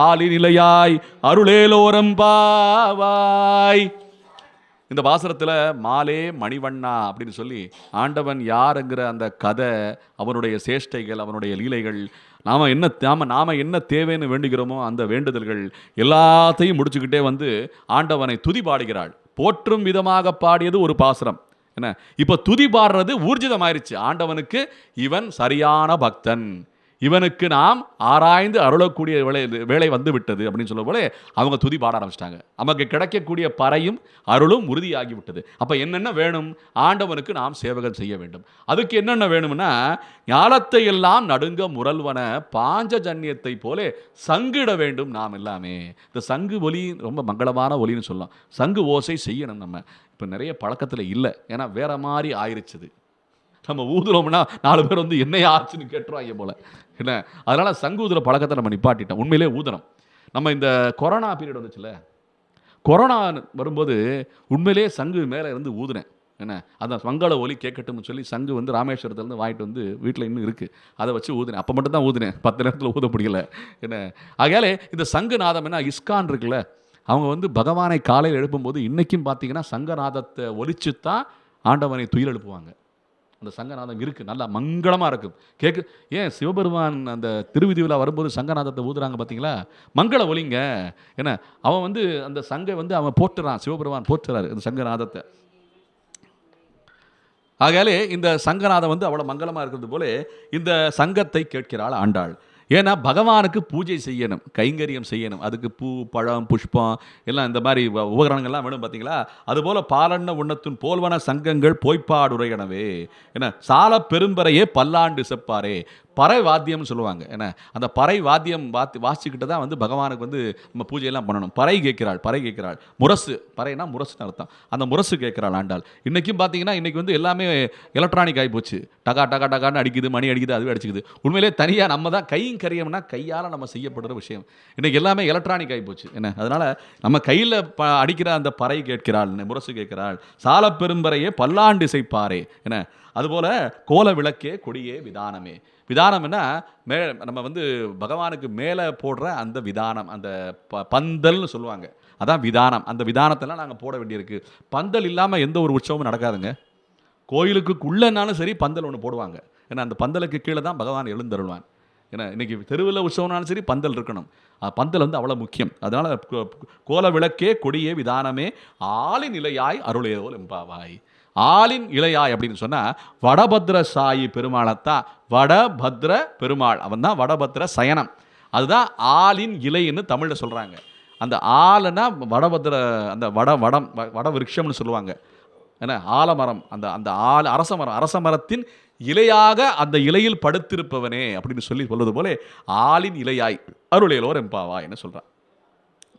ஆலிநிலையாய் அருளேலோரம் பாவாய். இந்த பாசுரத்தில் மாலே மணிவண்ணா அப்படின்னு சொல்லி ஆண்டவன் யாருங்கிற அந்த கதை, அவனுடைய சேஷ்டைகள், அவனுடைய லீலைகள், நாம என்ன தேவைன்னு வேண்டுகிறோமோ அந்த வேண்டுதல்கள் எல்லாத்தையும் முடிச்சுக்கிட்டே வந்து ஆண்டவனை துதி பாடுகிறாள். போற்றும் விதமாக பாடியது ஒரு பாசுரம். என்ன, இப்போ துதி பாடுறது ஊர்ஜிதமாயிருச்சு. ஆண்டவனுக்கு இவன் சரியான பக்தன், இவனுக்கு நாம் ஆராய்ந்து அருளக்கூடிய வேலை வந்து விட்டது அப்படின்னு சொல்ல போல அவங்க துதி பாட ஆரம்பிச்சிட்டாங்க. நமக்கு கிடைக்கக்கூடிய பறையும் அருளும் உறுதியாகி விட்டது. அப்போ என்னென்ன வேணும்? ஆண்டவனுக்கு நாம் சேவகம் செய்ய வேண்டும். அதுக்கு என்னென்ன வேணும்னா, ஞாலத்தை எல்லாம் நடுங்க முரல்வன பாஞ்சஜன்யத்தை போல சங்கிட வேண்டும் நாம் எல்லாமே. இந்த சங்கு ஒலி ரொம்ப மங்களமான ஒலின்னு சொல்லலாம். சங்கு ஓசை செய்யணும். நம்ம இப்போ நிறைய பழக்கத்தில் இல்லை, ஏன்னா வேற மாதிரி ஆயிடுச்சுது. நம்ம ஊதுறோம்னா 4 பேர் வந்து என்ன ஆச்சுன்னு கேட்டுருவாங்க போல, என்ன, அதனால் சங்கு ஊதுற பழக்கத்தை நம்ம நிப்பாட்டிட்டோம். உண்மையிலே ஊதுறோம். நம்ம இந்த கொரோனா பீரியட் வந்துச்சுல, கொரோனா வரும்போது உண்மையிலே சங்கு மேலே இருந்து ஊதுனேன். என்ன, அந்த மங்கள ஒலி கேட்கட்டும்னு சொல்லி சங்கு வந்து ராமேஸ்வரத்துலேருந்து வாங்கிட்டு வந்து வீட்டில் இன்னும் இருக்குது, அதை வச்சு ஊதுனேன். அப்போ மட்டும் தான் ஊதுனேன், 10 நேரத்தில் ஊத முடியல. என்ன, ஆகையாலே இந்த சங்கு நாதம் என்ன, இஸ்கான் இருக்குல்ல, அவங்க வந்து பகவானை காலையில் எழுப்பும்போது இன்றைக்கும் பார்த்தீங்கன்னா சங்கநாதத்தை ஒலிச்சு தான் ஆண்டவனை துயில் எழுப்புவாங்க. அந்த சங்கநாதம் இருக்குது, நல்லா மங்களமாக இருக்கும் கேட்கு. ஏன் சிவபெருமான் அந்த திருவிதிவில் வரும்போது சங்கநாதத்தை ஊதுறாங்க பார்த்தீங்களா, மங்கள ஒலிங்க. ஏன்னா அவன் வந்து அந்த சங்கை வந்து அவன் போட்டுறான், சிவபெருமான் போட்டுறாரு அந்த சங்கநாதத்தை. ஆகையாலே இந்த சங்கநாதம் வந்து அவ்வளோ மங்களமாக இருக்கிறது போல இந்த சங்கத்தை கேட்கிறாள் ஆண்டாள். ஏன்னா பகவானுக்கு பூஜை செய்யணும், கைங்கரியம் செய்யணும், அதுக்கு பூ பழம் புஷ்பம் எல்லாம் இந்த மாதிரி உபகரணங்கள்லாம் வேணும் பார்த்தீங்களா. அதுபோல் பாலன்ன உண்ணத்தின் போல்வன சங்கங்கள் போய்ப்பாடுரையனவே, ஏன்னா சால பெரும்பறையே பல்லாண்டு செப்பாரே, பறை வாத்தியம்னு சொல்லுவாங்க. ஏன்னா அந்த பறை வாத்தியம் வாசிக்கிட்டு தான் வந்து பகவானுக்கு வந்து நம்ம பூஜையெல்லாம் பண்ணணும். பறை கேட்கிறாள். முரசு, பறைனா முரசுன்னு அர்த்தம். அந்த முரசு கேட்கிறாள் ஆண்டாள். இன்றைக்கும் பார்த்தீங்கன்னா இன்றைக்கி வந்து எல்லாமே எலக்ட்ரானிக் ஆகிப்போச்சு. டகா டகா டகான்னு அடிக்குது, மணி அடிக்குது, அதுவே அடிச்சுக்குது. உண்மையிலே தனியாக நம்ம தான் கையும் கரியம்னா கையால் நம்ம செய்யப்படுற விஷயம். இன்றைக்கி எல்லாமே எலக்ட்ரானிக் ஆகிப்போச்சு. என்ன, அதனால் நம்ம கையில் அடிக்கிற அந்த பறை கேட்கிறாள், முரசு கேட்கிறாள். சால பெரும்பறையே பல்லாண்டிசைப்பாரே, என்ன, அதுபோல் கோல விளக்கே கொடியே விதானமே. விதானம்னா நம்ம வந்து பகவானுக்கு மேலே போடுற அந்த விதானம், அந்த பந்தல்னு சொல்லுவாங்க, அதான் விதானம். அந்த விதானத்தெல்லாம் நாங்கள் போட வேண்டியிருக்கு. பந்தல் இல்லாமல் எந்த ஒரு உற்சவமும் நடக்காதுங்க. கோயிலுக்கு உள்ளனாலும் சரி பந்தல் ஒன்று போடுவாங்க. ஏன்னா அந்த பந்தலுக்கு கீழே தான் பகவான் எழுந்தருள்வான். ஏன்னா இன்றைக்கி தெருவில் உற்சவம்னாலும் சரி பந்தல் இருக்கணும். பந்தல் வந்து அவ்வளோ முக்கியம். அதனால் கோல விளக்கே கொடியே விதானமே ஆளின் நிலையாய் அருளேலோ எம்பாவாய். ஆளின் இளையாய் அப்படின்னு சொன்னால் வடபத்ர சாயி பெருமாளைத்தான். வடபத்ர பெருமாள் அவன் தான் வடபத்ர சயனம். அதுதான் ஆளின் இலைன்னு தமிழில் சொல்கிறாங்க. அந்த ஆளுன்னா வடபத்ர, அந்த வட விருட்சம்னு சொல்லுவாங்க. ஏன்னா ஆலமரம், அந்த அரச மரத்தின் இலையாக அந்த இலையில் படுத்திருப்பவனே அப்படின்னு சொல்வது போல ஆளின் இலையாய் அருளேலோர் எம்பாவா என்ன சொல்கிறான்.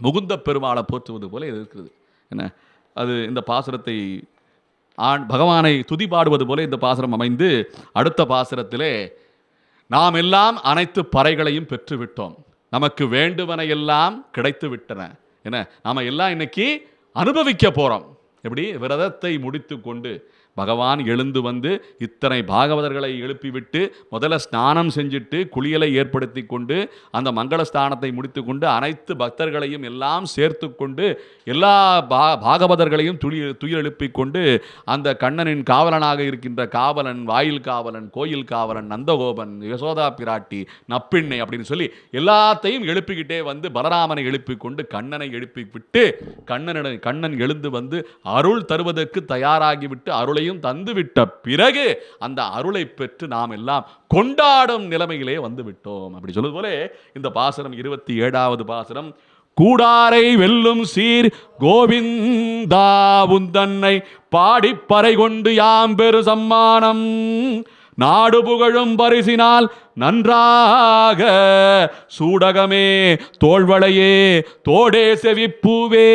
முகுந்த பெருமாளை போற்றுவது போல இது இருக்கிறது. என்ன, அது இந்த பாசுரத்தை பகவானை துதி பாடுவது போல இந்த பாசுரம் அமைந்து, அடுத்த பாசுரத்திலே நாம் எல்லாம் அனைத்து பறைகளையும் பெற்றுவிட்டோம், நமக்கு வேண்டுவன எல்லாம் கிடைத்து விட்டன. என்ன, நாம் எல்லாம் இன்னைக்கு அனுபவிக்க போகிறோம். எப்படி விரதத்தை முடித்து கொண்டு பகவான் எழுந்து வந்து இத்தனை பாகவதர்களை எழுப்பிவிட்டு முதல்ல ஸ்நானம் செஞ்சுட்டு குளியலை ஏற்படுத்தி கொண்டு அந்த மங்கள ஸ்தானத்தை முடித்து கொண்டு அனைத்து பக்தர்களையும் எல்லாம் சேர்த்து கொண்டு எல்லா பாகவதர்களையும் துயில் எழுப்பிக் கொண்டு அந்த கண்ணனின் காவலனாக இருக்கின்ற காவலன், வாயில் காவலன், கோயில் காவலன், நந்தகோபன், யசோதா பிராட்டி, நப்பிண்ணை அப்படின்னு சொல்லி எல்லாத்தையும் எழுப்பிக்கிட்டே வந்து பலராமனை எழுப்பி கொண்டு கண்ணனை எழுப்பி விட்டு கண்ணன் எழுந்து வந்து அருள் தருவதற்கு தயாராகிவிட்டு அருளையும் தந்துவிட்ட பிறகு அந்த அருளை பெற்று நாம் எல்லாம் கொண்டாடும் நிலைமையிலே வந்து விட்டோம் அப்படி சொல்வது போல இந்த பாசனம் 27வது பாசனம். கூடாரை வெல்லும் சீர் கோவிந்தா உந்தன்னை பாடிப்பறை கொண்டு யாம் பெரு சம்மானம் நாடு புகழும் பரிசினால் நன்றாக சூடகமே தோள்வளையே தோடே செவிப்பூவே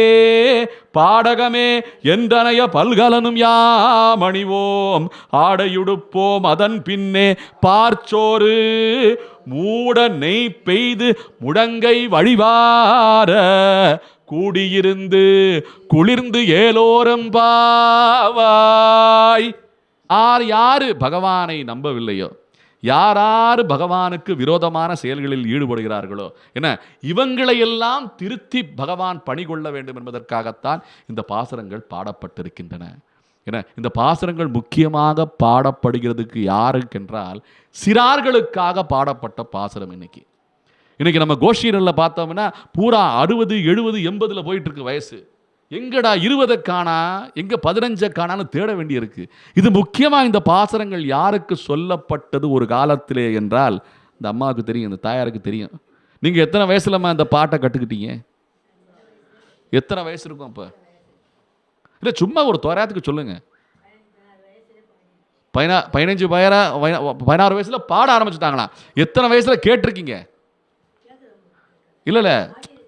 பாடகமே என்றனைய பல்கலனும் யாமணிவோம் ஆடையுடுப்போம் அதன் பின்னே பார்ச்சோறு மூட நெய் பெய்து முடங்கை வழிவார கூடியிருந்து குளிர்ந்து ஏலோரம் பாவாய். யாரு பகவானை நம்பவில்லையோ, யார் பகவானுக்கு விரோதமான செயல்களில் ஈடுபடுகிறார்களோ என்ன இவங்களையெல்லாம் திருத்தி பகவான் பணி கொள்ள வேண்டும் என்பதற்காகத்தான் இந்த பாசுரங்கள் பாடப்பட்டிருக்கின்றன. ஏன்னா இந்த பாசுரங்கள் முக்கியமாக பாடப்படுகிறதுக்கு யாருக்கென்றால் சிறார்களுக்காக பாடப்பட்ட பாசுரம். இன்னைக்கு நம்ம கோஷீரில் பார்த்தோம்னா பூரா 60, 70, 80 போயிட்டு இருக்கு வயசு. எங்கடா 20 காணா, எங்க 15 காணான்னு தேட வேண்டியிருக்கு. இது முக்கியமாக இந்த பாசுரங்கள் யாருக்கு சொல்லப்பட்டது ஒரு காலத்திலே என்றால் இந்த அம்மாவுக்கு தெரியும், இந்த தாயாருக்கு தெரியும். நீங்கள் எத்தனை வயசுலம்மா இந்த பாட்டை கற்றுக்கிட்டீங்க? எத்தனை வயசு இருக்கும் அப்போ? இல்லை சும்மா ஒரு தோராயத்துக்கு சொல்லுங்க. 15 16 வயசுல பாட ஆரம்பிச்சுட்டாங்களா? எத்தனை வயசுல கேட்டிருக்கீங்க? இல்லை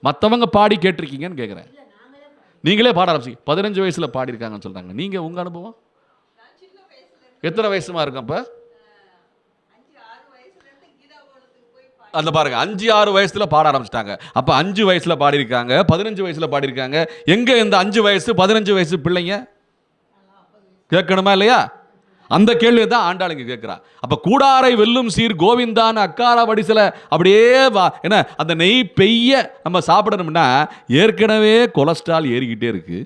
மற்றவங்க பாடி கேட்டிருக்கீங்கன்னு கேட்குறேன். நீங்களே பாட ஆரம்பிச்சிங்க. 15 வயசுல பாடியிருக்காங்கன்னு சொல்றாங்க. நீங்க உங்க அனுபவம் எத்தனை வயசுமா இருக்கும்? அப்ப அந்த பாருங்க 5, 6 வயசுல பாட ஆரம்பிச்சிட்டாங்க. அப்ப 5 வயசுல பாடியிருக்காங்க, 15 வயசுல பாடியிருக்காங்க. எங்க இந்த 5 வயசு 15 வயசு பிள்ளைங்க கேட்கணுமா இல்லையா? அந்த கேள்வி தான் ஆண்டாளுங்க கேட்கிறா. அப்ப கூடாரை வெல்லும் சீர் கோவிந்தான்னு அக்காரா வடிசல அப்படியே என்ன அந்த நெய் பெய்ய நம்ம சாப்பிடணும்னா ஏற்கனவே கொலஸ்ட்ரால் ஏறிக்கிட்டே இருக்கு.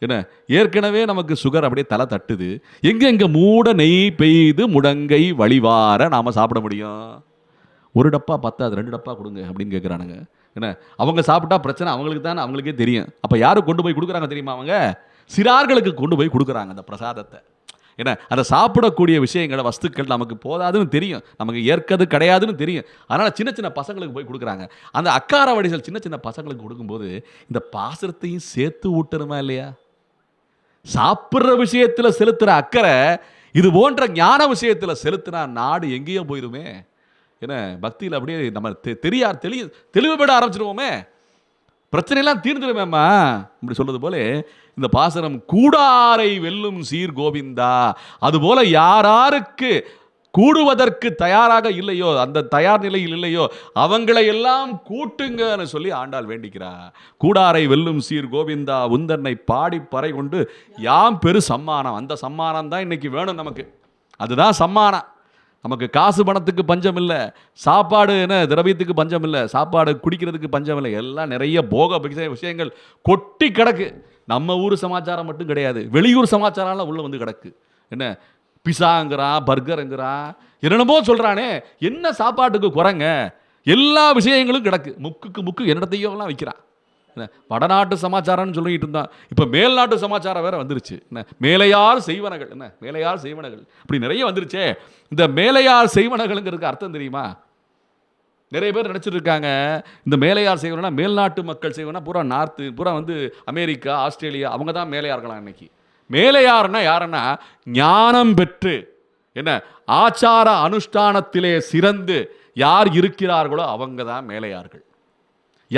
என்ன ஏற்கனவே நமக்கு சுகர் அப்படியே தலை தட்டுது. எங்க மூட நெய் பெய்து முடங்கை வழிவார நாம சாப்பிட முடியும்? ஒரு டப்பா பத்தாது, 2 டப்பா கொடுங்க அப்படின்னு கேட்குறானுங்க. என்ன அவங்க சாப்பிட்டா பிரச்சனை அவங்களுக்கு தானே, அவங்களுக்கே தெரியும். அப்போ யாருக்கு கொண்டு போய் கொடுக்குறாங்க தெரியுமா? அவங்க சிறார்களுக்கு கொண்டு போய் கொடுக்குறாங்க அந்த பிரசாதத்தை. ஏன்னா அதை சாப்பிடக்கூடிய விஷயங்களை வஸ்துக்கள் நமக்கு போதாதுன்னு தெரியும், நமக்கு ஏற்கது கிடையாதுன்னு தெரியும். அதனால் சின்ன சின்ன பசங்களுக்கு போய் கொடுக்குறாங்க. அந்த அக்கார வடிசல் சின்ன சின்ன பசங்களுக்கு கொடுக்கும்போது இந்த பாசனத்தையும் சேர்த்து ஊட்டணுமா இல்லையா? சாப்பிட்ற விஷயத்தில் செலுத்துகிற அக்கறை இது போன்ற ஞான விஷயத்தில் செலுத்தினா நாடு எங்கேயோ போயிடுமே. ஏன்னா பக்தியில் அப்படியே நம்ம தெளிவுபட ஆரம்பிச்சிருவோமே, பிரச்சனையெல்லாம் தீர்ந்துடுமேம்மா இப்படி சொல்றது போல இந்த பாசனம் கூடாரை வெல்லும் சீர் கோவிந்தா. அதுபோல யாராருக்கு கூடுவதற்கு தயாராக இல்லையோ, அந்த தயார் நிலையில் இல்லையோ அவங்களை எல்லாம் கூட்டுங்கன்னு சொல்லி ஆண்டாள் வேண்டிக்கிறா. கூடாரை வெல்லும் சீர் கோவிந்தா உந்தன்னை பாடி பறை கொண்டு யாம் பெரு சம்மானம். அந்த சம்மானம் தான் இன்னைக்கு வேணும் நமக்கு. அதுதான் சம்மானம். நமக்கு காசு பணத்துக்கு பஞ்சம் இல்லை, சாப்பாடு என்ன திரவியத்துக்கு பஞ்சம் இல்லை, சாப்பாடு குடிக்கிறதுக்கு பஞ்சம் இல்லை. எல்லாம் நிறைய போக விஷயங்கள் கொட்டி கிடக்கு. நம்ம ஊர் சமாச்சாரம் மட்டும் கிடையாது, வெளியூர் சமாச்சாரம்லாம் உள்ள வந்து கிடக்கு. என்ன பிஸாங்கிறான், பர்கருங்கிறான், என்னென்னமோ சொல்கிறானே. என்ன சாப்பாட்டுக்கு குறைங்க? எல்லா விஷயங்களும் கிடக்கு. முக்கு என்னத்தையோலாம் வைக்கிறான். என்ன வடநாட்டு சமாச்சாரம்னு சொல்லிட்டு இருந்தான், இப்போ மேல்நாட்டு சமாச்சாரம் வேற வந்துருச்சு. என்ன மேலையார் செய்வனகள், என்ன மேலையார் செய்வனகள் இப்படி நிறைய வந்துருச்சே. இந்த மேலையார் செய்வனகள்ங்கிறதுக்கு அர்த்தம் தெரியுமா? நிறைய பேர் நினச்சிட்டு இருக்காங்க இந்த மேலையார் செய்வனா மேல்நாட்டு மக்கள் செய்வனா பூரா நார்த்து, பூரா வந்து அமெரிக்கா, ஆஸ்திரேலியா, அவங்க தான் மேலையார்களாம். இன்னைக்கு மேலையார்னா யாருன்னா ஞானம் பெற்று என்ன ஆச்சார அனுஷ்டானத்திலே சிறந்து யார் இருக்கிறார்களோ அவங்க தான் மேலையார்கள்.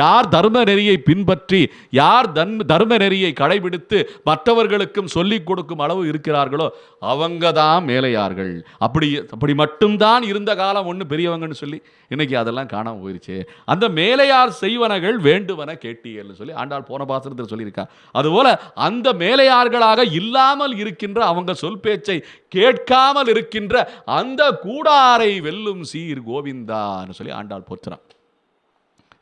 யார் தர்ம நெறியை பின்பற்றி யார் தர்ம நெறியை கடைபிடித்து மற்றவர்களுக்கும் சொல்லிக் கொடுக்கும் அளவு இருக்கிறார்களோ அவங்க தான் மேலையார்கள். அப்படி மட்டும்தான் இருந்த காலம் ஒன்று பெரியவங்கன்னு சொல்லி இன்னைக்கு அதெல்லாம் காணாமல் போயிருச்சு. அந்த மேலையார் செய்வனகள் வேண்டுவன கேட்டியல்னு சொல்லி ஆண்டாள் போன பாசனத்தில் சொல்லியிருக்கா. அதுபோல அந்த மேலையார்களாக இல்லாமல் இருக்கின்ற, அவங்க சொல் பேச்சை கேட்காமல் இருக்கின்ற அந்த கூடாரை வெல்லும் சீர் கோவிந்தான்னு சொல்லி ஆண்டாள் போற்றுறான்.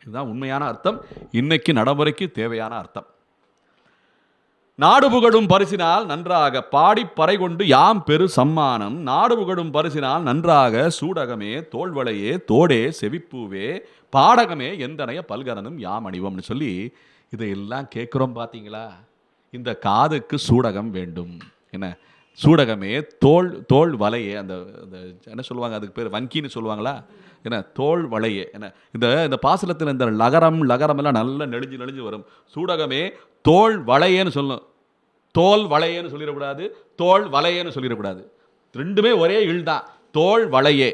இதுதான் உண்மையான அர்த்தம், இன்னைக்கு நடைமுறைக்கு தேவையான அர்த்தம். நாடு புகழும் பரிசினால் நன்றாக பாடி பறை கொண்டு யாம் பெரு சம்மானம், நாடு புகழும் பரிசினால் நன்றாக சூடகமே தோள்வளையே தோடே செவிப்பூவே பாடகமே எந்தனைய பல்கரனும் யாம் அணிவோம்னு சொல்லி இதையெல்லாம் கேட்குறோம். பார்த்தீங்களா? இந்த காதுக்கு சூடகம் வேண்டும். என்ன சூடகமே தோல் வலையே, அந்த என்ன சொல்லுவாங்க, அதுக்கு பேர் வங்கின்னு சொல்லுவாங்களா, என்ன தோல் வளையே. என்ன இந்த பாசனத்தில் இந்த லகரம் எல்லாம் நல்லா நெளிஞ்சு வரும். சூடகமே தோல் வளையேன்னு சொல்லணும். தோல் வளையேன்னு சொல்லிடக்கூடாது, தோல் வளையேன்னு சொல்லிடக்கூடாது. ரெண்டுமே ஒரே இல் தான். தோல் வளையே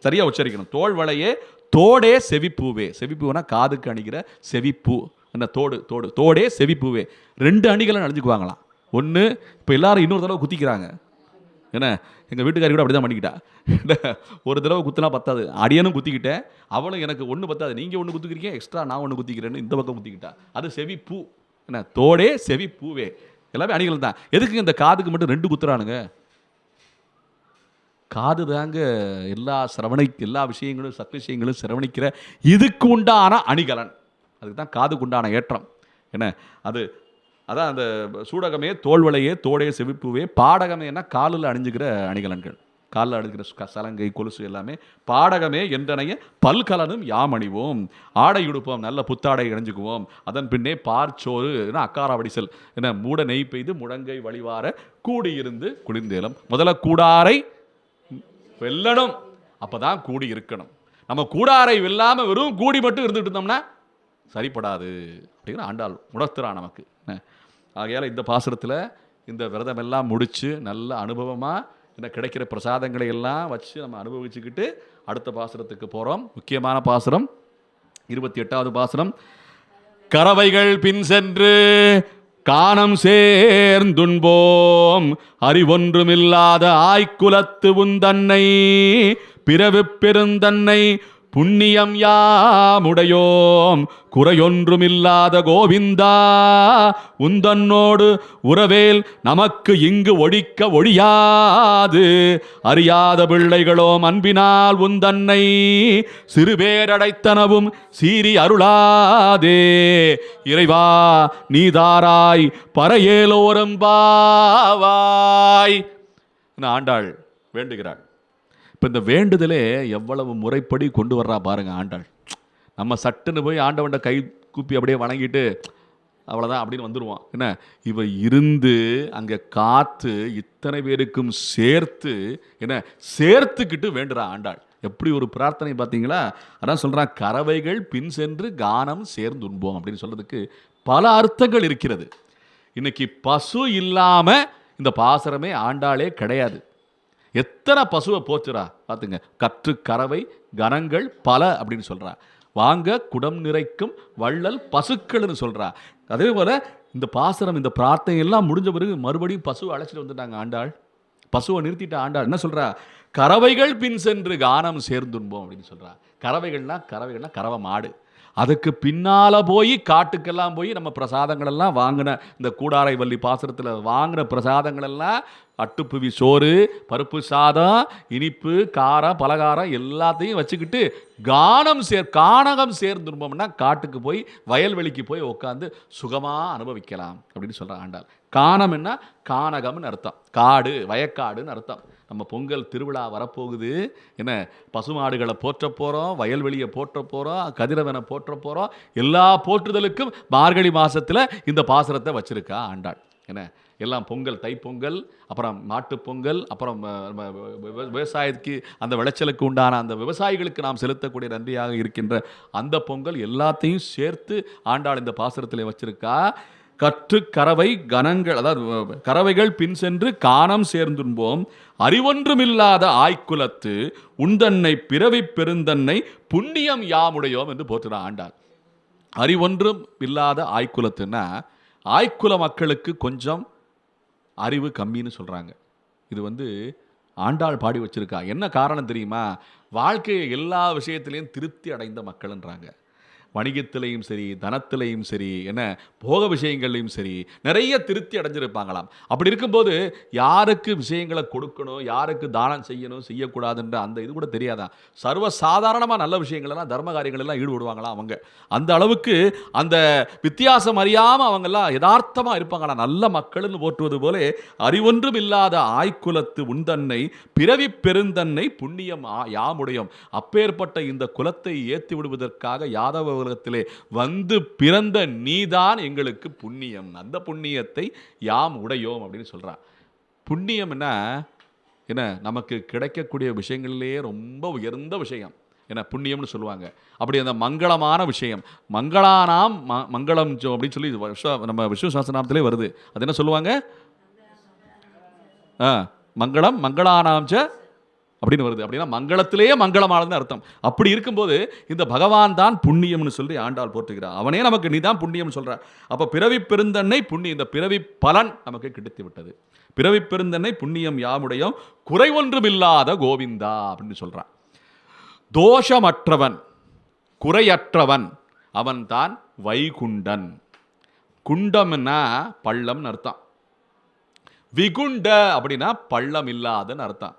சரியா உச்சரிக்கணும். தோல் வளையே தோடே செவிப்பூவே. செவிப்பூனா காதுக்கு அணிகிற செவிப்பூ. என்ன தோடே செவிப்பூவே. 2 அணிகளை அணிஞ்சுக்குவாங்களாம். ஒன்று இப்போ எல்லாரும் இன்னொரு தடவை குத்திக்கிறாங்க. என்ன எங்கள் வீட்டுக்காரி கூட அப்படி தான் பண்ணிக்கிட்டா. ஒரு தடவை குத்தினா பத்தாது, அடியனும் குத்திக்கிட்டேன், அவளும் எனக்கு ஒன்று பத்தாது, நீங்கள் ஒன்று குத்திக்கிறீங்க, எக்ஸ்ட்ரா நான் ஒன்று குத்திக்கிறேன்னு இந்த பக்கம் குத்திக்கிட்டா. அது செவிப்பூ. என்ன தோடே செவிப்பூவே. எல்லாமே அணிகள் தான். எதுக்கு இந்த காதுக்கு மட்டும் 2 குத்துறானுங்க? காது தாங்க எல்லா விஷயங்களும் சத் விஷயங்களும் சிரவணிக்கிற இதுக்கு உண்டான அணிகலன். அதுக்கு தான் காதுக்கு உண்டான ஏற்றம். என்ன அதான் அந்த சூடகமே தோல்வளையே தோடே செவிப்புவே பாடகமேனா காலில் அணிஞ்சுக்கிற அணிகலன்கள், காலில் அணிஞ்சுக்கிற சலங்கை கொலுசு எல்லாமே. பாடகமே என்றனைய பல்கலனும் யாம் அணிவோம். ஆடை உடுப்போம், நல்ல புத்தாடை அணிஞ்சுக்குவோம். அதன் பின்னே பார்ச்சோறு அக்காரா வடிசல், என்ன மூட நெய் பெய்து முழங்கை வழிவார கூடியிருந்து குளிர்ந்தேலம். முதல்ல கூடாரை வெல்லணும், அப்பதான் கூடி இருக்கணும். நம்ம கூடாரை வெல்லாமல் வெறும் கூடி மட்டும் இருந்துட்டு இருந்தோம்னா சரிப்படாது அப்படிங்கிற ஆண்டாள் உணர்த்துறான் நமக்கு. ஆகையால் இந்த பாசுரத்தில் இந்த விரதம் எல்லாம் முடித்து நல்ல அனுபவமாக என்ன கிடைக்கிற பிரசாதங்களை எல்லாம் வச்சு நம்ம அனுபவிச்சுக்கிட்டு அடுத்த பாசுரத்துக்கு போகிறோம். முக்கியமான பாசுரம் 28வது பாசுரம். கறவைகள் பின் சென்று காணம் சேர்ந்துண்போம், அறிவொன்றுமில்லாத ஆய்க்குலத்து உந்தன்னை பிறவு பெருந்தன்னை புண்ணியம் யாமுடையோம் குறையொன்றுமில்லாத கோவிந்தா உந்தன்னோடு உறவேல் நமக்கு இங்கு ஒழிக்க ஒழியாது. அறியாத பிள்ளைகளோம் அன்பினால் உந்தன்னை சிறுபேரடைத்தனவும் சீறி அருளாதே. இறைவா நீதாராய் பறையேலோரம் பாவாய் ஆண்டாள் வேண்டுகிறாள். இப்போ இந்த வேண்டுதலே எவ்வளவு முறைப்படி கொண்டு வர்றா பாருங்க ஆண்டாள். நம்ம சட்டுன்னு போய் ஆண்டவன்ட கை கூப்பி அப்படியே வணங்கிட்டு அவ்வளோதான் அப்படின்னு வந்துடுவான். என்ன இவ இருந்து அங்கே காத்து இத்தனை பேருக்கும் சேர்த்து சேர்த்துக்கிட்டு வேண்டுறா ஆண்டாள். எப்படி ஒரு பிரார்த்தனை பார்த்தீங்களா? அதான் சொல்கிறான், கறவைகள் பின் சென்று கானம் சேர்ந்து உண்போம் அப்படின்னு சொல்றதுக்கு பல அர்த்தங்கள் இருக்கிறது. இன்னைக்கு பசு இல்லாமல் இந்த பாசரமே ஆண்டாளே கிடையாது. எத்தனை பசுவை போச்சுரா பார்த்துங்க. கற்று கறவை கணங்கள் பல அப்படின்னு சொல்கிறா. வாங்க குடம் நிறைக்கும் வள்ளல் பசுக்கள்னு சொல்கிறா. அதே போல் இந்த பாசனம் இந்த பிரார்த்தனை எல்லாம் முடிஞ்ச பிறகு மறுபடியும் பசுவை அழைச்சிட்டு வந்துட்டாங்க ஆண்டாள். பசுவை நிறுத்திட்ட ஆண்டாள் என்ன சொல்கிறா? கறவைகள் பின் சென்று கானம் சேர்ந்துன்போம் அப்படின்னு சொல்கிறா. கறவைகள்னா கறவை மாடு. அதுக்கு பின்னால் போய் காட்டுக்கெல்லாம் போய் நம்ம பிரசாதங்கள் எல்லாம் வாங்கின இந்த கூடாரை வள்ளி பாசுரத்தில் வாங்கின பிரசாதங்கள் எல்லாம் அட்டுப்புவி சோறு, பருப்பு சாதம், இனிப்பு, காரம், பலகாரம் எல்லாத்தையும் வச்சுக்கிட்டு கானகம் சேர்ந்துருப்போம்னா காட்டுக்கு போய் வயல்வெளிக்கு போய் உட்காந்து சுகமாக அனுபவிக்கலாம் அப்படின்னு சொல்கிற ஆண்டாள். கானம் என்ன? கானகம்னு அர்த்தம், காடு வயக்காடுன்னு அர்த்தம். நம்ம பொங்கல் திருவிழா வரப்போகுது. என்ன பசுமாடுகளை போற்ற போகிறோம், வயல்வெளியை போற்ற போகிறோம், கதிரவனை போற்ற போகிறோம். எல்லா போற்றுதலுக்கும் மார்கழி மாதத்தில் இந்த பாசுரத்தை வச்சுருக்கா ஆண்டாள். என்ன எல்லாம் பொங்கல், தைப்பொங்கல், அப்புறம் மாட்டுப்பொங்கல், அப்புறம் விவசாயத்துக்கு அந்த விளைச்சலுக்கு உண்டான அந்த விவசாயிகளுக்கு நாம் செலுத்தக்கூடிய நன்றியாக இருக்கின்ற அந்த பொங்கல் எல்லாத்தையும் சேர்த்து ஆண்டாள் இந்த பாசுரத்தில் வச்சிருக்கா. கற்று கறவை கணங்கள், அதாவது கறவைகள் பின் சென்று கானம் சேர்ந்துன்போம், அறிவொன்றுமில்லாத ஆய்க்குலத்து உந்தன்னை பிறவி பெருந்தன்னை புண்ணியம் யாமுடையோம் என்று போற்றுறான் ஆண்டாள். அறிவொன்றும் இல்லாத ஆய்க்குலத்துன்னா ஆய்க்குல மக்களுக்கு கொஞ்சம் அறிவு கம்மின்னு சொல்கிறாங்க. இது ஆண்டாள் பாடி வச்சிருக்கா. என்ன காரணம் தெரியுமா? வாழ்க்கையை எல்லா விஷயத்திலையும் திருப்தி அடைந்த மக்கள்ன்றாங்க. வணிகத்திலையும் சரி, தனத்திலையும் சரி, என்ன போக விஷயங்கள்லையும் சரி, நிறைய திருப்தி அடைஞ்சிருப்பாங்களாம். அப்படி இருக்கும்போது யாருக்கு விஷயங்களை கொடுக்கணும், யாருக்கு தானம் செய்யணும், செய்யக்கூடாதுன்ற அந்த இது கூட தெரியாதான். சர்வ சாதாரணமாக நல்ல விஷயங்களெல்லாம் தர்ம காரியங்களெல்லாம் ஈடுபடுவாங்களாம் அவங்க. அந்த அளவுக்கு அந்த வித்தியாசம் அறியாமல் அவங்கெல்லாம் யதார்த்தமாக இருப்பாங்களாம். நல்ல மக்கள்னு போற்றுவது போல அறிவொன்றும் இல்லாத ஆய்க்குலத்து உந்தன்னை பிறவி பெருந்தன்னை புண்ணியம் யாமுடையோம். அப்பேற்பட்ட இந்த குலத்தை ஏற்றி விடுவதற்காக யாதவ உலகத்திலே வந்து பிறந்த நீதான் எங்களுக்கு புண்ணியம். அந்த புண்ணியத்தை யாம் உடையோம் அப்படின்னு சொல்றார். புண்ணியம் என்ன நமக்கு கிடைக்கக்கூடிய விஷயங்களிலேயே ரொம்ப உயர்ந்த விஷயம் என்ன புண்ணியம்னு சொல்லுவாங்க. அப்படி அந்த மங்களமான விஷயம், மங்களானாம் மங்களம் அப்படின்னு சொல்லி நம்ம விஷ்ணு சஹஸ்ரநாமத்திலே வருது. அது என்ன சொல்லுவாங்க? மங்களம் மங்களானாம் அப்படின்னு வருது. அப்படின்னா மங்களத்திலேயே மங்களமானதுன்னு அர்த்தம். அப்படி இருக்கும்போது இந்த பகவான் தான் புண்ணியம்னு சொல்லி ஆண்டாள் போற்றுகிறார். அவனே நமக்கு நீ தான் புண்ணியம் சொல்ற. அப்ப பிறவி பெருந்தன்னை புண்ணியம், இந்த பிறவி பலன் நமக்கு கிடைத்து விட்டது. பிறவி பெருந்தன்னை புண்ணியம் யாமுடையோம் குறைவொன்றும் இல்லாத கோவிந்தா அப்படின்னு சொல்றான். தோஷமற்றவன் குறையற்றவன் அவன் தான் வைகுண்டன். குண்டம்னா பள்ளம்னு அர்த்தம். விகுண்ட அப்படின்னா பள்ளம் இல்லாதன்னு அர்த்தம்.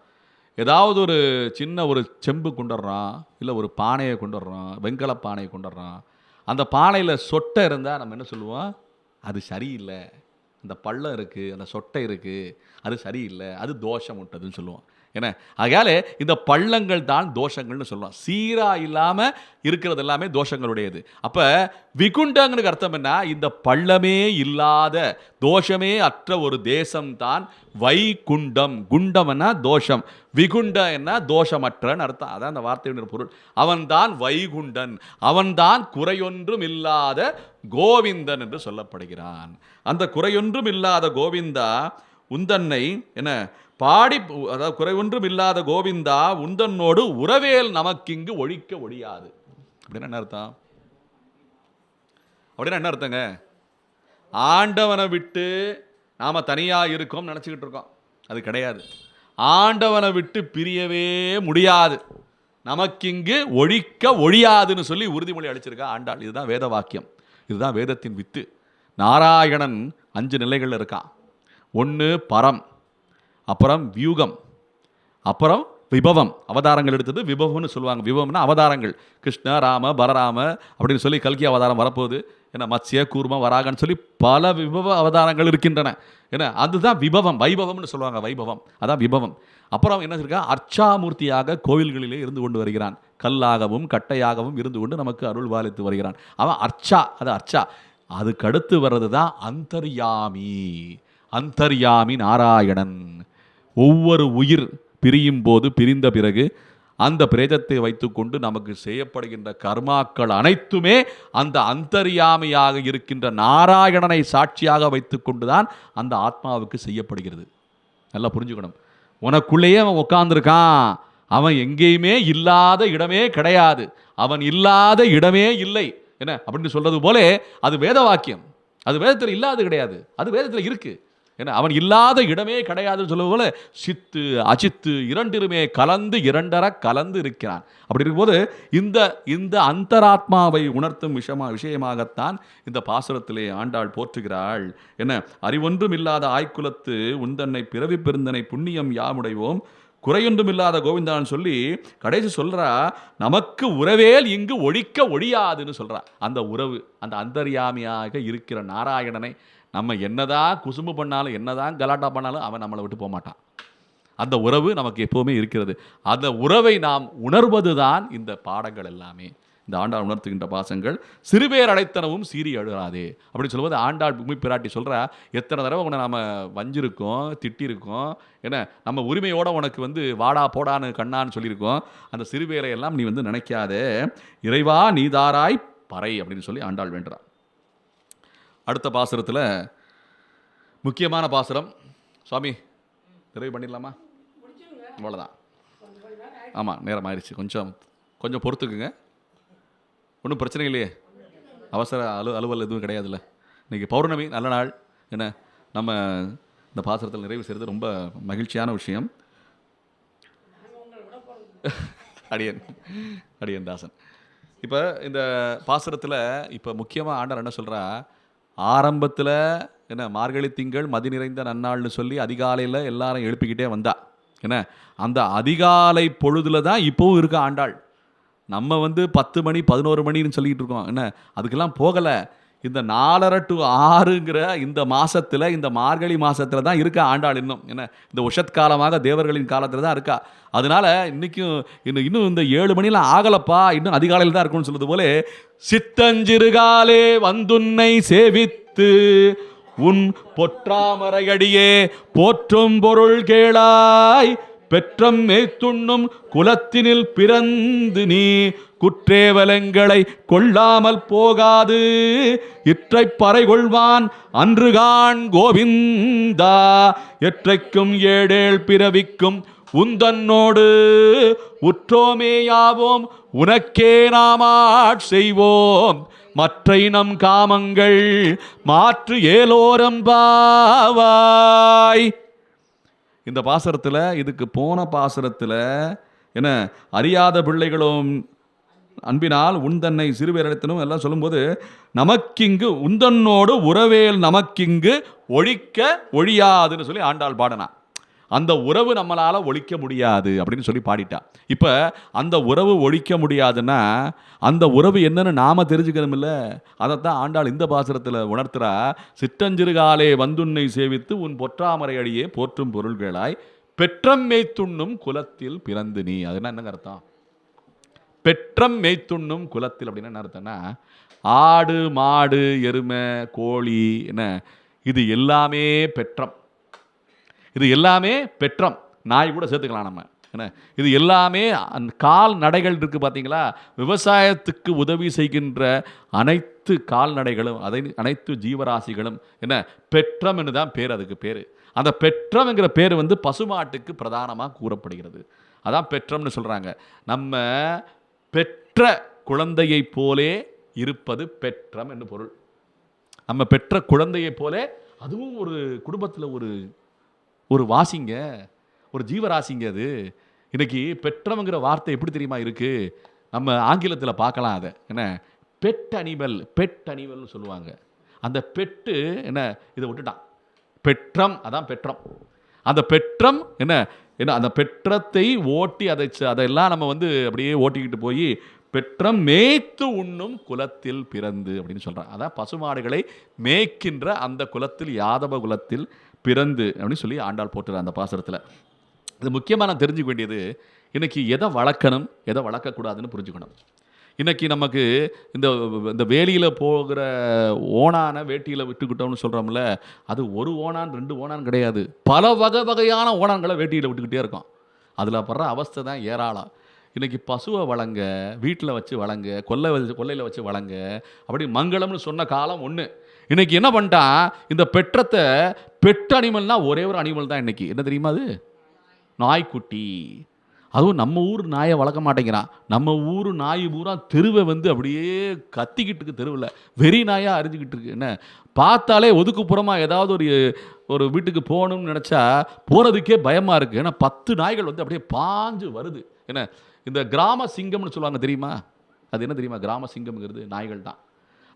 ஏதாவது ஒரு சின்ன ஒரு செம்பு கொண்டுடுறான், இல்லை ஒரு பானையை கொண்டுடுறான், வெண்கல பானையை கொண்டுடுறான். அந்த பானையில் சொட்டை இருந்தால் நம்ம என்ன சொல்லுவோம்? அது சரியில்லை, அந்த பள்ளம் இருக்குது, அந்த சொட்டை இருக்குது, அது சரியில்லை, அது தோஷம் விட்டதுன்னு சொல்லுவோம். ஏன்னா ஆகையாலே இந்த பள்ளங்கள் தான் தோஷங்கள்னு சொல்லலாம். சீராக இல்லாமல் இருக்கிறது எல்லாமே தோஷங்களுடையது. அப்போ விகுண்டங்களுக்கு அர்த்தம் என்ன? இந்த பள்ளமே இல்லாத தோஷமே அற்ற ஒரு தேசம்தான் வைகுண்டம். குண்டம்னா தோஷம், விகுண்ட என்ன தோஷமற்றன்னு அர்த்தம். அதான் அந்த வார்த்தையின் பொருள். அவன்தான் வைகுண்டன், அவன்தான் குறையொன்றும் இல்லாத கோவிந்தன் என்று சொல்லப்படுகிறான். அந்த குறையொன்றும் இல்லாத கோவிந்தா உந்தன்னை என்ன பாடி, அதாவது குறைவொன்றும் இல்லாத கோவிந்தா உந்தன்னோடு உறவேல் நமக்கிங்கு ஒழிக்க ஒழியாது. அப்படின்னா என்ன அர்த்தம்? அப்படின்னா என்ன அர்த்தங்க? ஆண்டவனை விட்டு நாம் தனியாக இருக்கோம் நினச்சிக்கிட்டு இருக்கோம். அது கிடையாது. ஆண்டவனை விட்டு பிரியவே முடியாது, நமக்கிங்கு ஒழிக்க ஒழியாதுன்னு சொல்லி உறுதிமொழி அளிச்சிருக்கா ஆண்டாள். இதுதான் வேத வாக்கியம், இதுதான் வேதத்தின் வித்து. நாராயணன் 5 நிலைகள் இருக்கான். 1 பரம், அப்புறம் வியூகம், அப்புறம் விபவம். அவதாரங்கள் எடுத்தது விபவம்னு சொல்லுவாங்க. விபவம்னா அவதாரங்கள். கிருஷ்ண ராம பலராம அப்படின்னு சொல்லி கல்கி அவதாரம் வரப்போகுது. ஏன்னா மத்ஸ்ய கூர்ம வராகன்னு சொல்லி பல விபவ அவதாரங்கள் இருக்கின்றன. ஏன்னா அதுதான் விபவம். வைபவம்னு சொல்லுவாங்க. வைபவம் அதான் விபவம். அப்புறம் என்ன இருக்கா? அர்ச்சாமூர்த்தியாக கோவில்களிலே இருந்து கொண்டு வருகிறான். கல்லாகவும் கட்டையாகவும் இருந்து கொண்டு நமக்கு அருள் பாலித்து வருகிறான். அவன் அர்ச்சா, அது அர்ச்சா. அதுக்கு அடுத்து வர்றது தான் அந்தர்யாமி. அந்தர்யாமி நாராயணன். ஒவ்வொரு உயிர் பிரியும் போது, பிரிந்த பிறகு அந்த பிரேதத்தை வைத்துக்கொண்டு நமக்கு செய்யப்படுகின்ற கர்மாக்கள் அனைத்துமே அந்த அந்தர்யாமியாக இருக்கின்ற நாராயணனை சாட்சியாக வைத்துக்கொண்டுதான் அந்த ஆத்மாவுக்கு செய்யப்படுகிறது. நல்லா புரிஞ்சுக்கணும். உனக்குள்ளேயே அவன் உட்கார்ந்துருக்கான். அவன் எங்கேயுமே இல்லாத இடமே கிடையாது. அவன் இல்லாத இடமே இல்லை என்ன அப்படின்னு சொல்றது போல அது வேத வாக்கியம். அது வேதத்தில் இல்லாது கிடையாது, அது வேதத்தில் இருக்கு. ஏன்னா அவன் இல்லாத இடமே கிடையாதுன்னு சொல்லுவது போல சித்து அச்சித்து இரண்டிலுமே கலந்து இரண்டர கலந்து இருக்கிறான். அப்படி இருக்கும்போது இந்த அந்தராத்மாவை உணர்த்தும் விஷயமாகத்தான் இந்த பாசுரத்திலே ஆண்டாள் போற்றுகிறாள். என்ன? அறிவொன்றும் இல்லாத ஆய்க்குலத்து உந்தன்னை பிறவி பெருந்தனை புண்ணியம் யாமுடைவோம் குறையொன்றும் இல்லாத கோவிந்தான்னு சொல்லி கடைசி சொல்றா, நமக்கு உறவேல் இங்கு ஒழிக்க ஒழியாதுன்னு சொல்றா. அந்த உறவு, அந்த அந்தர்யாமியாக இருக்கிற நாராயணனை நம்ம என்னதான் குசும்பு பண்ணாலும், என்னதான் கலாட்டா பண்ணாலும் அவன் நம்மளை விட்டு போக மாட்டான். அந்த உறவு நமக்கு எப்போவுமே இருக்கிறது. அந்த உறவை நாம் உணர்வது தான் இந்த பாடங்கள் எல்லாமே. இந்த ஆண்டாள் உணர்த்துகின்ற பாசங்கள். சிறுபேர் அடைத்தனவும் சீறி அழுகாதே அப்படின்னு சொல்லும்போது ஆண்டாள் பூமி பிராட்டி சொல்கிறா, எத்தனை தடவை உன்னை நாம் வஞ்சிருக்கோம், திட்டிருக்கோம், ஏன்னா நம்ம உரிமையோடு உனக்கு வாடா போடான்னு கண்ணான்னு சொல்லியிருக்கோம். அந்த சிறுபேரை எல்லாம் நீ நினைக்காதே, இறைவா நீதாராய் பறை அப்படின்னு சொல்லி ஆண்டாள் வேண்டுறா. அடுத்த பாசுரத்தில் முக்கியமான பாசுரம். சுவாமி நிறைவு பண்ணிடலாமா? அவ்வளோதான். ஆமாம், நேரம் ஆயிடுச்சு. கொஞ்சம் பொறுத்துக்குங்க. ஒன்றும் பிரச்சனை இல்லையே. அவசர அலுவல் எதுவும் கிடையாதுல்ல. இன்றைக்கி பௌர்ணமி நல்ல நாள். என்ன நம்ம இந்த பாசுரத்தில் நிறைவு செய்கிறது ரொம்ப மகிழ்ச்சியான விஷயம். அடியன் தாசன். இப்போ இந்த பாசுரத்தில் இப்போ முக்கியமாக ஆண்டவர் என்ன சொல்கிறா, ஆரம்பத்தில் என்ன மார்கழி திங்கள் மதி நிறைந்த நன்னாள்னு சொல்லி அதிகாலையில் எல்லாரும் எழுப்பிக்கிட்டே வந்தா. என்ன அந்த அதிகாலை பொழுதுல தான் இப்போவும் இருக்க ஆண்டாள். நம்ம 10 மணி 11 மணின்னு சொல்லிக்கிட்டு இருக்கோம். என்ன அதுக்கெல்லாம் போகலை. இந்த 4:30 to 6ங்கிற இந்த மாதத்தில், இந்த மார்கழி மாதத்தில் தான் இருக்கா ஆண்டாள் இன்னும். என்ன இந்த உஷத்காலமாக தேவர்களின் காலத்தில் தான் இருக்கா. அதனால இன்னைக்கும் இன்னும் இந்த 7 மணிலாம் ஆகலப்பா, இன்னும் அதிகாலையில் தான் இருக்கும்னு சொல்லுது போல, சித்தஞ்சிறுகாலே வந்துன்னை சேவித்து உன் பொற்றாமரையடியே போற்றும் பொருள் கேளாய், பெற்றம் மேத்துண்ணும் குலத்தினில் பிறந்து நீ குற்றேவலங்களை கொள்ளாமல் போகாது, இற்றை பறை கொள்வான் அன்றுகான் கோவிந்தா, எற்றைக்கும் ஏழேழ் பிறவிக்கும் உந்தன்னோடு உற்றோமேயாவோம், உனக்கே நாமாட் செய்வோம், மற்றை நம் காமங்கள் மாற்று ஏலோரம்பாவாய். இந்த பாசுரத்தில், இதுக்கு போன பாசுரத்தில் என்ன அறியாத பிள்ளைகளும் அன்பினால் உன் தன்னை சிறுபேரிடத்தினும் எல்லாம் சொல்லும்போது, நமக்கிங்கு உந்தன்னோடு உறவேல் நமக்கிங்கு ஒழிக்க ஒழியாதுன்னு சொல்லி ஆண்டாள் பாடனா. அந்த உறவு நம்மளால் ஒழிக்க முடியாது அப்படின்னு சொல்லி பாடிட்டா. இப்போ அந்த உறவு ஒழிக்க முடியாதுன்னா அந்த உறவு என்னன்னு நாம தெரிஞ்சுக்கணும் இல்லை. அதைத்தான் ஆண்டாள் இந்த பாசுரத்தில் உணர்த்துறா. சிற்றஞ்சிறுகாலே வந்துன்னை சேவித்து உன் பொற்றாமரை அடியே போற்றும் பொருள்களாய், பெற்றம் மேய்த்துண்ணும் குலத்தில் பிறந்து நீ. அதுனா என்னங்க அர்த்தம்? பெற்றம் மேய்த்துண்ணும் குலத்தில் அப்படின்னா என்ன அர்த்தம்னா, ஆடு மாடு எருமை கோழி என்ன இது எல்லாமே பெற்றம். இது எல்லாமே பெற்றம். நாய் கூட சேர்த்துக்கலாம் நம்ம. என்ன இது எல்லாமே கால்நடைகள் இருக்குது பார்த்தீங்களா. விவசாயத்துக்கு உதவி செய்கின்ற அனைத்து கால்நடைகளும் அனைத்து ஜீவராசிகளும் என்ன பெற்றம்னு தான் பேர். அதுக்கு பேர், அந்த பெற்றம்ங்கிற பேர் பசுமாட்டுக்கு பிரதானமாக கூறப்படுகிறது. அதான் பெற்றம்னு சொல்கிறாங்க. நம்ம பெற்ற குழந்தையை போலே இருப்பது பெற்றம் என்று பொருள். நம்ம பெற்ற குழந்தையை போலே, அதுவும் ஒரு குடும்பத்தில் ஒரு வாசிங்க, ஒரு ஜீவராசிங்க. அது இன்னைக்கு பெற்றவங்கிற வார்த்தை எப்படி தெரியுமா இருக்கு? நம்ம ஆங்கிலத்தில் பார்க்கலாம். அதை என்ன பெட் அனிமல்னு சொல்லுவாங்க. அந்த பெட்டு என்ன இதை விட்டுட்டான். பெற்றம், அதான் பெற்றம். அந்த பெற்றம் என்ன அந்த பெற்றத்தை ஓட்டி அதெல்லாம் நம்ம அப்படியே ஓட்டிக்கிட்டு போய் பெற்றம் மேய்த்து உண்ணும் குலத்தில் பிறந்து அப்படின்னு சொல்கிறான். அதான் பசுமாடுகளை மேய்க்கின்ற அந்த குலத்தில், யாதவ குலத்தில் பிறந்து அப்படின்னு சொல்லி ஆண்டாள் போட்டுற அந்த பாசுரத்தில். இது முக்கியமாக நான் தெரிஞ்சுக்க வேண்டியது, இன்றைக்கி எதை வளர்க்கணும் எதை வளர்க்கக்கூடாதுன்னு புரிஞ்சுக்கணும். இன்றைக்கி நமக்கு இந்த வேலியில் போகிற ஓனான வேட்டியில் விட்டுக்கிட்டோம்னு சொல்கிறோம்ல, அது ஒரு ஓனான் 2 ஓனான் கிடையாது, பல வகையான ஓனான்களை வேட்டியில் விட்டுக்கிட்டே இருக்கோம். அதில் படுற அவஸ்தை தான் ஏராளம். இன்றைக்கி பசுவை வளங்க, வீட்டில் வச்சு வளங்க, கொல்லையில் வச்சு வளங்க, அப்படி மங்களம்னு சொன்ன காலம் ஒன்று. இன்றைக்கி என்ன பண்ணிட்டான், இந்த பெற்றத்தை பெட் அனிமல்னால் ஒரே ஒரு அனிமல் தான் இன்றைக்கி. என்ன தெரியுமா? அது நாய்க்குட்டி. அதுவும் நம்ம ஊர் நாயை வளர்க்க மாட்டேங்கிறான். நம்ம ஊர் நாய் பூரா தெருவை அப்படியே கத்திக்கிட்டு தெருவில் வெறி நாயாக அறிஞ்சிக்கிட்டு இருக்கு. என்ன பார்த்தாலே ஒதுக்குப்புறமாக ஏதாவது ஒரு வீட்டுக்கு போகணும்னு நினச்சா போகிறதுக்கே பயமாக இருக்குது. ஏன்னா 10 நாய்கள் அப்படியே பாஞ்சு வருது. என்ன இந்த கிராம சிங்கம்னு சொல்லுவாங்க தெரியுமா? அது என்ன தெரியுமா? கிராம சிங்கம்ங்கிறது நாய்கள் தான்.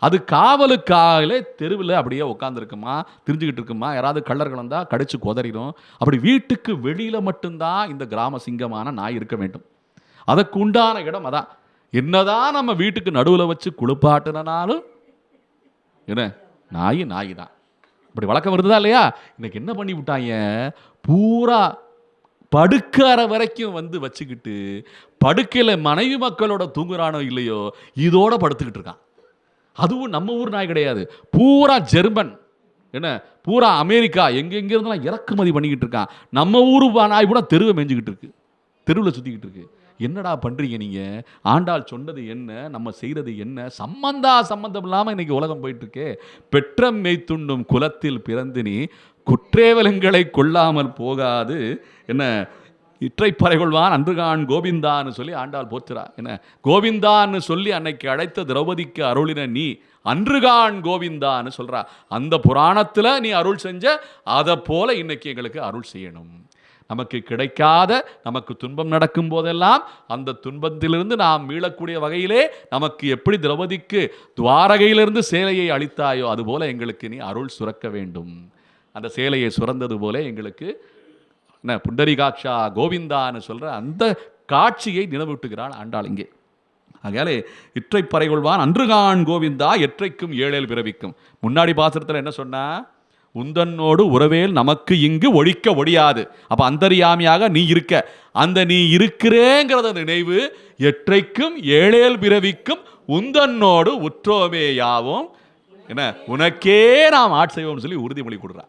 அது காவலுக்காகலே தெருவில் அப்படியே உட்காந்துருக்குமா, திரிஞ்சுக்கிட்டு இருக்குமா. யாராவது கள்ளர்கள் வந்தால் கடிச்சு கொதறிடும். அப்படி வீட்டுக்கு வெளியில் மட்டும்தான் இந்த கிராம சிங்கமான நாய் இருக்க வேண்டும். அதுக்கு உண்டான இடம் அதான். என்னதான் நம்ம வீட்டுக்கு நடுவில் வச்சு குளிப்பாட்டுனாலும் என்ன நாய் தான். இப்படி வழக்கம் வருதுதா இல்லையா? இன்னைக்கு என்ன பண்ணி விட்டாங்க, பூரா படுக்கிற வரைக்கும் வச்சுக்கிட்டு படுக்கையில் மனைவி மக்களோட தூங்குறானோ இல்லையோ இதோட படுத்துக்கிட்டு இருக்கான். அதுவும் நம்ம ஊர் நாய் கிடையாது, பூரா ஜெர்மன், என்ன பூரா அமெரிக்கா, எங்கெங்கிருந்தெல்லாம் இறக்குமதி பண்ணிக்கிட்டு இருக்கான். நம்ம ஊர் நாய் கூட தெருவை மேய்ஞ்சிக்கிட்டு இருக்கு, தெருவில் சுற்றிக்கிட்டு இருக்கு. என்னடா பண்ணுறீங்க நீங்கள்? ஆண்டாள் சொன்னது என்ன, நம்ம செய்கிறது என்ன? சம்பந்தம் இல்லாமல் இன்னைக்கு உலகம் போயிட்டுருக்கே. பெற்றம் மேய்த்துண்ணும் குலத்தில் பிறந்து நீ குற்றேவலங்களை கொள்ளாமல் போகாது, என்ன இற்றைப்பறை கொள்வான் அன்றுகான் கோவிந்தான்னு சொல்லி ஆண்டாள் போற்றுறா. என்ன கோவிந்தான்னு சொல்லி அன்னைக்கு அழைத்த திரௌபதிக்கு அருளின நீ அன்றுகான் கோவிந்தான்னு சொல்றா. அந்த புராணத்தில் நீ அருள் செஞ்ச அதை போல இன்னைக்கு எங்களுக்கு அருள் செய்யணும். நமக்கு கிடைக்காத, நமக்கு துன்பம் நடக்கும் போதெல்லாம் அந்த துன்பத்திலிருந்து நாம் மீளக்கூடிய வகையிலே நமக்கு எப்படி திரௌபதிக்கு துவாரகையிலிருந்து சேலையை அளித்தாயோ அதுபோல எங்களுக்கு நீ அருள் சுரக்க வேண்டும். அந்த சேலையை சுரந்தது போல எங்களுக்கு என்ன புண்டரிகாட்சா கோவிந்தான்னு சொல்ற அந்த காட்சியை நினைவூட்டுகிறாள் ஆண்டாள் இங்கே. ஆகையாலே இற்றைப்பறை கொள்வான் அன்றுகான் கோவிந்தா எற்றைக்கும் ஏழேல் பிறவிக்கும். முன்னாடி பாசுரத்தில் என்ன சொன்னா, உந்தன்னோடு உறவேல் நமக்கு இங்கு ஒழிக்க ஒழியாது. அப்ப அந்தரியாமியாக நீ இருக்க, அந்த நீ இருக்கிறேங்கிறத நினைவு எற்றைக்கும் ஏழேல் பிறவிக்கும் உந்தன்னோடு உற்றோமேயாவும் என்ன உனக்கே நாம் ஆட்சேபம் சொல்லி உறுதிமொழி கொடுறா.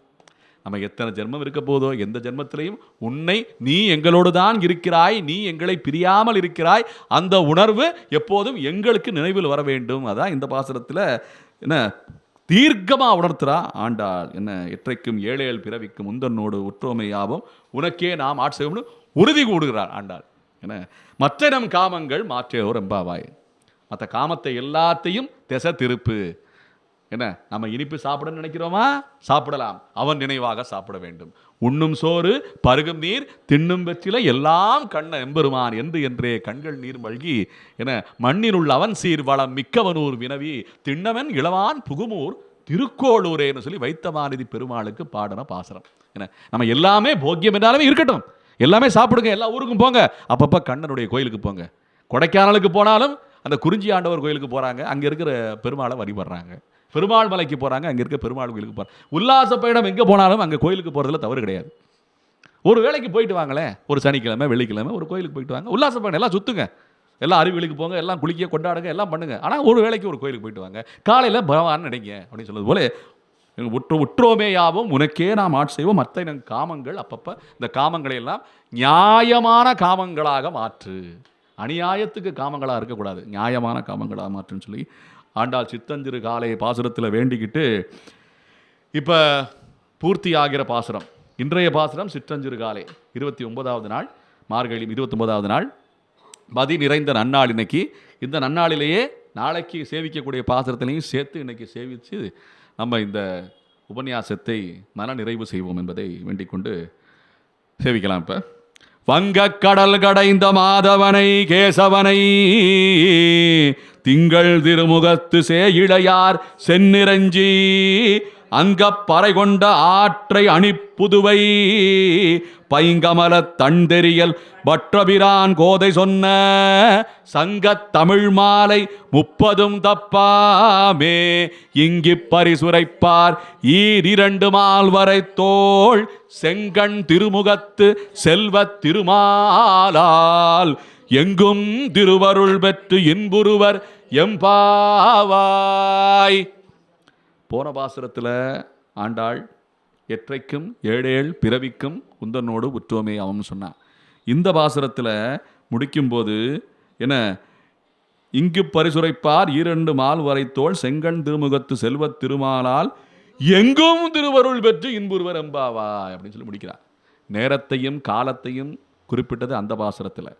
நம்ம எத்தனை ஜென்மம் இருக்க போதோ எந்த ஜென்மத்திலையும் உன்னை நீ எங்களோடு தான் இருக்கிறாய், நீ எங்களை பிரியாமல் இருக்கிறாய், அந்த உணர்வு எப்போதும் எங்களுக்கு நினைவில் வர வேண்டும். அதான் இந்த பாசுரத்தில் என்ன தீர்க்கமாக உணர்த்துறா ஆண்டாள். என்ன எற்றைக்கும் ஏழேல் பிறவிக்கும் முந்தன்னோடு உற்றோமையாவும் உனக்கே நாம் ஆட்சேபம்னு உறுதி கூடுகிறார் ஆண்டாள். என்ன மற்ற நம் காமங்கள் மாற்றோர் எம்பாவாய். மற்ற காமத்தை எல்லாத்தையும் திசை திருப்பு. என்ன நம்ம இனிப்பு சாப்பிடணும்னு நினைக்கிறோமா, சாப்பிடலாம், அவன் நினைவாக சாப்பிட வேண்டும். உண்ணும் சோறு பருகும் நீர் தின்னும் வெற்றில எல்லாம் கண்ண எம்பெருமான் என்று என்றே கண்கள் நீர் மல்கி என மண்ணினுள் அவன் சீர் வளம் மிக்கவனூர் வினவி திண்ணவன் இளவான் புகுமூர் திருக்கோளூரேன்னு சொல்லி வைத்தமாநிதி பெருமாளுக்கு பாடின பாசனம். என்ன நம்ம எல்லாமே போக்கியம் என்றாலுமே இருக்கட்டும், எல்லாமே சாப்பிடுங்க, எல்லா ஊருக்கும் போங்க, அப்பப்போ கண்ணனுடைய கோயிலுக்கு போங்க. கொடைக்கானலுக்கு போனாலும் அந்த குறிஞ்சி ஆண்டவர் கோயிலுக்கு போகிறாங்க, அங்கே இருக்கிற பெருமாளை வழிபடுறாங்க. பெருமாள் மலைக்கு போகிறாங்க, அங்கே இருக்க பெருமாள் கோயிலுக்கு போகிறாங்க. உல்லாச பயணம் எங்கே போனாலும் அங்கே கோயிலுக்கு போகிறதுல தவறு கிடையாது. ஒரு வேளைக்கு போயிட்டு வாங்களேன், ஒரு சனிக்கிழமை வெள்ளிக்கிழமை ஒரு கோயிலுக்கு போயிட்டு வாங்க, உல்லாச பயணம் எல்லாம் சுற்றுங்க, எல்லாம் அருவிகளுக்கு போங்க, எல்லாம் குளிக்க கொண்டாடுங்க, எல்லாம் பண்ணுங்க. ஆனால் ஒரு வேளைக்கு ஒரு கோயிலுக்கு போயிட்டு வாங்க, காலையில் பகவான் நினைங்க அப்படின்னு சொல்வது போல உற்றோமேயாவும் உனக்கே நாம் ஆட்சேபம் மற்ற நம் காமங்கள். அப்பப்போ இந்த காமங்களை எல்லாம் நியாயமான காமங்களாக மாற்று. அநியாயத்துக்கு காமங்களாக இருக்கக்கூடாது, நியாயமான காமங்களாக மாற்றுன்னு சொல்லி ஆண்டாள் சித்தஞ்சிறு காலை பாசுரத்தில் வேண்டிக்கிட்டு இப்போ பூர்த்தி ஆகிற பாசுரம் இன்றைய பாசுரம் சிற்றஞ்சிறு காலை 29வது நாள், மார்கழி 29வது நாள், மதி நிறைந்த நன்னாள். இன்னைக்கு இந்த நன்னாளிலேயே நாளைக்கு சேவிக்கக்கூடிய பாசுரத்திலையும் சேர்த்து இன்னைக்கு சேவித்து நம்ம இந்த உபன்யாசத்தை மன நிறைவு செய்வோம் என்பதை வேண்டிக் கொண்டு சேவிக்கலாம். இப்போ வங்கக் கடல் கடைந்த மாதவனை கேசவனை திங்கள் திருமுகத்து சேயிழையார் செந்நிரஞ்சி அங்கப்பறை கொண்ட ஆற்றை அணிப்புதுவை பைங்கமல தண்டெறியல் பற்றபிரான் கோதை சொன்ன சங்கத் தமிழ் மாலை 30 தப்பாமே இங்கி பரிசுரைப்பார் ஈரிரண்டு மால்வரை தோள் செங்கண் திருமுகத்து செல்வத் திருமாலால் எங்கும் திருவருள் பெற்று இன்புருவர் எம்பாவாய். போன பாசுரத்தில் ஆண்டாள் எற்றைக்கும் ஏழேழ் பிறவிக்கும் உந்தனோடு உற்றோமே அவன் சொன்னான். இந்த பாசுரத்தில் முடிக்கும்போது என்ன, இங்கு பரிசுரைப்பார் ஈரண்டு மால் வரைத்தோள் செங்கண் திருமுகத்து செல்வத் திருமாலால் எங்கும் திருவருள் பெற்று இன்புருவர் எம்பாவாய் அப்படின்னு சொல்லி முடிக்கிறார். நேரத்தையும் காலத்தையும் குறிப்பிட்டது அந்த பாசுரத்தில்.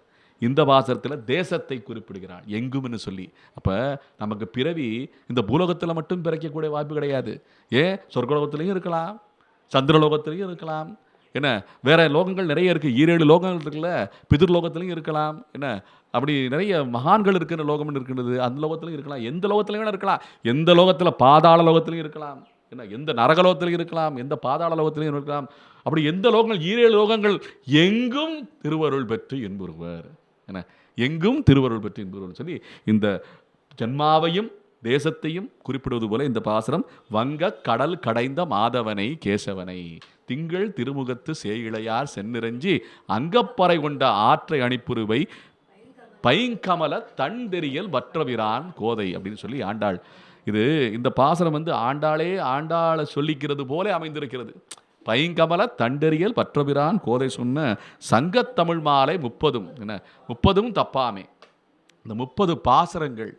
இந்த பாசுரத்தில் தேசத்தை குறிப்பிடுகிறாள் எங்கும்னு சொல்லி. அப்போ நமக்கு பிறவி இந்த பூலோகத்தில் மட்டும் பிறக்கக்கூடிய வாய்ப்பு கிடையாது. ஏன் சொர்க்கலோகத்திலையும் இருக்கலாம், சந்திரலோகத்திலையும் இருக்கலாம், என்ன வேற லோகங்கள் நிறைய இருக்குது, 7 லோகங்கள் இருக்குல்ல, பிதிர்லோகத்திலையும் இருக்கலாம், என்ன அப்படி நிறைய மகான்கள் இருக்கிற லோகம்னு இருக்கின்றது, அந்த லோகத்திலையும் இருக்கலாம், எந்த லோகத்திலையும் இருக்கலாம், எந்த லோகத்தில் பாதாள லோகத்திலையும் இருக்கலாம், என்ன எந்த நரகலோகத்திலையும் இருக்கலாம், எந்த பாதாள லோகத்திலையும் இருக்கலாம். அப்படி எந்த லோகங்கள் 7 லோகங்கள் எங்கும் திருவருள் பெற்று இன்புறுவர், என்ன எங்கும் திருவருள் பெற்று இன்புறுவர் சொல்லி இந்த ஜன்மாவையும் தேசத்தையும் குறிப்பிடுவது போல இந்த பாசுரம் வங்க கடல் கடைந்த மாதவனை கேசவனை திங்கள் திருமுகத்து சேயிழையார் செந்நிரஞ்சி அங்கப்பறை கொண்ட ஆற்றை அணிப்புருவை பைங்கமல தண்டெறியல் வற்றவிரான் கோதை அப்படின்னு சொல்லி ஆண்டாள். இது இந்த பாசுரம் ஆண்டாளை சொல்லிக்கிறது போல அமைந்திருக்கிறது. பைங்கமல தண்டெறியல் பற்றபிரான் கோதை சொன்ன சங்கத்தமிழ் மாலை 30 என்ன 30 தப்பாமே. இந்த 30 பாசுரங்கள்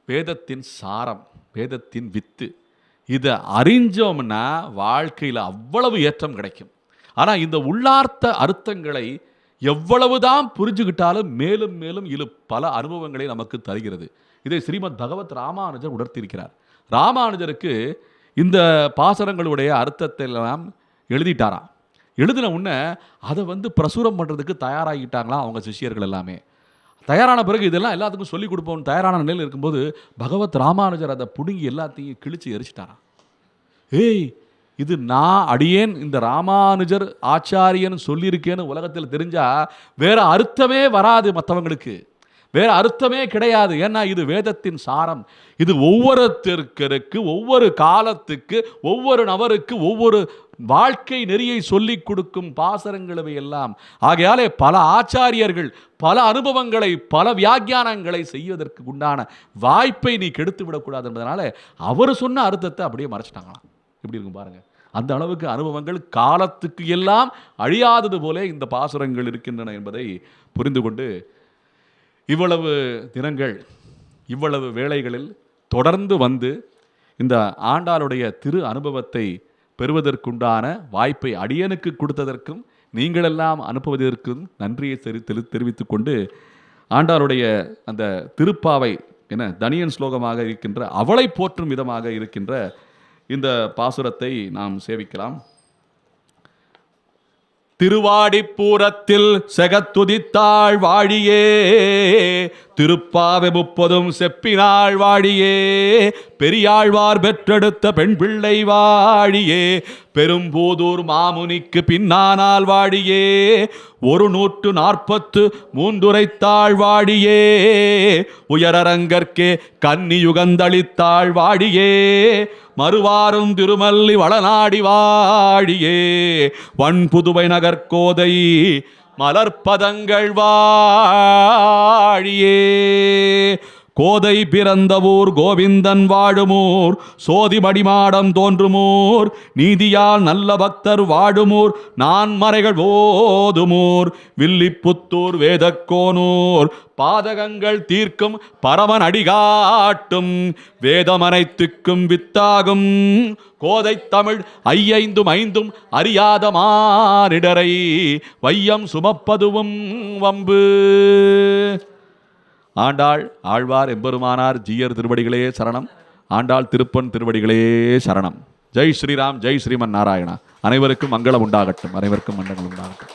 வேதத்தின் சாரம், வேதத்தின் வித்து. இதை அறிஞ்சோம்னா வாழ்க்கையில் அவ்வளவு ஏற்றம் கிடைக்கும். ஆனால் இந்த உள்ளார்த்த அர்த்தங்களை எவ்வளவுதான் புரிஞ்சுக்கிட்டாலும் மேலும் மேலும் பல அனுபவங்களை நமக்கு தருகிறது. இதை ஸ்ரீமத் பகவத் ராமானுஜர் உணர்த்தியிருக்கிறார். ராமானுஜருக்கு இந்த பாசரங்களுடைய அர்த்தத்தை எல்லாம் எழுதிட்டாராம். எழுதின உடனே அதை பிரசுரம் பண்ணுறதுக்கு தயாராகிட்டாங்களாம் அவங்க சிஷ்யர்கள் எல்லாமே. தயாரான பிறகு இதெல்லாம் எல்லாத்துக்கும் சொல்லிக் கொடுப்போம் தயாரான நிலையில் இருக்கும்போது பகவத் ராமானுஜர் அதை பிடுங்கி எல்லாத்தையும் கிழிச்சு எரிச்சிட்டாராம். ஏய், இது நான் அடியேன் இந்த ராமானுஜர் ஆச்சாரியன் சொல்லியிருக்கேன்னு உலகத்தில் தெரிஞ்சா வேற அர்த்தமே வராது, மற்றவங்களுக்கு வேற அர்த்தமே கிடையாது. ஏன்னா இது வேதத்தின் சாரம். இது ஒவ்வொருத்தருக்கு ஒவ்வொரு காலத்துக்கு ஒவ்வொரு நபருக்கு ஒவ்வொரு வாழ்க்கை நெறியை சொல்லிக் கொடுக்கும் பாசரங்களை எல்லாம். ஆகையாலே பல ஆச்சாரியர்கள் பல அனுபவங்களை பல வியாக்கியானங்களை செய்வதற்கு உண்டான வாய்ப்பை நீ கெடுத்து விடக்கூடாது என்பதனால அவர் சொன்ன அர்த்தத்தை அப்படியே மறைச்சிட்டாங்களாம். எப்படி இருக்கும் பாருங்க. அந்த அளவுக்கு அனுபவங்கள் காலத்துக்கு எல்லாம் அழியாதது போல இந்த பாசுரங்கள் இருக்கின்றன என்பதை புரிந்து கொண்டு இவ்வளவு தினங்கள் இவ்வளவு வேளைகளில் தொடர்ந்து இந்த ஆண்டாளுடைய திரு அனுபவத்தை பெறுவதற்குண்டான வாய்ப்பை அடியனுக்கு கொடுத்ததற்கும் நீங்களெல்லாம் அனுப்புவதற்கும் நன்றியை தெரிவித்துக் கொண்டு ஆண்டாளுடைய அந்த திருப்பாவை தனியன் ஸ்லோகமாக இருக்கின்ற அவளை போற்றும் விதமாக இருக்கின்ற இந்த பாசுரத்தை நாம் சேவிக்கலாம். திருவாடிப்பூரத்தில் செகத்துதித்தாள் வாழியே, திருப்பாவை 30 செப்பினாள் வாழியே, பெரியாழ்வார் பெற்றெடுத்த பெண் பிள்ளை வாழியே, பெரும்போதூர் மாமுனிக்கு பின்னானால் வாழியே, 143 வாழியே, உயரரங்கற்கே கன்னியுகந்தளித்தாள் வாழியே, மறுவாரும் திருமல்லி வளநாடி வாழியே, வன்புதுவை நகர்கோதை மலர்பதங்கள் வாழியே, கோதை பிறந்தவூர் கோவிந்தன் வாழுமூர், சோதிமடிமாடம் தோன்றுமூர், நீதியால் நல்ல பக்தர் வாழுமூர், நான்மறைகள் ஓதுமூர், வில்லிப்புத்தூர் வேதக்கோனூர், பாதகங்கள் தீர்க்கும் பரமன் அடிகாட்டும், வேதமனைத்துக்கும் வித்தாகும், கோதை தமிழ் 5 அறியாத மானிடரை, வையம் சுமப்பதுவும் வம்பு. ஆண்டாள் ஆழ்வார் எம்பெருமானார் ஜீயர் திருவடிகளே சரணம். ஆண்டாள் திருப்பன் திருவடிகளே சரணம். ஜெய் ஸ்ரீராம், ஜெய் ஸ்ரீமன் நாராயணா. அனைவருக்கும் மங்களம் உண்டாகட்டும். அனைவருக்கும் மங்களம் உண்டாகட்டும்.